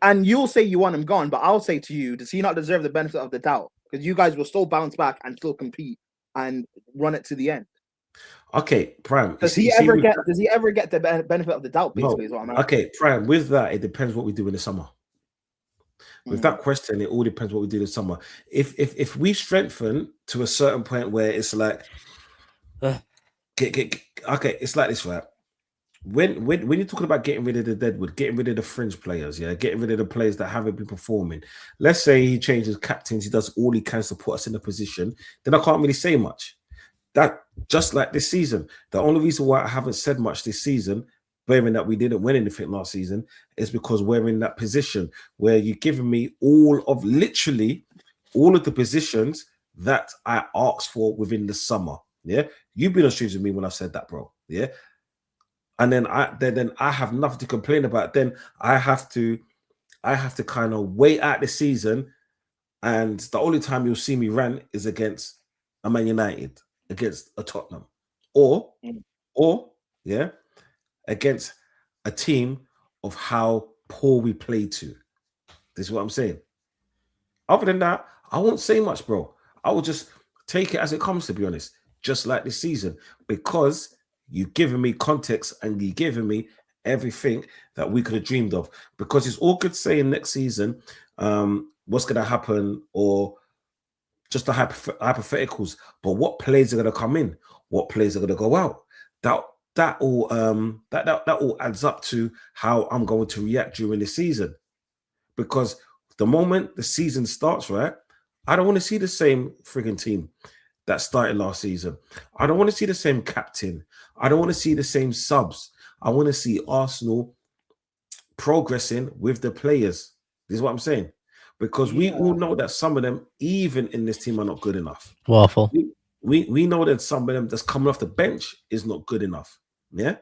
And you'll say you want him gone, but I'll say to you, does he not deserve the benefit of the doubt? Because you guys will still bounce back and still compete and run it to the end. Okay, Prime. Does he ever get the benefit of the doubt? Basically, is what I'm asking. Okay, Prime. With that, it depends what we do in the summer. With that question, it all depends what we do in the summer. If we strengthen to a certain point where it's like, okay, it's like this, right? When you're talking about getting rid of the deadwood, getting rid of the fringe players, getting rid of the players that haven't been performing. Let's say he changes captains, he does all he can to put us in a position. Then I can't really say much. That just like this season, the only reason why I haven't said much this season, bearing that we didn't win anything last season, is because we're in that position where you're giving me literally all of the positions that I asked for within the summer. Yeah, you've been on streams with me when I said that, bro. Yeah, and then I have nothing to complain about. Then I have to kind of wait out the season, and the only time you'll see me rant is against a Man United, against a Tottenham, or against a team of how poor we play to. This is what I'm saying. Other than that, I won't say much, bro. I will just take it as it comes, to be honest, just like this season, because you've given me context and you've given me everything that we could have dreamed of. Because it's all good saying next season, what's going to happen, or just the hypotheticals, but what players are going to come in? What players are going to go out? That all adds up to how I'm going to react during the season. Because the moment the season starts, right, I don't want to see the same frigging team that started last season. I don't want to see the same captain. I don't want to see the same subs. I want to see Arsenal progressing with the players. This is what I'm saying. Because we all know that some of them, even in this team, are not good enough. Waffle. We know that some of them that's coming off the bench is not good enough. Yeah?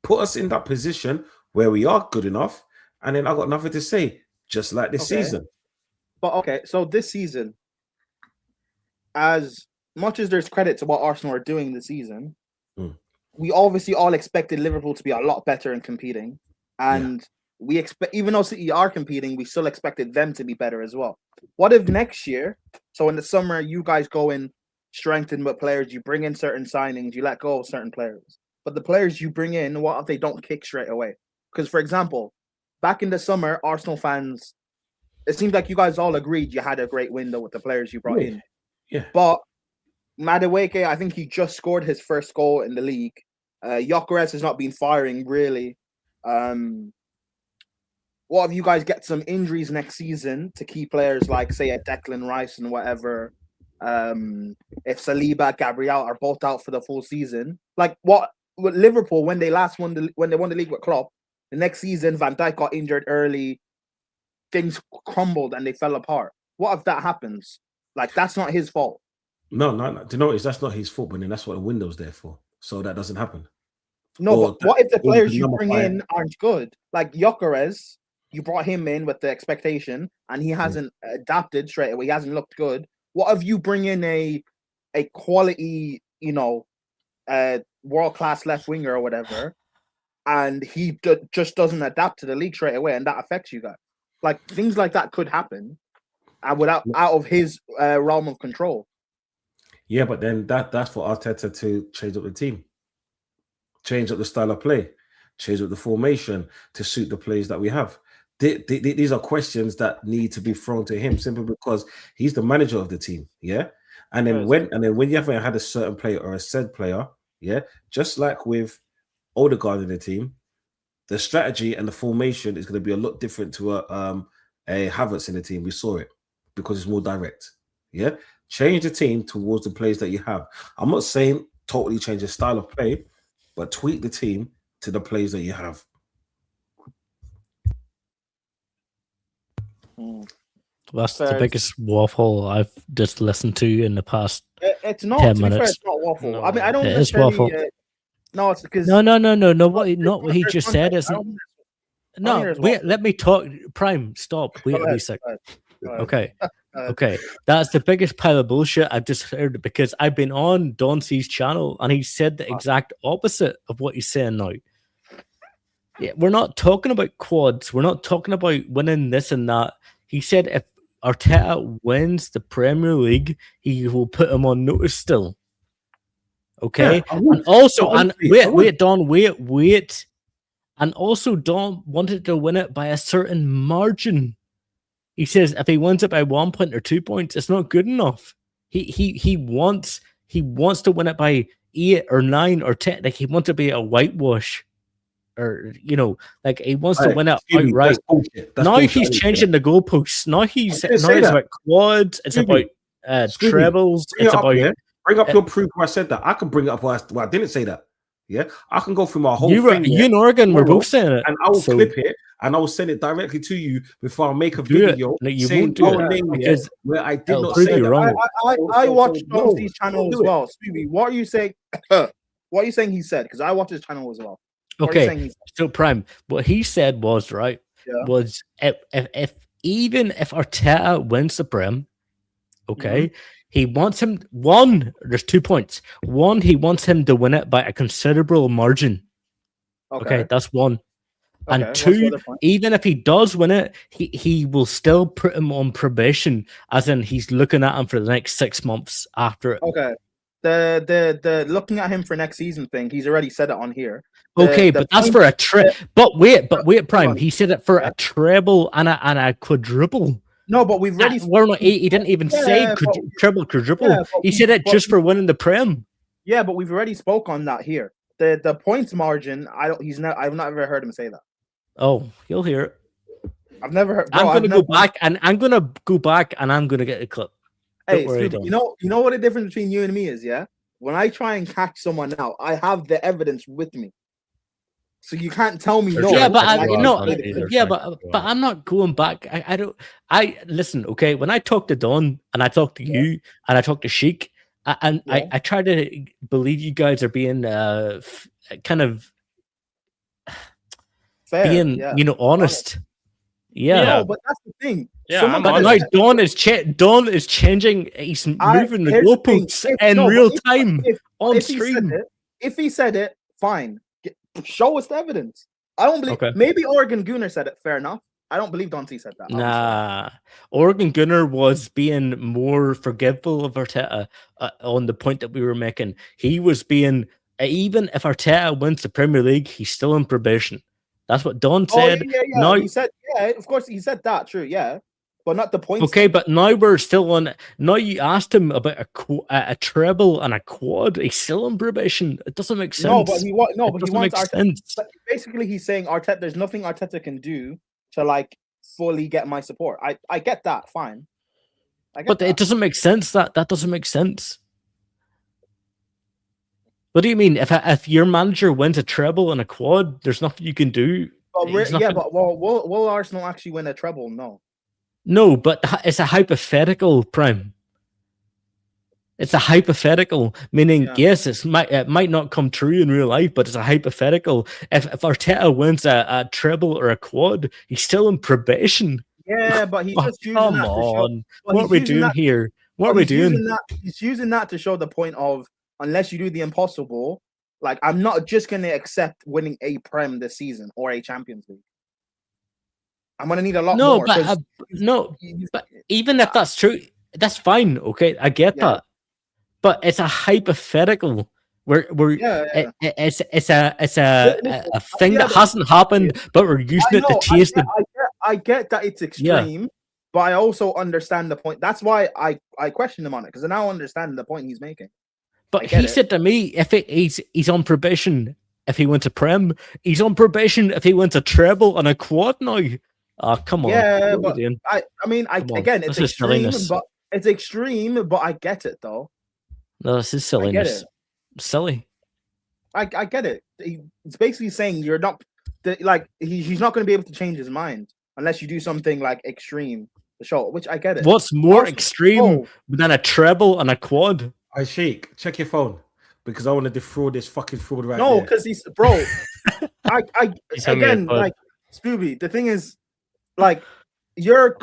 Put us in that position where we are good enough, and then I got nothing to say, just like this season. But okay, so this season, as much as there's credit to what Arsenal are doing this season, we obviously all expected Liverpool to be a lot better in competing, and we expect, even though City are competing, we still expected them to be better as well. What if next year, so in the summer, you guys go in strengthened with players, you bring in certain signings, you let go of certain players, but the players you bring in, what if they don't kick straight away? Because, for example, back in the summer, Arsenal fans, it seems like you guys all agreed you had a great window with the players you brought in. Yeah. But Madueke, I think he just scored his first goal in the league. Gyökeres has not been firing, really. What if you guys get some injuries next season to key players like, say, a Declan Rice and whatever? If Saliba, Gabriel are both out for the full season, like what with Liverpool when they won the league with Klopp, the next season Van Dijk got injured early, things crumbled and they fell apart. What if that happens? Like, that's not his fault. No. Do you know what? That's not his fault, but then that's what the window's there for. So that doesn't happen. No, but what if the players you bring in aren't good? Like Gyökeres, you brought him in with the expectation, and he hasn't adapted straight away. He hasn't looked good. What if you bring in a quality, world-class left winger or whatever, and he just doesn't adapt to the league straight away, and that affects you guys? Like, things like that could happen, and out of his realm of control. Yeah, but then that's for Arteta to change up the team, change up the style of play, change up the formation to suit the plays that we have. These are questions that need to be thrown to him simply because he's the manager of the team. Yeah. And then when you haven't had a certain player or a said player, just like with Odegaard in the team, the strategy and the formation is going to be a lot different to a Havertz in the team. We saw it because it's more direct. Yeah. Change the team towards the plays that you have. I'm not saying totally change the style of play, but tweak the team to the plays that you have. That's the biggest waffle I've just listened to in the past. It's not 10 to minutes. be fair, it's not waffle. No. I mean, I don't It is necessarily. waffle. No, it's because No. Not what he just said isn't. No, wait. Let me talk. Prime, stop. Wait a sec. Okay. Okay, that's the biggest pile of bullshit I've just heard because I've been on Don C's channel and he said the exact opposite of what he's saying now. Yeah, we're not talking about quads. We're not talking about winning this and that. He said if Arteta wins the Premier League, he will put him on notice still. Okay, Yeah, and also, and wait, Don, wait, and also Don wanted to win it by a certain margin. He says if he wins it by 1 point or 2 points, it's not good enough. He wants to win it by 8 or 9 or 10. Like he wants to be a whitewash, or like he wants to win it outright. Now he's changing the goalposts. Now it's about quads. It's about trebles. It's about bring up your proof where I said that. I can bring it up where I didn't say that. Yeah, I can go through my whole thing. You and Oregon were both saying it, and I will clip it and I will send it directly to you before I make a video. You won't do it because where I did not say that. I watched Tom's channel as well. Spooby, what are you saying? What are you saying he said? Because I watched his channel as well. Okay, so Prime, what he said was was if Arteta wins the Prem, okay. He wants him there's 2 points. One, he wants him to win it by a considerable margin. Okay, that's one. Okay, and two, even if he does win it, he will still put him on probation, as in he's looking at him for the next 6 months after it. Okay. The looking at him for next season thing, he's already said it on here. But that's for a But wait, Prime. He said it for a treble and a quadruple. No, but we've already. He didn't even say treble, quadruple. Yeah, he said it just for winning the Prem. Yeah, but we've already spoke on that here. The points margin. I've not ever heard him say that. Oh, you'll hear it. I've never heard. I'm gonna go back and I'm gonna get a clip. Hey, Spooby, you know what the difference between you and me is, yeah? When I try and catch someone out, I have the evidence with me. So you can't tell me no. Yeah, but but I'm not going back. I listen, okay? When I talk to Don and I talk to you and I talk to Shik, I try to believe you guys are being kind of fair, being honest. Yeah. No, but that's the thing. Yeah, Someone I'm could on have it. Don is changing. He's moving the here's the thing. goalposts in real time on stream. If he said it, fine. Show us the evidence. I don't believe. Okay. Maybe Oregon Gunner said it. Fair enough. I don't believe Dante said that. Nah, Oregon Gunner was being more forgiveful of Arteta on the point that we were making. He was being, even if Arteta wins the Premier League, he's still in probation. That's what Don said. Yeah. Now, He said, of course, he said that. True, yeah, but not the point. Okay, but now we're still on. Now you asked him about a treble and a quad. He's still on probation. It doesn't make sense. No, but he wants Arteta. Sense. But basically, he's saying Arteta. There's nothing Arteta can do to like fully get my support. I get that. Fine. It doesn't make sense. That doesn't make sense. What do you mean? If your manager wins a treble and a quad, there's nothing you can do. But will Arsenal actually win a treble? No, but it's a hypothetical, Prime. It's a hypothetical, meaning yes, it might not come true in real life, but it's a hypothetical. If Arteta wins a treble or a quad, he's still in probation. Yeah, but he's just using come that on. To show, what are we doing here? What are we doing? He's using that to show the point of unless you do the impossible, like I'm not just going to accept winning a Prem this season or a Champions League. I'm going to need a lot more. But even if that's true, that's fine. Okay, I get that. But it's a hypothetical. It's a thing that hasn't happened, but we're using it to taste it. I get that it's extreme, but I also understand the point. That's why I question him on it, because I now understand the point he's making. But he said to me, if he's on probation, if he wins a Prem, he's on probation if he wins a treble and a quad now. Oh, come on. Yeah, but it's extreme, but I get it though. No, this is silliness. Silly. I get it. It's basically saying you're not he's not going to be able to change his mind unless you do something like extreme to show, which I get it. What's more extreme than a treble and a quad? Hey, Shik, check your phone because I want to defraud this fucking fraud right now. No, because he's bro. Again, like Spooby. The thing is, like you're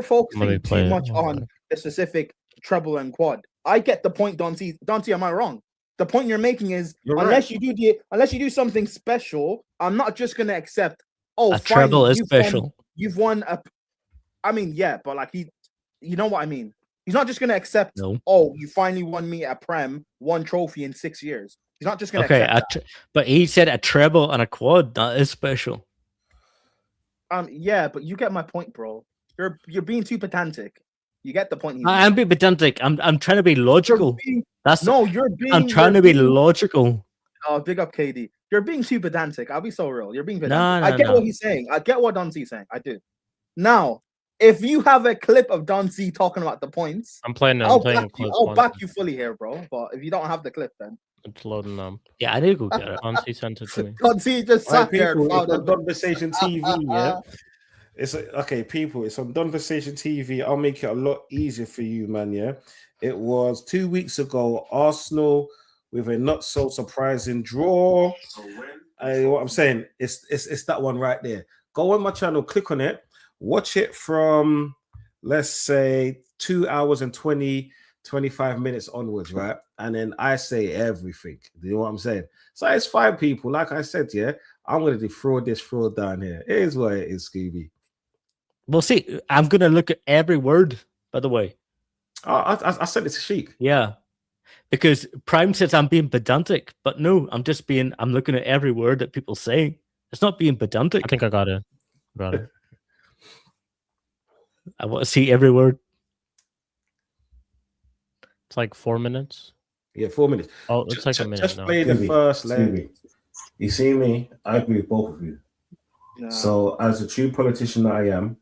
focusing too much on the specific treble and quad. I get the point, Dante. Am I wrong? The point you're making is unless you do something special, I'm not just gonna accept. Oh, a treble is special. You've won a. I mean, yeah, but like you know what I mean. He's not just gonna accept. No. Oh, you finally won me a Prem, one trophy in 6 years. He's not just gonna. Accept that. But he said a treble and a quad. That is special. Yeah, but you get my point, bro. You're being too pedantic. You get the point. I'm being pedantic. I'm trying to be logical. I'm trying to be logical. Oh, big up KD. You're being too pedantic. I'll be so real. You're being pedantic. I get what he's saying. I get what Dante's saying. I do. Now, if you have a clip of Dante talking about the points, I'll back you fully here, bro. But if you don't have the clip, then it's loading up. Yeah, I did go get it. Dante sent it to me. Dante just sat there. It's on Conversation TV, yeah. It's okay, people. It's on Conversation TV. I'll make it a lot easier for you, man. Yeah, it was 2 weeks ago. Arsenal with a not so surprising draw. What I'm saying, it's that one right there. Go on my channel, click on it, watch it from let's say 2 hours and 25 minutes onwards, right? And then I say everything. Do you know what I'm saying? So it's fine, people. Like I said, yeah, I'm gonna defraud this fraud down here. It is what it is, Scooby. Well, see, I'm gonna look at every word. By the way, I sent it to Shik. Yeah, because Prime says I'm being pedantic, but no, I'm looking at every word that people say. It's not being pedantic. I think I got it. I want to see every word. It's like 4 minutes. Yeah, 4 minutes. Oh, it's like a minute. Just play the first leg. You see me? I agree with both of you. Nah. So, as a true politician that I am,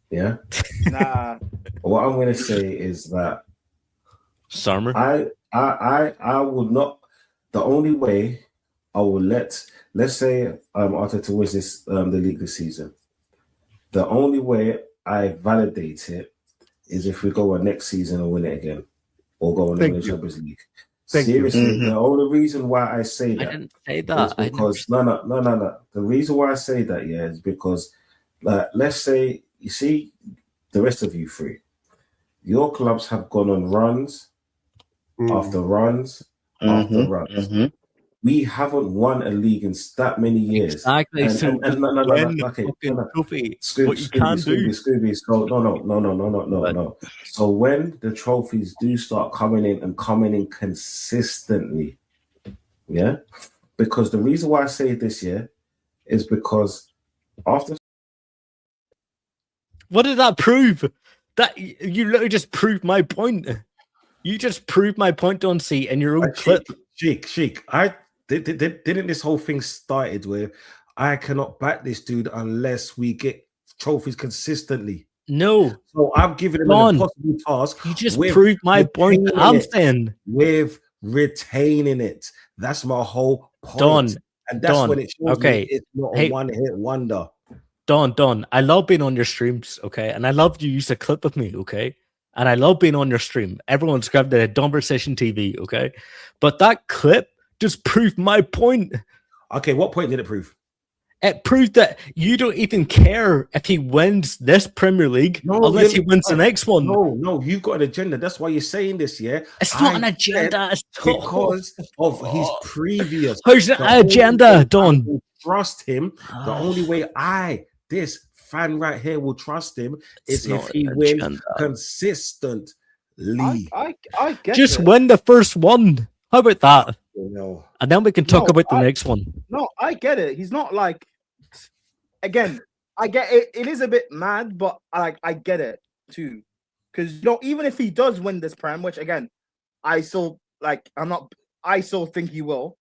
yeah. Nah. What I'm gonna say is that Summer. I would not. The only way I will let's say Arteta wins this the league this season. The only way I validate it is if we go on next season and win it again, or go on the Champions League. Seriously, the only reason why I say that I didn't say that is because no. The reason why I say that, yeah, is because Like, let's say, you see, the rest of you three, your clubs have gone on runs after runs after runs. We haven't won a league in that many years. Exactly. And, So and no, okay, trophy. Scooby. So no. So when the trophies do start coming in consistently, yeah, because the reason why I say this year is because after. What did that prove? That you literally just proved my point. You just proved my point, Don C, in your own clip. Shik. I didn't this whole thing started with I cannot back this dude unless we get trophies consistently. No. So I'm giving him an impossible task. You just proved my point. I'm saying with retaining it. That's my whole point. And that's when it shows me it's not a one-hit wonder. Don, I love being on your streams, okay? And I love you use a clip of me, okay? And I love being on your stream. Everyone's grabbed the Conversation TV, okay? But that clip just proved my point. Okay, what point did it prove? It proved that you don't even care if he wins this Premier League unless he wins the next one. No, you've got an agenda. That's why you're saying this, yeah? It's not an agenda. It's because of his previous. How's an agenda, Don? Trust him. The only way this fan right here will trust him is if he wins consistently. I get just it. win the first one. How about that? No. And then we can talk about the next one. No, I get it. He's not like. Again, I get it. It is a bit mad, but I get it too, because even if he does win this Prem, which again, I still I still think he will.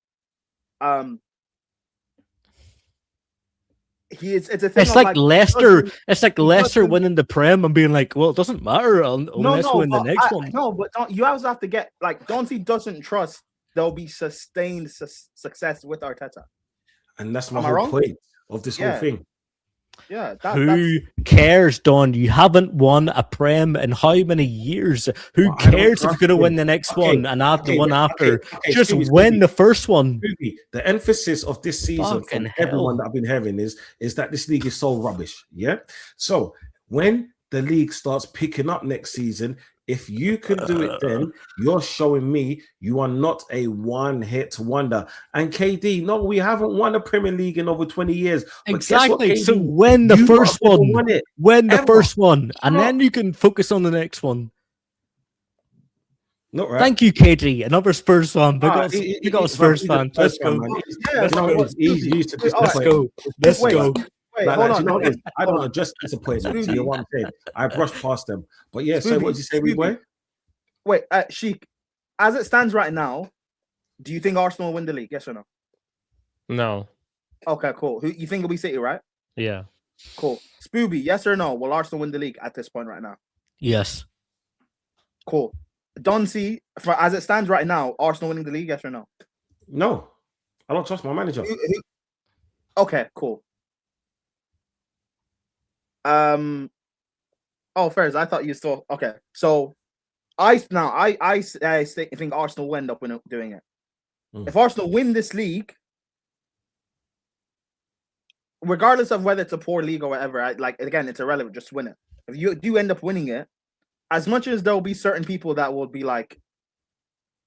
It's a thing. It's like Leicester. It's like Leicester winning the Prem and being like, well, it doesn't matter unless we win the next one. No, but you also have to get Donty doesn't trust there'll be sustained success with Arteta, and that's my whole point of this whole thing. Yeah. Who cares, Don? You haven't won a Prem in how many years? Who cares if you're going to win the next one and after one after? Just win the first one. The emphasis of this season from everyone that I've been hearing is that this league is so rubbish. Yeah. So when the league starts picking up next season, if you can do it, then you're showing me you are not a one-hit wonder. And KD, no, we haven't won a Premier League in over 20 years. Exactly. KD, so win the first one. Win the first one, and then you can focus on the next one. Not right. Thank you, KD. Another Spurs fan. Big up Spurs fan. Let's go. Let's go. Let's go. Wait, hold on. I don't know, just disappointed. You know what I'm saying? I brushed past them. But yeah, so what did you say, boy? Wait, Sheik, as it stands right now, do you think Arsenal will win the league? Yes or no? No. Okay, cool. Who you think it'll be City, right? Yeah. Cool. Spooby, yes or no? Will Arsenal win the league at this point right now? Yes. Cool. Don C, as it stands right now, Arsenal winning the league, yes or no? No. I don't trust my manager. Okay, cool. Fairs, I thought you still okay. So I think Arsenal will end up doing it. If Arsenal win this league, regardless of whether it's a poor league or whatever, again, it's irrelevant. Just win it. If you do end up winning it, as much as there'll be certain people that will be like,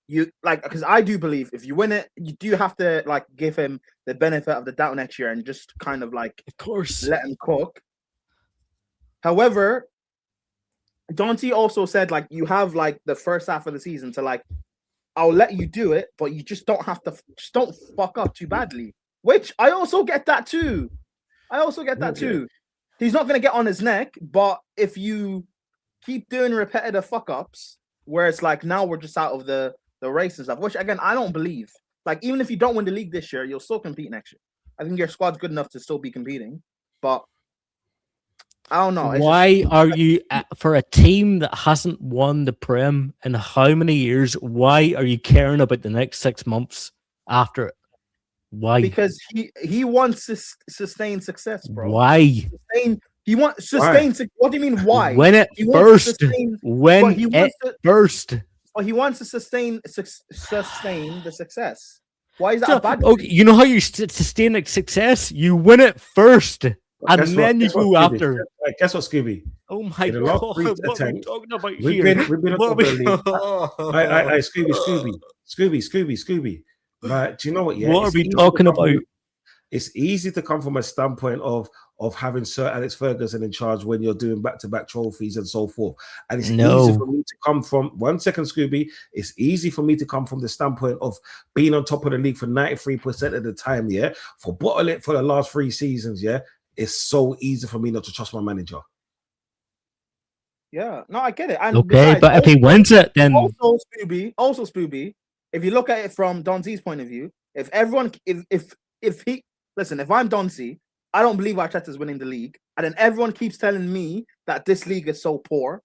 because I do believe if you win it, you do have to give him the benefit of the doubt next year and just kind of of course, let him cook. However, Dante also said you have the first half of the season to I'll let you do it, but you just don't have to don't fuck up too badly. Which I also get that too. He's not gonna get on his neck, but if you keep doing repetitive fuck ups, where it's now we're just out of the race and stuff, which again I don't believe. Even if you don't win the league this year, you'll still compete next year. I think your squad's good enough to still be competing, but I don't know. Why are you for a team that hasn't won the Prem in how many years? Why are you caring about the next 6 months after it? Why? Because he wants to sustain success, bro. Why? He wants sustain. What do you mean? Why? Win it first. Win it first. Well, he wants to sustain the success. Why is that so, bad? Okay, you know how you sustain success? You win it first. And Guess then you Guess what, go Scooby? after. Guess what, Scooby? Oh my In the last god, three what are we attempts, talking about We've here? been on What top are of the league. Scooby. Right? Do you know what? Yeah, What are it's we easy to talking come from- about? It's easy to come from a standpoint of having Sir Alex Ferguson in charge when you're doing back-to-back trophies and so forth. And it's easy for me to come from 1 second, Scooby. It's easy for me to come from the standpoint of being on top of the league for 93% of the time. Yeah, for bottle it for the last 3 seasons. Yeah, it's so easy for me not to trust my manager. Yeah, no, I get it. And Okay, besides, but if he wins it, then also Spooby, if you look at it from Don C's point of view, if everyone, if he listen, if I'm Don C, I don't believe Arteta's winning the league, and then everyone keeps telling me that this league is so poor,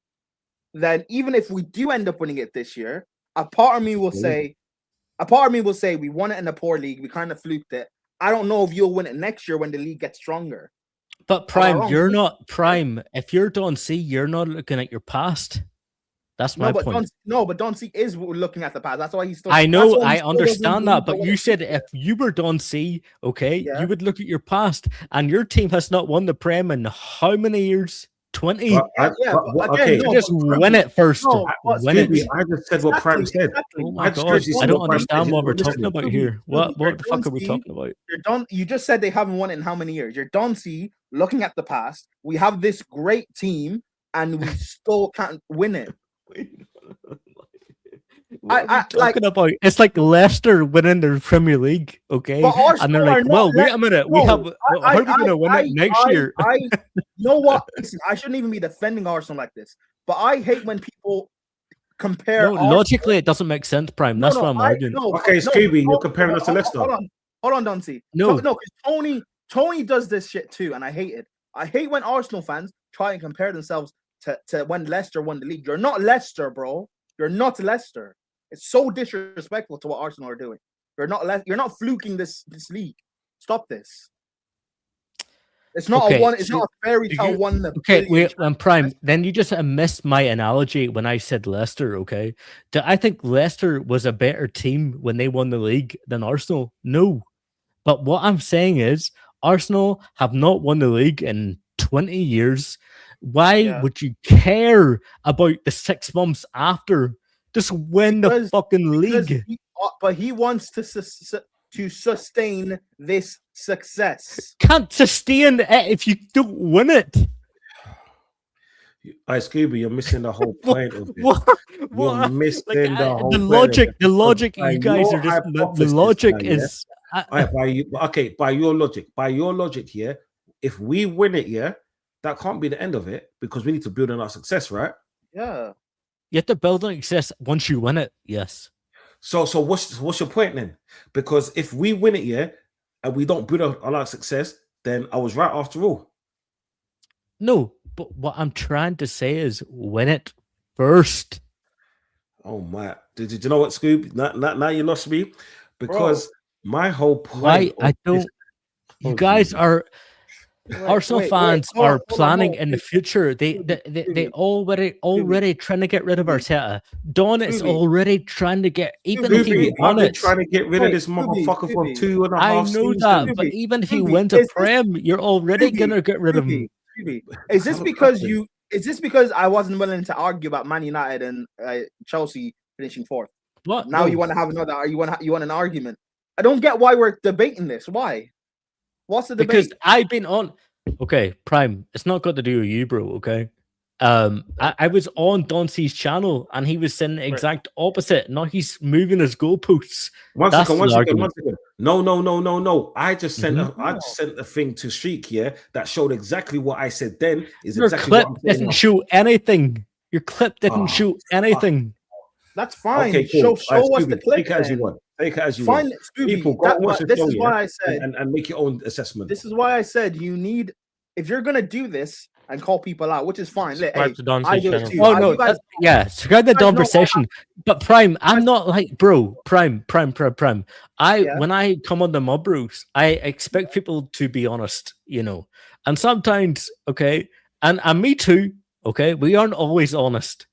then even if we do end up winning it this year, a part of me will say we won it in a poor league, we kind of fluked it. I don't know if you'll win it next year when the league gets stronger. But Prime, you're not Prime. If you're Don C, you're not looking at your past. That's my point. But Don C is looking at the past. That's why he's still. I know, I understand that, but you said if you were Don C, okay, you would look at your past, and your team has not won the Prem in how many years? 20. Just win it first. Win it. I just said what Prime said. Oh my god, I don't understand what we're talking about here. What the fuck are we talking about? You just said they haven't won it in how many years? You're Don C looking at the past. We have this great team, and we still can't win it. Talking about it's like Leicester winning their Premier League, okay? And they're like, well, wait a minute, we have how are we gonna win it next year? You know what? Listen, I shouldn't even be defending Arsenal like this, but I hate when people compare. No, logically, it doesn't make sense, Prime. That's what I'm arguing. Okay, Scooby, you're comparing us to Leicester. Hold on, Don C. No, because Tony does this shit too, and I hate it. I hate when Arsenal fans try and compare themselves to when Leicester won the league. You're not Leicester, bro. You're not Leicester. It's so disrespectful to what Arsenal are doing. You're not fluking this league. Stop this. It's not it's not a fairy tale one. Okay, wait, Prime. Then you just missed my analogy when I said Leicester. Okay, do I think Leicester was a better team when they won the league than Arsenal? No, but what I'm saying is Arsenal have not won the league in 20 years. Why would you care about the 6 months after? Just win the fucking league. But he wants to sustain this success. Can't sustain it if you don't win it. Scooby, you're missing the whole point of it. You're missing the whole logic. The logic, you guys are just the logic is. By your logic, here, if we win it, that can't be the end of it because we need to build on our success, right? Yeah. You have to build on success once you win it, yes. So what's your point then? Because if we win it, and we don't build on our success, then I was right after all. No, but what I'm trying to say is win it first. Oh my! Did you know what, Scoob? Now you lost me because my whole point. I don't. You guys are. Arsenal fans are planning in the future. They already trying to get rid of Arteta. Don is already trying to get if he won it. Trying to get rid of this motherfucker from 2.5 I know that, but even if he wins a Prem, you're already gonna get rid of him. Is this because I wasn't willing to argue about Man United and Chelsea finishing 4th? What? Now you want to have another? You want an argument? I don't get why we're debating this. Why? What's the debate? Because I've been on. Okay, Prime. It's not got to do with you, bro. Okay. I was on Don C's channel and he was saying the exact opposite. Now he's moving his goalposts. One second. No. I just sent a thing to Shik, that showed exactly what I said then. Your clip didn't show anything. Your clip didn't show anything. That's fine. Okay, cool. Show us the clip. Take it as you want. Fine, Spooby. This is why I said and make your own assessment. This is why I said you need, if you're gonna do this and call people out, which is fine. Subscribe to Don's channel. Oh no, subscribe to Don Conversation. But Prime, I'm not like bro. Prime. When I come on the Mob Bros, I expect people to be honest, and sometimes, okay, and me too, okay, we aren't always honest.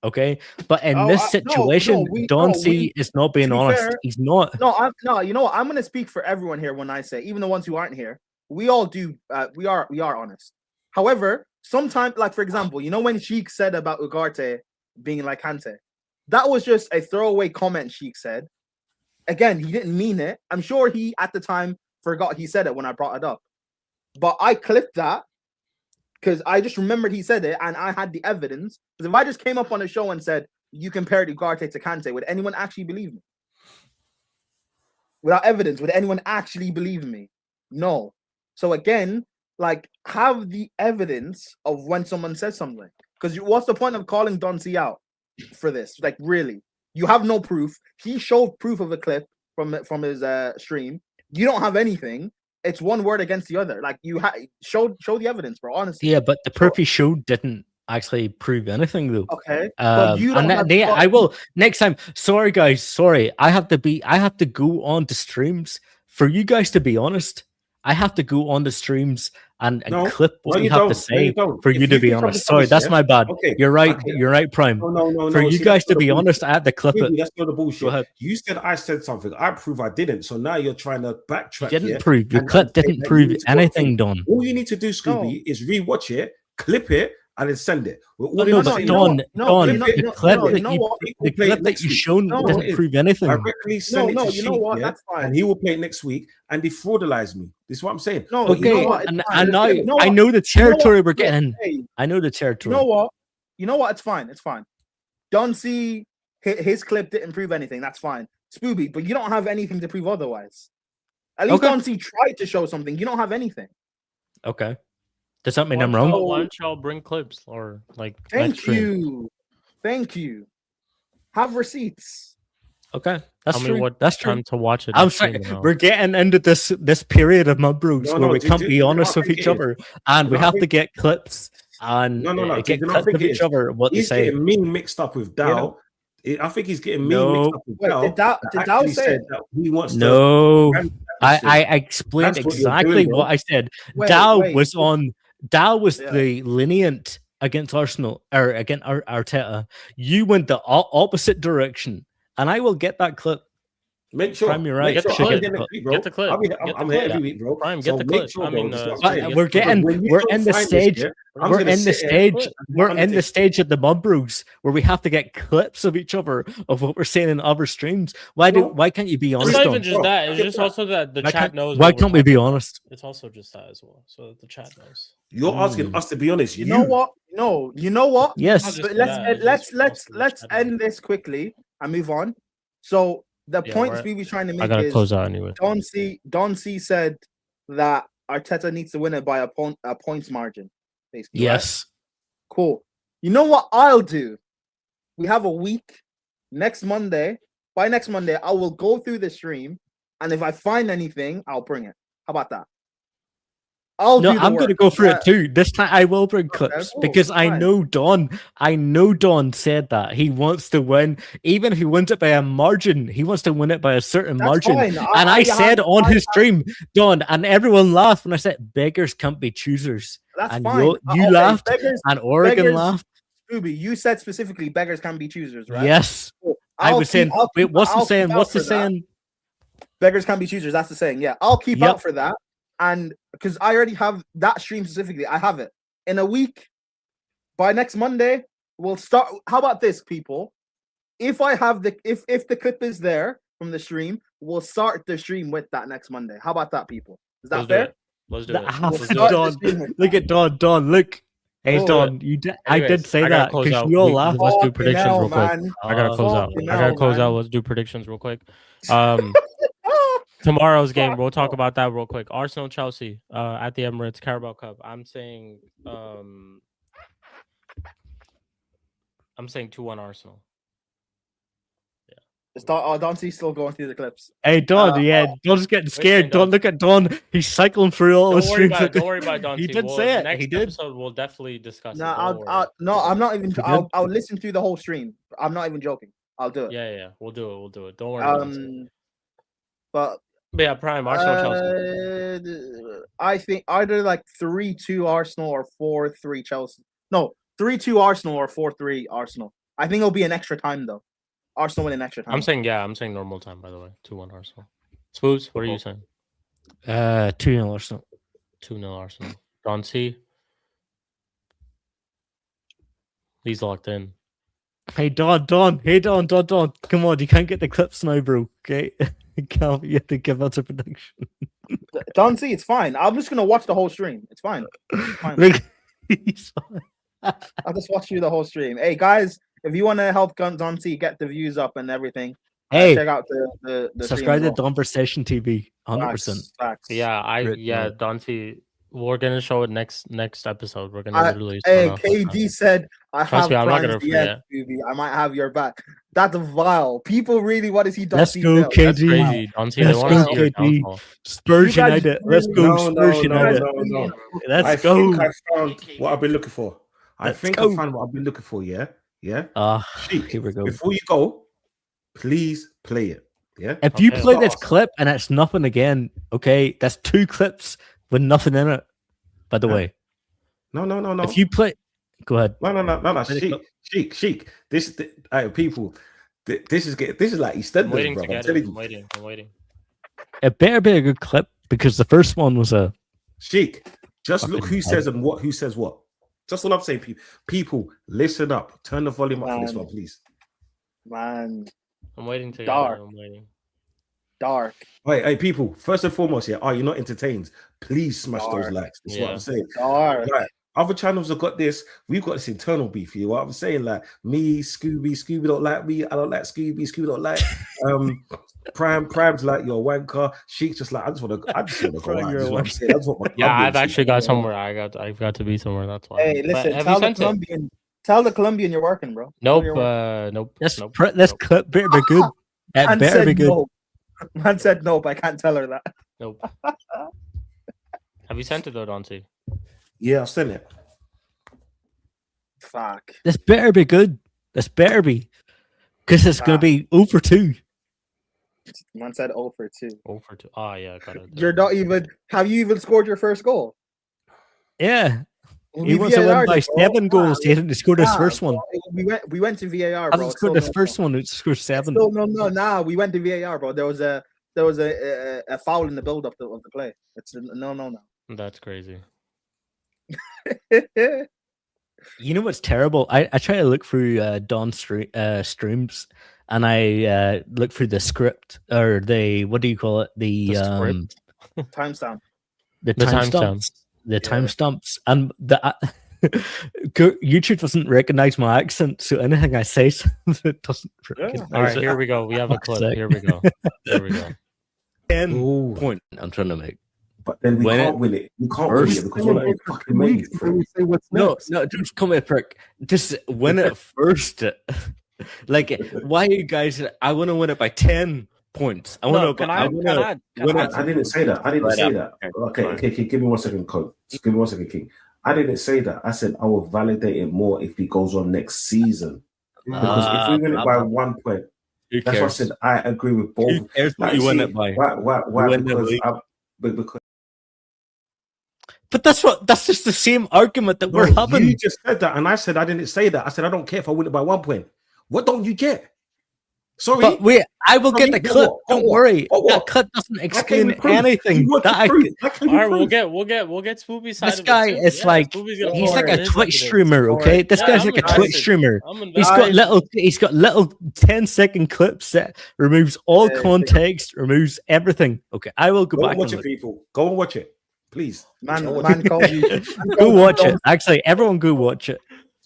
Okay, but in this situation, Don C is not being honest. He's not. You know what? I'm going to speak for everyone here when I say, even the ones who aren't here. we all do. We are honest. However, sometimes, like for example, you know when Shik said about Ugarte being like Kante, that was just a throwaway comment. Shik said. Again, he didn't mean it. I'm sure he at the time forgot he said it when I brought it up. But I clipped that because I just remembered he said it and I had the evidence. Because if I just came up on a show and said, you compared Ugarte to Kante, would anyone actually believe me? Without evidence, would anyone actually believe me? No. So again, like, have the evidence of when someone says something. Because what's the point of calling Don C out for this? Like, really? You have no proof. He showed proof of a clip from his stream. You don't have anything. It's one word against the other. Like, you show the evidence, bro. Honestly. Yeah, but the proof he showed didn't actually prove anything, though. Okay, but you don't. I will next time. Sorry, guys. Sorry, I have to go on to streams for you guys to be honest. I have to go on the streams and clip what you have to say for you to be honest. Sorry, that's my bad. Okay, you're right. Okay. You're right, Prime. No. For you guys to be honest, I had to clip it. That's not the bullshit. Go ahead. You said I said something. I prove I didn't. So now you're trying to backtrack. You didn't prove. Your clip didn't prove anything, Don. All you need to do, Scooby, is rewatch it, clip it, and then send it. The clip that you shown doesn't prove anything. Directly send it to Shik, that's fine. And he will play it next week and defraudalize me. This is what I'm saying. No, okay, I know the territory we're getting in. I know the territory. You know what? It's fine. It's fine. Don't see his clip didn't prove anything. That's fine. Spooby, but you don't have anything to prove otherwise. At least Don't see tried to show something. You don't have anything. Okay. Does that mean I'm wrong? Why don't y'all bring clips or like? Thank you. Have receipts. Okay, that's true. That's time to watch it. I'm sorry, we're getting into this period of my bros where we can't be honest with each other, and we have to get clips and get clips of each other. What they say? He's getting me mixed up with Dow. I think he's getting me mixed up with Dow. Did Dow say that he wants to? I explained exactly what I said. Dow was the lenient against Arsenal or against Arteta. You went the opposite direction, and I will get that clip. Make sure. Prime, you're right. Get the clip. Get the clip. I'm here every week, bro. Prime, get the clip. Sure, I mean, we're in the stage. We're in the stage of the Mud Bros where we have to get clips of each other of what we're saying in other streams. Why can't you be honest? It's not even just that. It's just also that the chat knows. Why can't we be honest? It's also just that as well, so that the chat knows. You're asking us to be honest. You know what? No, you know what? Yes. But let's end this quickly and move on. So the points we were trying to make I gotta is close out anyway. Don C said that Arteta needs to win it by a points margin. Basically, yes. Right? Cool. You know what I'll do? We have a week. Next Monday. By next Monday, I will go through the stream, and if I find anything, I'll bring it. How about that? I'm going to go through it too. This time I will bring clips because I know Don said that he wants to win. Even if he wins it by a margin, he wants to win it by a certain margin. And I said on his stream, Don, and everyone laughed when I said beggars can't be choosers. That's and fine. You laughed and Oregon laughed. Scooby, you said specifically beggars can't be choosers, right? Yes. I was saying, wait, what's the saying? What's the saying? Beggars can't be choosers. That's the saying. Yeah, I'll keep out for that. And because I already have that stream specifically, I have it in a week. By next Monday, we'll start. How about this, people? If I have if the clip is there from the stream, we'll start the stream with that next Monday. How about that, people? Is that fair? Let's do it. Don, look at Don. Don, look. Hey, Don, I did say that because you all laughed. Let's do predictions real quick. I gotta close out. Let's do predictions real quick. Tomorrow's game, we'll talk about that real quick. Arsenal, Chelsea, at the Emirates, Carabao Cup. I'm saying 2-1 Arsenal. Yeah. Is Don's still going through the clips? Hey, Don, Don's getting scared. Don, look at Don. He's cycling through all the streams. Don't worry about Don. He did say it. Next he did. episode, we'll definitely discuss it. No, I'm not even. I'll listen through the whole stream. I'm not even joking. I'll do it. Yeah. We'll do it. Don't worry. But yeah, Prime, Arsenal, Chelsea. I think either like 3-2 Arsenal or 4-3 Chelsea. No, 3-2 Arsenal or 4-3 Arsenal. I think it'll be an extra time though. Arsenal win in extra time. I'm saying normal time, by the way. 2-1 Arsenal. Spooks, what are you saying? 2-0 Arsenal. 2-0 Arsenal. Don C. He's locked in. Hey Don. Hey Don. Come on, you can't get the clips now, bro. Okay, you have to give us a prediction. Don C, it's fine. I'm just gonna watch the whole stream. It's fine. Fine. Look, I'll just watch you the whole stream. Hey guys, if you want to help Don C get the views up and everything, hey, check out the subscribe to stream. Conversation TV. 100%. Facts. Yeah, Don C. We're gonna show it next episode. We're gonna literally. Hey, KD said, "I Trust have me, I'm not plans gonna to the end, forget. Scooby. I might have your back." That's vile. People really want to see Don Let's C go, fail. That's KD. crazy. Don C. They Let's want to go, see your KD. downfall. Spurs You guys United. Let's go, No, Spurs United. no. Let's I go. think I found what I've been looking for. I Let's think go. I found what I've been looking for. Yeah. Shik, Here we go. Before you go, please play it. Yeah. If you Okay. play this clip and it's nothing again, okay, that's 2 clips with nothing in it. By the Yeah. way, No. if you play, go ahead. No. Play the clip. Shik. This people. This is like I'm EastEnders, waiting bro. to I'm get telling it. you. I'm waiting. It better be a good clip because the first one was a. Shik, just look Fucking who says and who says what. Just what I'm saying, people. People, listen up. Turn the volume up for this one, please. Man, I'm waiting to Dark. get it. I'm waiting. dark. Hey, people. First and foremost, yeah. Are you not entertained? Please smash those Dark. likes. That's what Yeah. I'm saying. Dark. Right. Other channels have got this. We've got this internal beef here. What I'm saying, like me, Scooby don't like me. I don't like Scooby don't like. Prime's like you're a wanker. Shik's just like I just want to go Prime, out. you're That's a what I'm wanker. saying. That's what my Yeah, club I've is. actually got somewhere. I've got to be somewhere. That's why. Hey, But listen, have tell you the sent it? Colombian. Tell the Colombian you're working, bro. Tell Nope. you're working. Nope. This Nope. this Nope. clip better be good. It Man better said be good. no. Man said nope. I can't tell her that. Nope. Have you sent it though, Dante? Yeah, I've sent it. Fuck. This better be good. This better be, because it's gonna be over 2. Man said 0 for 2. 0 for 2. Oh yeah, got it. You're not even. Have you even scored your first goal? Yeah, We he wants to win VAR'd by it, bro. 7 goals. He didn't score his first one. bro. We went to VAR, bro. Hasn't scored Still his no, first one. He scored 7. Still no. Nah, we went to VAR, bro. There was a foul in the build up of the play. It's no. That's crazy. You know what's terrible? I try to look through Don's streams, and I look through the script or the what do you call it? The script? Timestamp. the The timestamps. The Yeah. timestamps, and the YouTube doesn't recognize my accent, so anything I say it doesn't recognize All right, it. here we go. We have a Fuck's clip. sake. Here we go. Here we go. 10 Ooh. point I'm trying to make. But then we When can't it- win it. We can't win it because we're not in fucking made for it. say what's No, just come here, prick. Just win it first. Like, why you guys? I want to win it by 10 points. I want to. I didn't say that. I didn't say that. Okay, give me 1 second, Code. Just give me 1 second, King. I didn't say that. I said I will validate it more if he goes on next season. Because if we win it by 1 point, Who that's why I cares? said I agree with both. Who cares what Like, you win see, it by? Why? win the Because league. because But that's just the same argument that we're no, having. you just said that, and I said I didn't say that. I said I don't care if I win it by 1 point. What don't you get? Sorry. But wait, I will get the What, clip. what, Don't what, worry. what, what? That clip doesn't explain we prove? anything. You want That to I prove? could- How can we All right, prove? we'll get Spooby's side. This of it guy too. is Yeah, like Spooby's gonna he's put like in a his Twitch evidence. streamer. Okay, this Yeah, guy's I'm like a invested. Twitch streamer. I'm He's got invested. he's got little 10-second clips that removes all Yeah, context, removes everything. Okay, I will go Go back and watch and it, look. people. Go and watch it, please. Man Go and watch it. called you. Go watch it. Actually, everyone go watch it.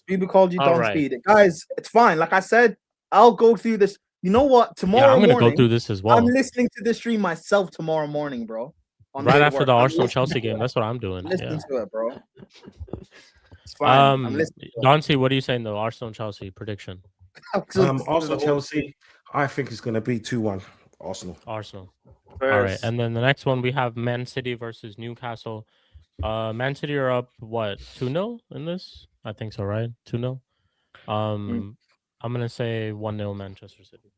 People called you All Don right. Speed. Guys, it's fine. Like I said, I'll go through this. You know what? Yeah, Tomorrow I'm gonna morning, go through this as well. I'm listening to this stream myself tomorrow morning, bro. On the Right way to after work. the I'm Arsenal listening Chelsea to game. it. That's what I'm doing. Listen Yeah. to it, bro. It's fine. I'm listening to it. Dante, what are you saying though? Arsenal Chelsea prediction. Arsenal Chelsea. I think it's going to be 2-1. Arsenal. Arsenal. All right, and then the next one we have Man City versus Newcastle. Man City are up what 2-0 in this? I think so, right? 2-0. I'm gonna say 1-0 Manchester City.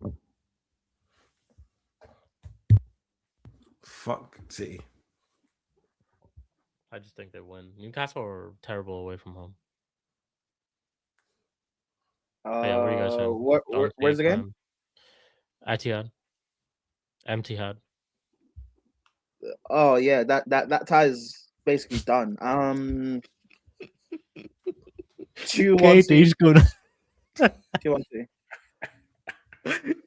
Fuck City. I just think they win. Newcastle are terrible away from home. Yeah, what are you guys saying? Where's the game? Etihad. Etihad. Oh yeah, that ties basically done. 2-1 KD's gonna. 2-1 City.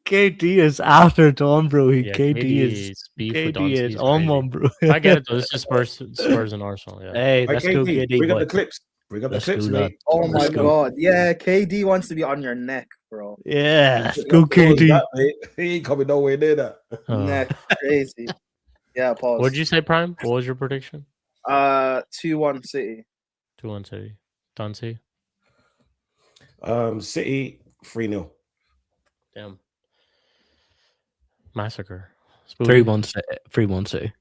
KD is after Don, bro. Yeah, KD is beef with KD is Don's on crazy. one, bro. I get it though. This is Spurs and Arsenal. Yeah. Hey, let's go, KD, KD. bring up boy. the clips. Bring up Let's the clips, do mate. Oh my Let's go. god. Yeah, KD wants to be on your neck, bro. Yeah, let's go, What was KD. that, mate? He ain't coming nowhere near that. Neck crazy. Yeah, pause. What'd you say, Prime? What was your prediction? 2-1 City. 2-1 City. Don'ty. City 3-0. Damn. Massacre. Spooby. 3-1 City.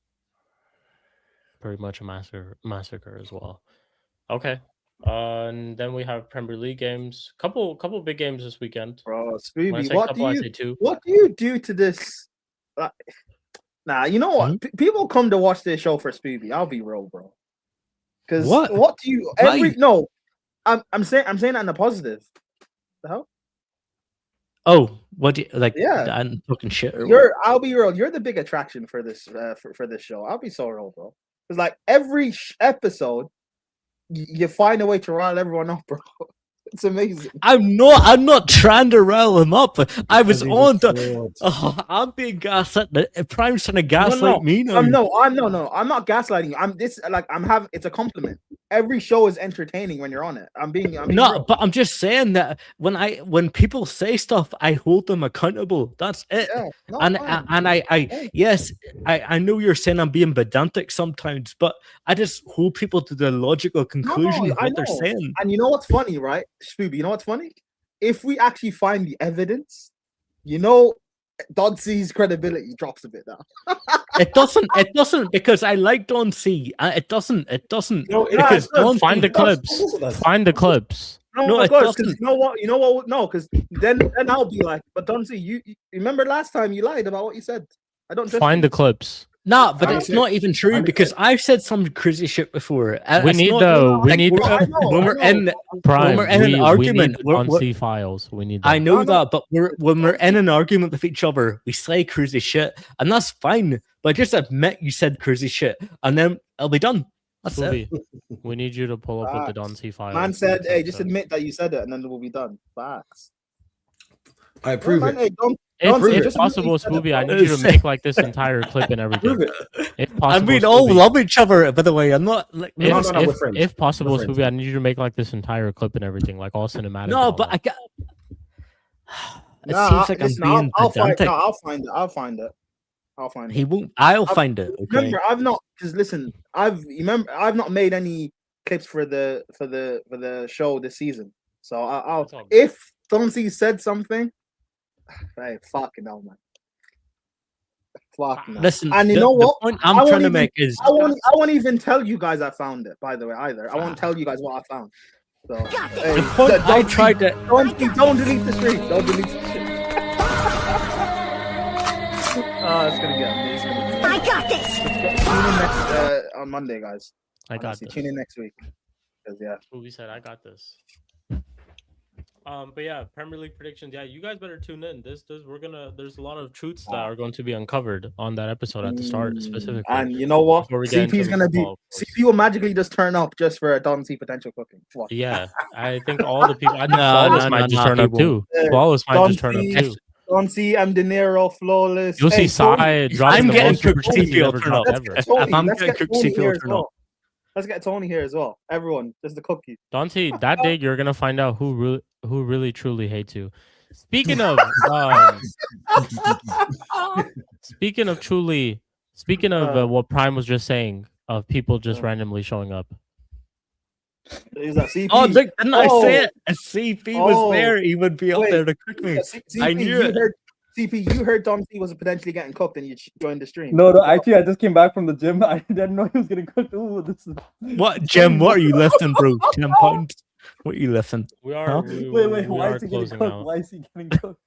Pretty much a massacre as well. Okay. And then we have Premier League games. Couple big games this weekend. Bro, When I Spooby, say what couple, I do say you two. what do you do to this? Nah, you know what? People come to watch this show for Spooby. I'll be real, bro. Because what do you no? I'm saying that in a positive. The hell? Oh, what do you like? Yeah. I'm talking shit. Or what? I'll be real. You're the big attraction for this for this show. I'll be so real, bro. It's like every episode, you find a way to rile everyone up, bro. It's amazing. I'm not trying to rile him up. I was on the. I'm being gaslit. Prime's trying to gaslight me now. I'm not gaslighting you. It's a compliment. Every show is entertaining when you're on it. I'm being real. But I'm just saying that when people say stuff, I hold them accountable. That's it. Yeah, yes, I know you're saying I'm being pedantic sometimes, but I just hold people to the logical conclusion of what they're saying. And you know what's funny, right, Spooby? You know what's funny? If we actually find the evidence, Dodsy's credibility drops a bit now. It doesn't because I like Don C. It doesn't No, because Don Find the clips. Find the clips. No, it because doesn't. you know what? No, because then I'll be like, but Don C, you remember last time you lied about what you said. I don't trust Find you. the clips. No, but it's not even true because I've said some crazy shit before. We need when we're in an argument. We need on files. We need. That. I know that, but when we're in an argument with each other, we say crazy shit, and that's fine. But just admit you said crazy shit, and then it'll be done. That's it. We need you to pull up with the Don C files. Man said, "Hey, just admit that you said it, and then it will be done." Facts. I prove it. Hey, if possible, Spooby, I need you to make like this entire clip and everything. If possible, I mean, all love each other. By the way, I'm not like. If possible, Spooby, I need you to make like this entire clip and everything, like all cinematic. No, but I got. It seems like I'm being pedantic. I'll find it. He won't. I'll find it. Okay? Remember, I've not made any clips for the show this season. So I'll if Thomsey said something. Hey, fucking hell, man. Fucking hell. Listen, and you know what? The point I'm trying to make is I won't even tell you guys I found it, by the way, either. I won't tell you guys what I found. So hey, I tried to don't delete the stream. Don't delete the stream. Oh, it's gonna get amazing. I got this. Tune in next on Monday, guys. Tune in next week. Yeah. Spooby said I got this. But yeah, Premier League predictions. Yeah, you guys better tune in. There's a lot of truths that are going to be uncovered on that episode at the start, specifically. And you know what? CP's gonna be CP will magically just turn up just for a Don C potential cooking. What? Yeah, I think all the people. I think Flawless might just turn up too. Flawless might just turn up too. Don C, Mdinero, Flawless. You'll see Sai dropping the most super cheats ever dropped ever. If I'm getting cooked, CP will turn up. Let's get Tony here as well. Everyone, just the cookie. Dante, that day you're gonna find out who really truly hates you. Speaking of what Prime was just saying of people just randomly showing up. Is that CP? Oh, look, didn't I say it? If CP was there, he would be up there to cook me. CP, I knew it. CP, you heard Tom C was potentially getting cooked and you joined the stream. No, actually, I just came back from the gym. I didn't know he was getting cooked. Ooh, this is... What, Jim? What are you lifting, bro? 10 pounds? What are you lifting? We are. Wait, why is he getting cooked? Why is he getting cooked?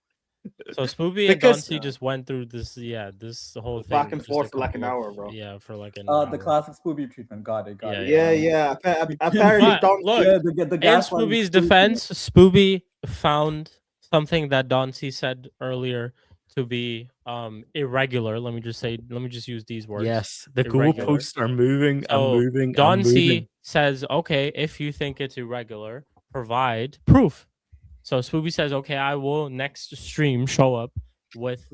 So Spooby and Dante just went through this, this whole thing. Back and forth for like an hour, bro. Yeah, for like an hour. The classic Spooby treatment. Got it. Yeah. Apparently, look, in Spooby's defense, Spooby found something that Dante said earlier to be irregular. Let me just use these words. Yes, the Irregular. goalposts are moving and So moving and Don C moving. says, okay, if you think it's irregular, provide proof. So Spooby says, okay, I will next stream show up with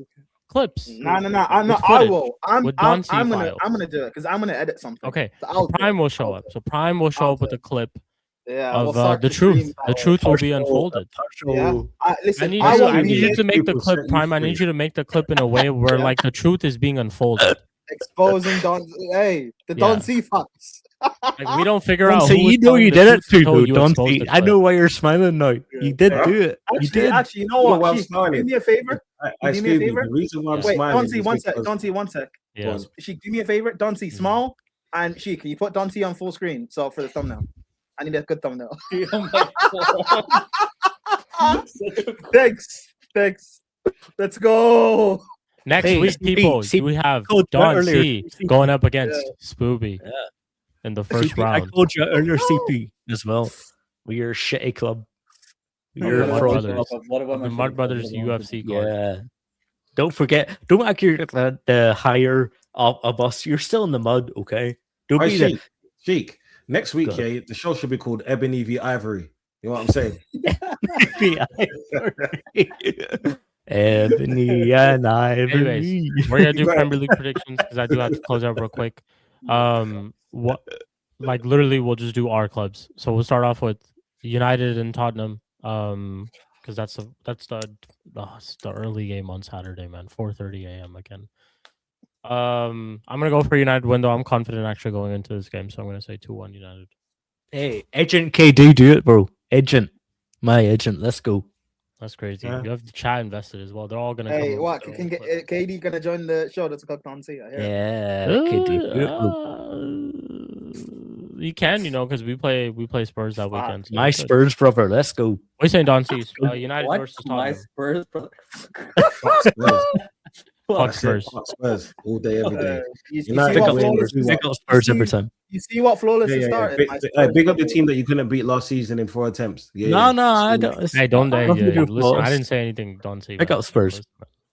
clips. No. with I footage, will. I'm with Don C gonna files. do it because I'm gonna edit something. Okay, So so I'll do Prime it. will show up. So Prime will show I'll up with do a clip Yeah, of we'll start the truth. stream The that way. truth will be unfolded. Yeah. Listen, I need I you. won't I be need you here to make the 50% clip, Prime. I need you to make the clip in a way where Yeah. like the truth is being unfolded. exposing Don. Hey, the Don Yeah. C facts. Like we don't figure Don out C, who is you know telling you the did it truth too, until though, you Don expose C. the I clip. know why you're smiling now. You did Huh? do it. You did. Actually, you know You know what? why I'm Sheik, smiling? do me a favor. I Do me a Scooby, favor? the reason why I'm Yeah. Wait, smiling Don C, is one sec. because- Don C, one sec. Yeah. Sheik, do me a favor. Don C, Mhm. small, and Sheik, can you put Don C on full screen? So for the thumbnail, I need a good thumbnail. Oh my God. Thanks. Let's go. Next Hey, week, people, we have Don earlier, C going up against Spooby in the first CP, I round. told you earlier, CP as well. We are a shitty club. You're Mud a fraud. Brothers. The Mud Brothers UFC card. Yeah. Don't forget. Don't act you're the higher of us. You're still in the mud, okay? Don't be the Sheik. Next week, Good. yeah, the show should be called Ebony v Ivory. You know what I'm saying? Ebony and Ivory. Anyways, we're gonna do Premier League predictions because I do have to close out real quick. What, like literally, we'll just do our clubs. So we'll start off with United and Tottenham. Because that's the early game on Saturday, man. 4:30 a.m. again. I'm gonna go for United win though. I'm confident actually going into this game, so I'm gonna say 2-1 United. Hey, Agent KD, do it, bro. Agent, my agent. Let's go. That's crazy. Yeah. You have the chat invested as well. They're all gonna Hey, come. what? Can get KD gonna join the show? That's called Don C. I hear. Yeah, KD. Do it, bro. You can, because we play Spurs that weekend. So My it's good. Spurs brother. Let's go. What are you saying, Don C? United What? versus My Tottenham. Spurs, brother. Fuck Spurs. Spurs all day, every day. You see United what win, flawless? we Pick up Spurs every time. You see what flawless Yeah, has yeah, started? Big, My big- Spurs big up the double. team that you couldn't beat last season in 4 attempts. Yeah, No, no, I don't. Hey, don't nothing to do with listen. I Spurs. didn't say anything. Don't say. Pick up Spurs.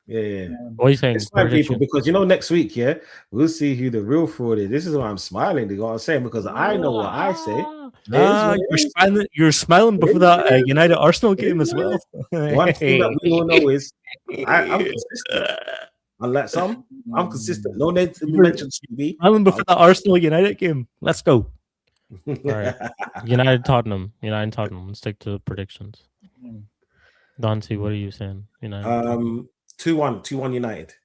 yeah. What are you saying? It's fine, people, Prediction? because next week, yeah, we'll see who the real fraud is. This is why I'm smiling. You know what I'm saying? Because I know what I say. You're smiling before that United Arsenal game as well. One thing that we all know is I'm consistent. Unlike some, I'm consistent. No need to mention Spooby. Smiling before that Arsenal United game. Let's go. All right. United Tottenham. Let's stick to the predictions. Don C, what are you saying? United. 2-1 United.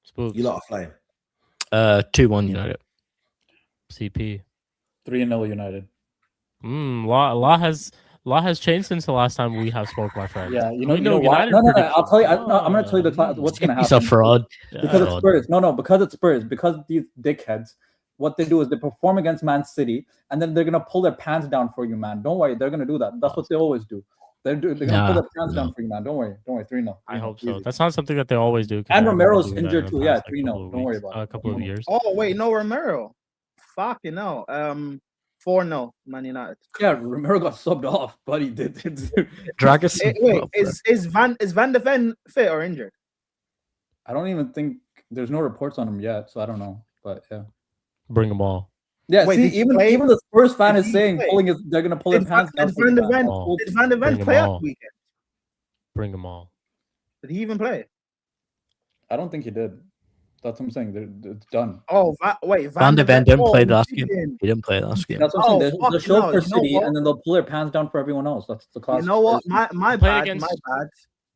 Spooks. You lot are flying. 2-1 United. CP. 3-0 United. Law has changed since the last time we have spoke, my friend. Yeah, We you know what? United No, predictions. I'll tell you. I'm going to tell you what's going to happen. He's a fraud. Because it's Spurs. No, because it's Spurs. Because these dickheads, what they do is they perform against Man City, and then they're going to pull their pants down for you, man. Don't worry, they're going to do that. That's what they always do. They're going to pull their pants down for you, man. Don't worry. 3-0. I hope so. That's not something that they always do. And Romero's Romero's injured too. Yeah, 3-0. Don't worry about it. A couple of years. Oh wait, no Romero. Fucking no. 4-0 Man United. Yeah, Romero got subbed off, but he did. Dragus. Wait, is Van de Ven fit or injured? I don't even think there's no reports on him yet, so I don't know. But yeah. Bring them all. Yeah, Wait, see, did he play? even the Spurs fan Did is he saying play? they're gonna pull their pants down. Did Van de Ven Bring them play all. up weekend? Bring them all. Did he even play? I don't think he did. That's what I'm saying. It's done. Oh, Van de Ven didn't play oh, last he game. didn't. He didn't play last game. That's what I'm saying. They'll show up for you know City, what? and then they'll pull their pants down for everyone else. That's the class. You know what? My played bad. against-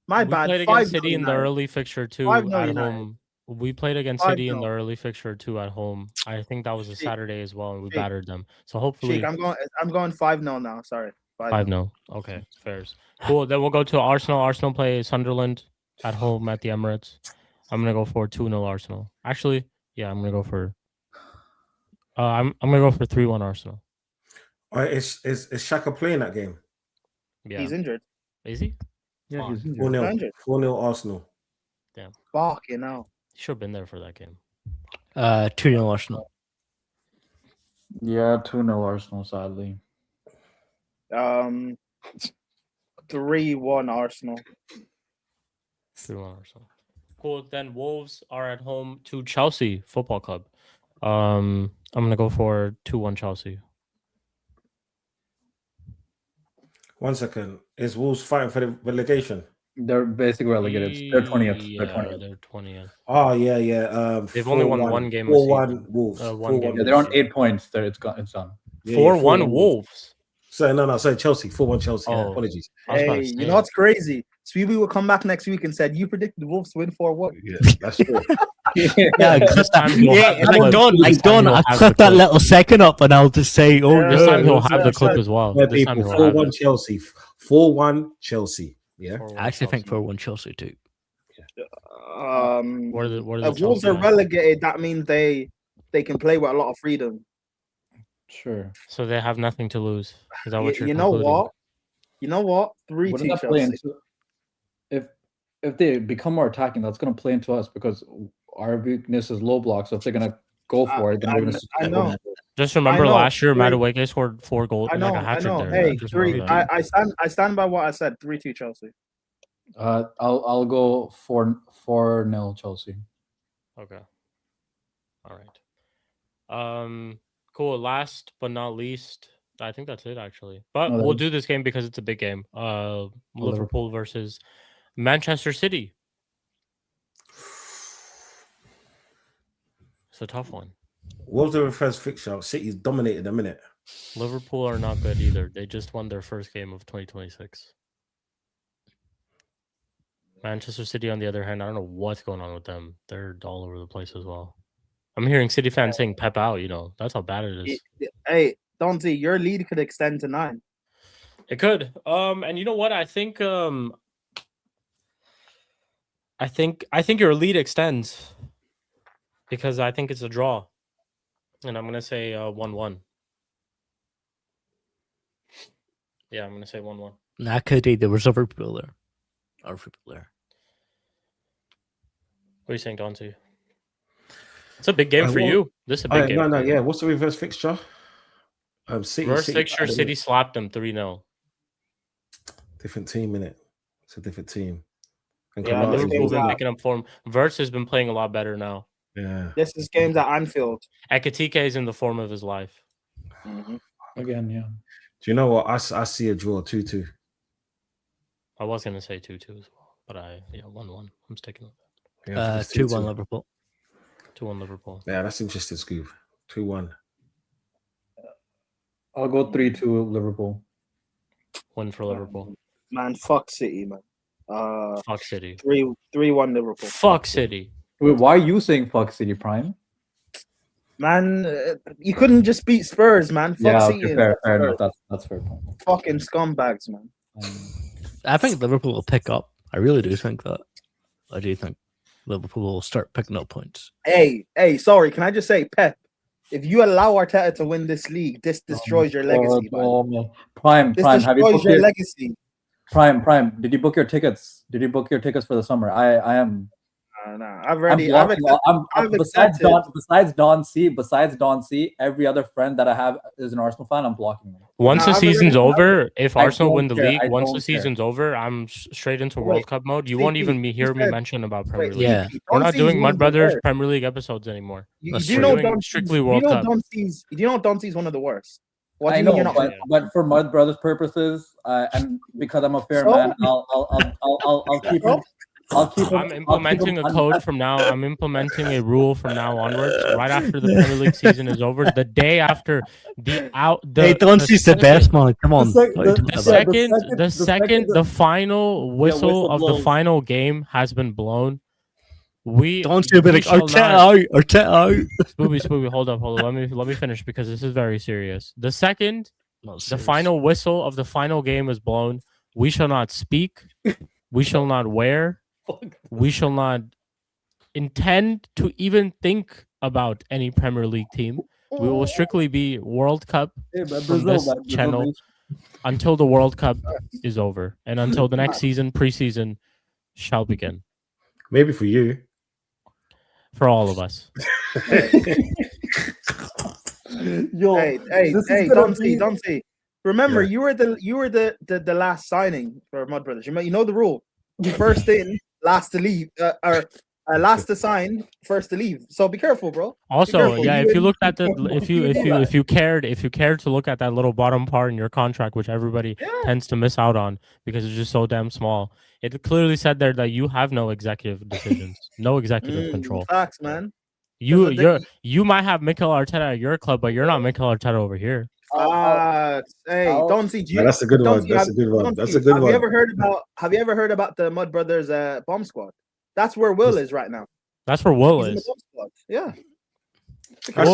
My We bad. played 5-0 against City in the United. early fixture too 5-0 at United. home. We played against City in 5-0. the early fixture too at home. I think that was a Sheik. Saturday as well, and we Sheik. battered them. So hopefully, Sheik, I'm going 5-0 now. Sorry. 5-0. Okay, fairs. Cool. Then we'll go to Arsenal. Arsenal play Sunderland at home at the Emirates. I'm gonna go for 2-0 Arsenal. Actually, yeah, I'm gonna go for. I'm gonna go for 3-1 Arsenal. All right, is Shaka playing that game? Yeah, He's injured. is he? Yeah, he's injured. 4-0. Injured. 4-0 Arsenal. Fuck, you know. He should have been there for that game. 2-0 Arsenal. Yeah, 2-0 Arsenal. Sadly. 3-1 Arsenal. 3-1 Arsenal. cool. Then Wolves are at home to Chelsea Football Club. I'm gonna go for 2-1 Chelsea. 1 second. Is Wolves fighting for the relegation? They're basically relegated. They're 20th. They're 20th. They're 20th. Oh yeah. They've only won one game. 4-1 Wolves. One game. Yeah, they're on 8 points. It's done. 4-1 Wolves. Sorry, Chelsea. 4-1 Chelsea. Oh. Apologies. Hey, you know what's crazy? Spooby will come back next week and said you predicted the Wolves to win 4-1. Yeah, that's true. I clip that little second up and I'll just say, this time he'll have the clip as well. This time 4-1 Chelsea. 4-1 Chelsea. Yeah. I actually think 4-1 Chelsea too. What are the if Wolves are relegated, that means they can play with a lot of freedom. Sure. So they have nothing to lose. Is that what you're You know what? 3-2 Chelsea. If they become more attacking, that's going to play into us because our weakness is low block. So if they're going to go for it, then we're going to. I know. Just remember last year, Madueke scored 4 goals. I know. Like a hat trick there. Hey, I stand by what I said. 3-2 Chelsea. I'll go 4-0 Chelsea. Okay. All right. Cool. Last but not least, I think that's it actually. But we'll do this game because it's a big game. Liverpool versus Manchester City. It's a tough one. What was the first fixture? City's dominated a minute. Liverpool are not good either. They just won their first game of 2026. Manchester City, on the other hand, I don't know what's going on with them. They're all over the place as well. I'm hearing City fans saying Pep out, that's how bad it is. Hey, Dante, your lead could extend to 9. It could. And you know what? I think your lead extends because I think it's a draw. And I'm gonna say 1-1. Yeah, I'm gonna say 1-1. That could be the reserve people there. Our people there. What are you saying, Dante? It's a big game for you. This is a big game. Yeah. What's the reverse fixture? City. Reverse fixture, City slapped them 3-0. Different team, innit? It's a different team. And yeah, Liverpool's been picking up form. Verse has been playing a lot better now. Yeah. This is games at Anfield. Ekitike is in the form of his life. Mm-hmm. Again, yeah. Do you know what? I see a draw 2-2. I was going to say 2-2 as well. But 1-1. I'm sticking with that. Yeah, 2-1 Liverpool. 2-1 Liverpool. Yeah, that's interesting, Scoop. 2-1. I'll go 3-2 Liverpool. Win for Liverpool. Man, fuck City, man. Fuck City. 3-1 Liverpool. Fuck City. Wait, why are you saying fuck City, Prime? Man, you couldn't just beat Spurs, man. Fuck City. Fair enough. That's fair point. Fucking scumbags, man. I think Liverpool will pick up. I really do think that. I do think Liverpool will start picking up points. Hey, sorry. Can I just say, Pep, if you allow Arteta to win this league, this destroys your legacy. Prime, have you booked your legacy? Prime, did you book your tickets? Did you book your tickets for the summer? I am. No, besides Don C, every other friend that I have is an Arsenal fan. I'm blocking them. Once the season's over, if Arsenal win the league, once the season's over, I'm straight into World Cup mode. You won't even hear me mention about Premier League. Yeah, we're not doing Mud Brothers Premier League episodes anymore. You do know strictly World Cup. Do you know Don C's one of the worst? I know, but for Mud Brothers purposes, and because I'm a fair man, I'll keep him. I'm implementing a code from now. I'm implementing a rule from now onwards. Right after the Premier League season is over, the day after don't see the best man. Come on. The final whistle of the final game has been blown. Don't be like Arteta out. Spooby, hold up. Let me finish because this is very serious. The second the final whistle of the final game is blown, we shall not speak. We shall not wear. We shall not intend to even think about any Premier League team. We will strictly be World Cup from this channel until the World Cup is over and until the next season, preseason, shall begin. Maybe for you. For all of us. Don't see. Remember, you were the last signing for Mud Brothers. You know the rule. First in, last to leave, or last to sign, first to leave. So be careful, bro. Also, careful. yeah, You if you and- looked at the you if you cared to look at that little bottom part in your contract, which everybody tends to miss out on because it's just so damn small, it clearly said there that you have no executive decisions, no executive control. Facts, man. You might have Mikel Arteta at your club, but you're not Mikel Arteta over here. Hey, don't see. Yeah, that's a good one. That's a good one. That's a good one. Have you ever heard about the Mud Brothers bomb squad? That's where Will is right now. That's where Will He's in the is. bomb squad. Yeah. That's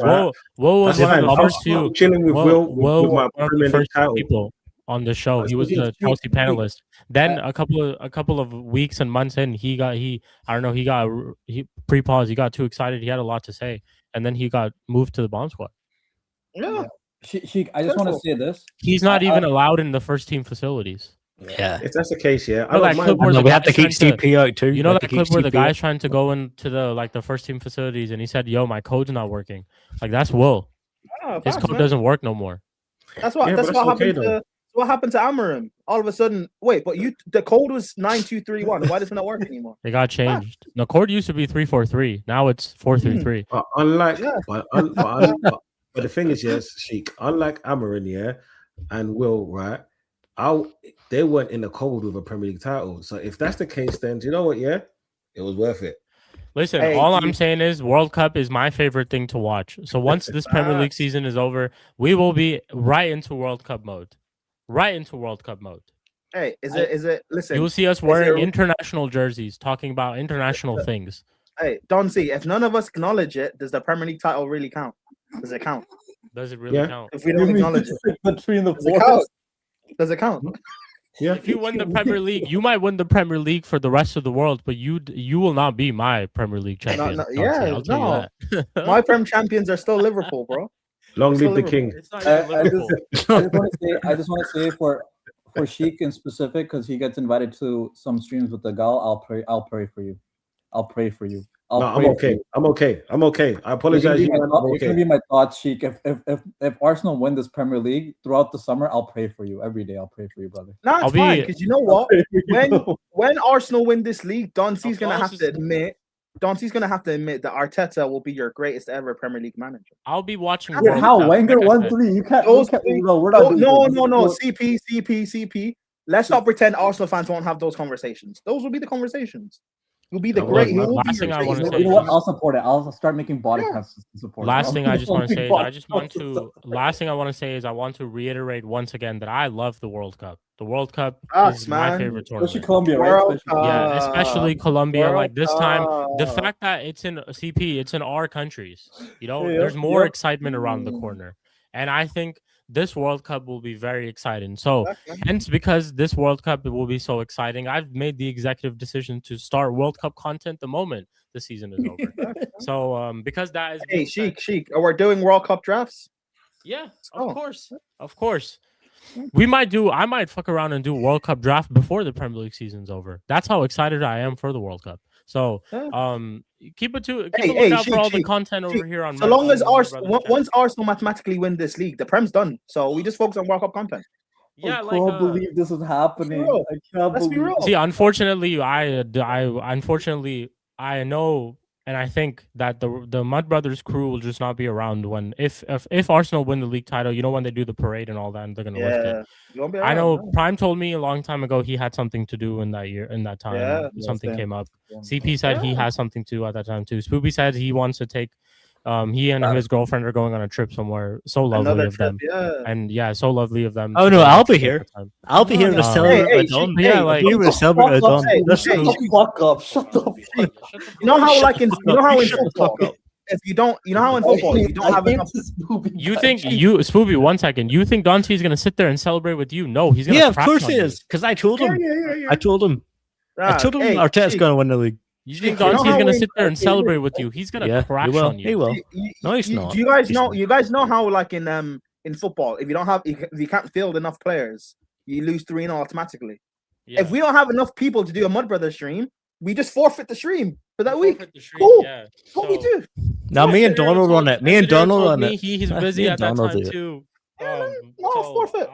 right. Will was one of the first few. I'm chilling with Will. Will with my one of the Premier League first title. people on the show. He was the Chelsea panelist. Then a couple of weeks and months in, he pre-pause. He got too excited. He had a lot to say, and then he got moved to the bomb squad. Yeah. Shik, I just want to say this. He's not even allowed in the first team facilities. Yeah. If that's the case, yeah. You know that clip where No, the we have to guy's keep trying CP out too. You know We have that to clip keep where the CP guy's trying to go into the first team facilities and he said, "Yo, my code's not working." Like that's Will. His code doesn't work no more. That's what what happened to Amarim. All of a sudden, wait, but the code was 9231. Why does it not work anymore? It got changed. The code used to be 343. Now it's 433. But the thing is, yes, Sheik, unlike Amarin, yeah, and Will, right? They weren't in the cold with a Premier League title. So if that's the case, then do you know what? Yeah, it was worth it. Listen, all I'm saying is World Cup is my favorite thing to watch. So once this Premier League season is over, we will be right into World Cup mode. Right into World Cup mode. Hey, is it? Listen, you will see us wearing international jerseys, talking about international things. Hey, Don C, if none of us acknowledge it, does the Premier League title really count? Does it count? Does it really count? If we don't acknowledge it, does it count? Yeah. If you win the Premier League, you might win the Premier League for the rest of the world, but you will not be my Premier League champion. I'll tell you that. My Prem champions are still Liverpool, bro. Long live the king. I just want to say for Sheik in specific, because he gets invited to some streams with the gal. I'll pray for you. I'm okay. I apologize. It can be my thoughts, Sheik. If Arsenal win this Premier League throughout the summer, I'll pray for you every day. I'll pray for you, brother. No, it's fine, because you know what? When Arsenal win this league, Don C's gonna have to admit that Arteta will be your greatest ever Premier League manager. I'll be watching. How Wenger won 3? You can't. No, we're not. No. CP. Let's not pretend Arsenal fans won't have those conversations. Those will be the conversations. You'll be the great. Last thing I want to say. You know what? I'll support it. I'll start making body counts to support. Last thing I just want to say is I want to reiterate once again that I love the World Cup. The World Cup is my favorite tournament. Especially Colombia, right? Yeah, especially Colombia. Like this time, the fact that it's in CP, it's in our countries. You know, there's more excitement around the corner, and I think this World Cup will be very exciting. So, hence, because this World Cup will be so exciting, I've made the executive decision to start World Cup content the moment the season is over. So, because that is... Hey, Sheik, we're doing World Cup drafts? Yeah, of course. I might fuck around and do World Cup draft before the Premier League season's over. That's how excited I am for the World Cup. So, keep a lookout for all the content over here on. So long as once Arsenal mathematically win this league, the Prem's done. So we just focus on World Cup content. Yeah, I can't believe this is happening. I can't believe. See, unfortunately, I know, and I think that the Mud Brothers crew will just not be around when if Arsenal win the league title. You know, when they do the parade and all that, and they're gonna lift it. I know Prime told me a long time ago he had something to do in that time. Something came up. CP said he has something to do at that time too. Spooby said he wants to take. He and his girlfriend are going on a trip somewhere. So lovely of them. And so lovely of them. Oh no, I'll be here. I'll be here to celebrate with Don. Yeah, like you will celebrate with Don. Shut the fuck up. Shut the fuck up. You know how in football, if you don't have enough. You think Spooby? 1 second. You think Dante's gonna sit there and celebrate with you? No, he's gonna. Yeah, of course he is. Because I told him. I told him. Arteta's gonna win the league. You think Dante's gonna sit there and celebrate with you? He's gonna crash on you. He will. No, he's not. Do you guys know how like in football, if you can't field enough players, you lose 3-0 automatically. Yeah. If we don't have enough people to do a Mud Brothers stream, we just forfeit the stream for that week. Cool. Yeah. What we do? Now me and Donald run it. Me and Donald run it. He's busy at that time too. Forfeit.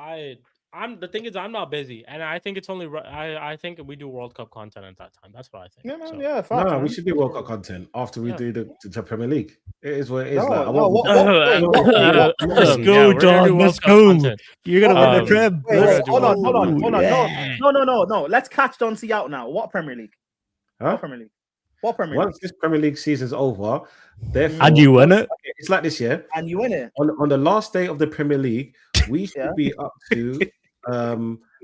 The thing is, I'm not busy, and I think it's only. I think we do World Cup content at that time. That's what I think. Yeah, man. So. Yeah, facts, No, man. we should do World Cup content after we do the Premier League. It is what it is. No, like, I no, won't- Let's Yeah, go, we're gonna do Don. World Let's Cup go. content. You're gonna win the Um, Prem. Wait, Let's hold on. go. Yeah. No. Let's catch Don C out now. What Premier League? Huh? What Premier League? What Premier League? Once this Premier League season's over, therefore, And you win it. okay, it's like this year. And you win it. On the last day of the Premier League, we should Yeah. be up to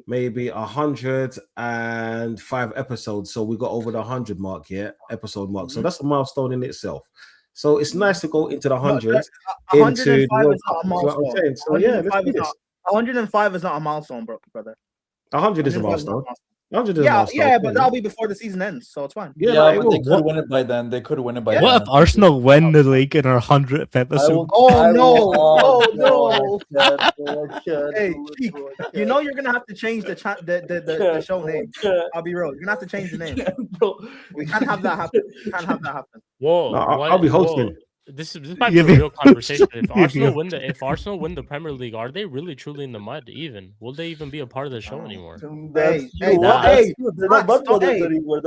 maybe 105 episodes. So we got over the 100 mark, episode mark. So that's a milestone in itself. So it's nice to go into the hundreds. 105 is not a milestone. So yeah, let's do this. 105 is not a milestone, brother. 100 is a 105 milestone. not a 100 is a Yeah, milestone. yeah, but that'll be before the season ends, so it's fine. Yeah, Yeah, like, but they it could will. win it by then. They could win it by Yeah. then. What if Arsenal win the league in our 100th episode? Hey, Shik, you know you're gonna have to change the show name. I'll be real. You're gonna have to change the name. We can't have that happen. Whoa, No, I'll be hosting. whoa. This might be Yeah, a real conversation. If yeah. Arsenal win the Premier League, are they really truly in the mud? Even will they even be a part of the show anymore? Hey,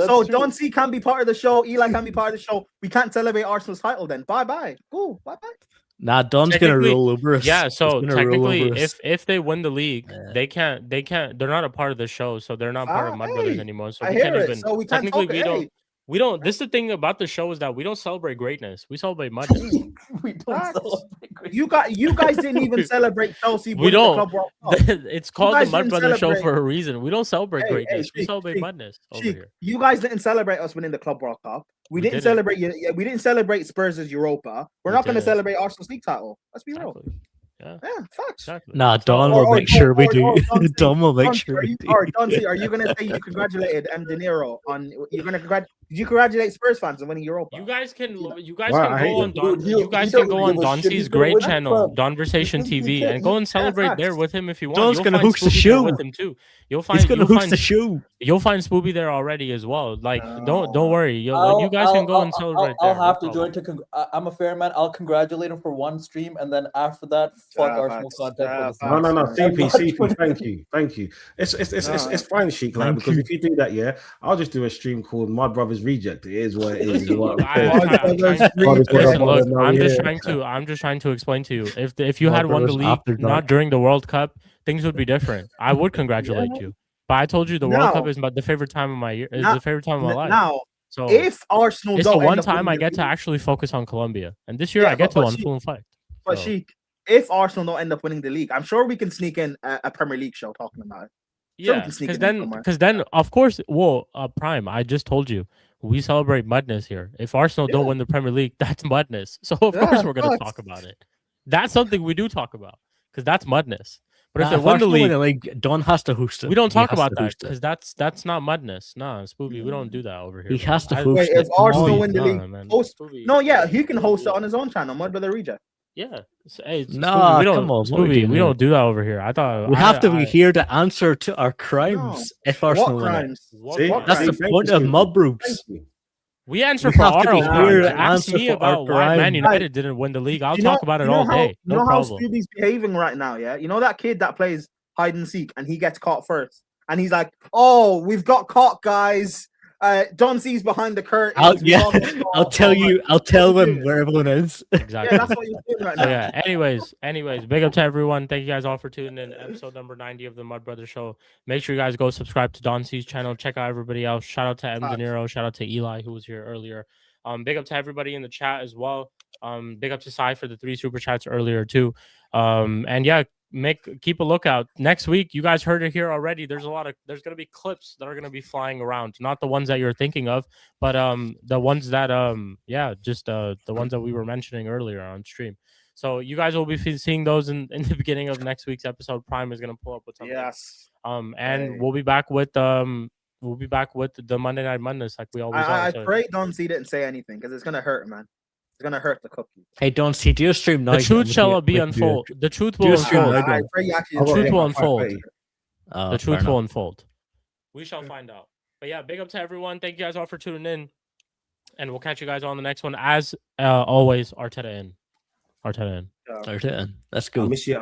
so Don C can't be part of the show. Eli can't be part of the show. We can't celebrate Arsenal's title then. Bye. Cool. Bye. Nah, Don's gonna Technically- roll over us. Yeah, so He's gonna roll technically, over us. if they win the league, Yeah. they can't. They're not a part of the show, so they're not part of Mud Brothers Hey, anymore. So I we hear can't it. even. So we can't Technically, talk. we don't. This is the thing about the show is that we don't celebrate greatness. We celebrate madness. We don't Facts. celebrate. You guys didn't even celebrate Chelsea. We winning don't. The Club World Cup. It's called the guys Mud didn't Brothers show celebrate- for a reason. We don't celebrate Hey, greatness. We Shik, celebrate Shik, madness over Shik, here. you guys didn't celebrate us winning the Club World Cup. We didn't didn't. celebrate. We didn't celebrate Spurs' Europa. We're We not going to didn't. celebrate Arsenal's league title. Let's be real. Exactly. Yeah. Yeah, facts. Exactly. Nah, Don Or- will make sure we do. Don C, Don will make Don C, sure we do. Don C, are you going to say you congratulated Mdinero on? You're going to did you congratulate Spurs fans on winning Europa? You guys can Wow, go I hate on it. Don. Dude, You guys he can go don't on give a Don shit. C's He's gonna great win the channel, club. Donversation TV, and go and celebrate facts. there with him if you want. Don's You'll gonna find host the Spooby there show. with him too. You'll He's find gonna host the show. You'll find Spooby there already as well. Like don't worry. You guys I'll- can go I'll- and celebrate. I'll there, have no to join problem. to. I'm a fair man. I'll congratulate him for one stream, and then after that, fuck Arsenal facts. content. For Yeah, the No. facts. CP. Thank you. It's fine, Sheik. Like, because if you do that, I'll just do a stream called My Brother's Reject. It is what it is. Listen, What I'm Listen, look, saying. I'm just trying to explain to you. If you My had won the brother's league after not dark. during the World Cup, things would be different. I would congratulate you. But I told you the World Now- Cup is the favorite time of my year. Is Now- the favorite time of my life. Now, So if Arsenal it's the don't one end up time winning I the get to league- actually focus on Colombia, and this year Yeah, I get but to on Sheik- full fight. But So- Sheik, if Arsenal don't end up winning the league, I'm sure we can sneak in a Premier League show talking about it. Sure, we Yeah, can sneak because it in somewhere. then of course, Prime. I just told you we celebrate mudness here. If Arsenal don't Yeah. win the Premier League, that's mudness. So of Yeah, course we're gonna facts. talk about it. That's something we do talk about because that's mudness. But if Nah, they win the Arsenal win league, Don has to host it. we don't He talk has about to that host it. because that's not mudness. Nah, Spooby, we don't do that over here. He has to I- host Wait, it. if Arsenal No, win the Nah, league, man. host. Spooby- No, yeah, he can host it on his own channel, Mud Brother Reject. Yeah. Hey, Nah, Spooby, we don't, come on, what are we Spooby, doing we here? don't do that over here. I thought We have to be here to answer to our crimes No. if Arsenal What win it. crimes? See? What That's the crimes? point of Mud Thank Brooks. you. We answer We for have to our be own here crimes. to Ask answer me for our about why Man crimes. United didn't win the league. I'll You know- talk about it you know all how- day. You No know how problem. Spooby's behaving right now, yeah? You know that kid that plays hide and seek and he gets caught first? And he's like, oh, we've got caught, guys. Don C's behind the curtain. I'll tell him where everyone is. Exactly. Yeah, that's what you're doing right So now. yeah. Anyways, big up to everyone. Thank you guys all for tuning in. Episode number 90 of the Mud Brothers Show. Make sure you guys go subscribe to Don C's channel. Check out everybody else. Shout out to Mdinero. Shout out to Eli who was here earlier. Big up to everybody in the chat as well. Big up to Sai for the 3 super chats earlier too. And yeah, keep a lookout next week. You guys heard it here already. There's gonna be clips that are gonna be flying around, not the ones that you're thinking of, but the ones that the ones that we were mentioning earlier on stream. So you guys will be seeing those in the beginning of next week's episode. Prime is gonna pull up with something. Yes. And Hey. we'll be back with the Monday Night Madness like we always I are. So pray Don C didn't say anything because it's gonna hurt, man. It's gonna hurt the cookie. Hey, Don C, do your stream now. the truth shall be unfold. The truth will Do a stream unfold. now. I pray you actually I'll The didn't truth say will anything. unfold. The truth will unfold. We shall find out. But yeah, big up to everyone. Thank you guys all for tuning in. And we'll catch you guys on the next one. As always, Arteta in. Let's go. I miss you.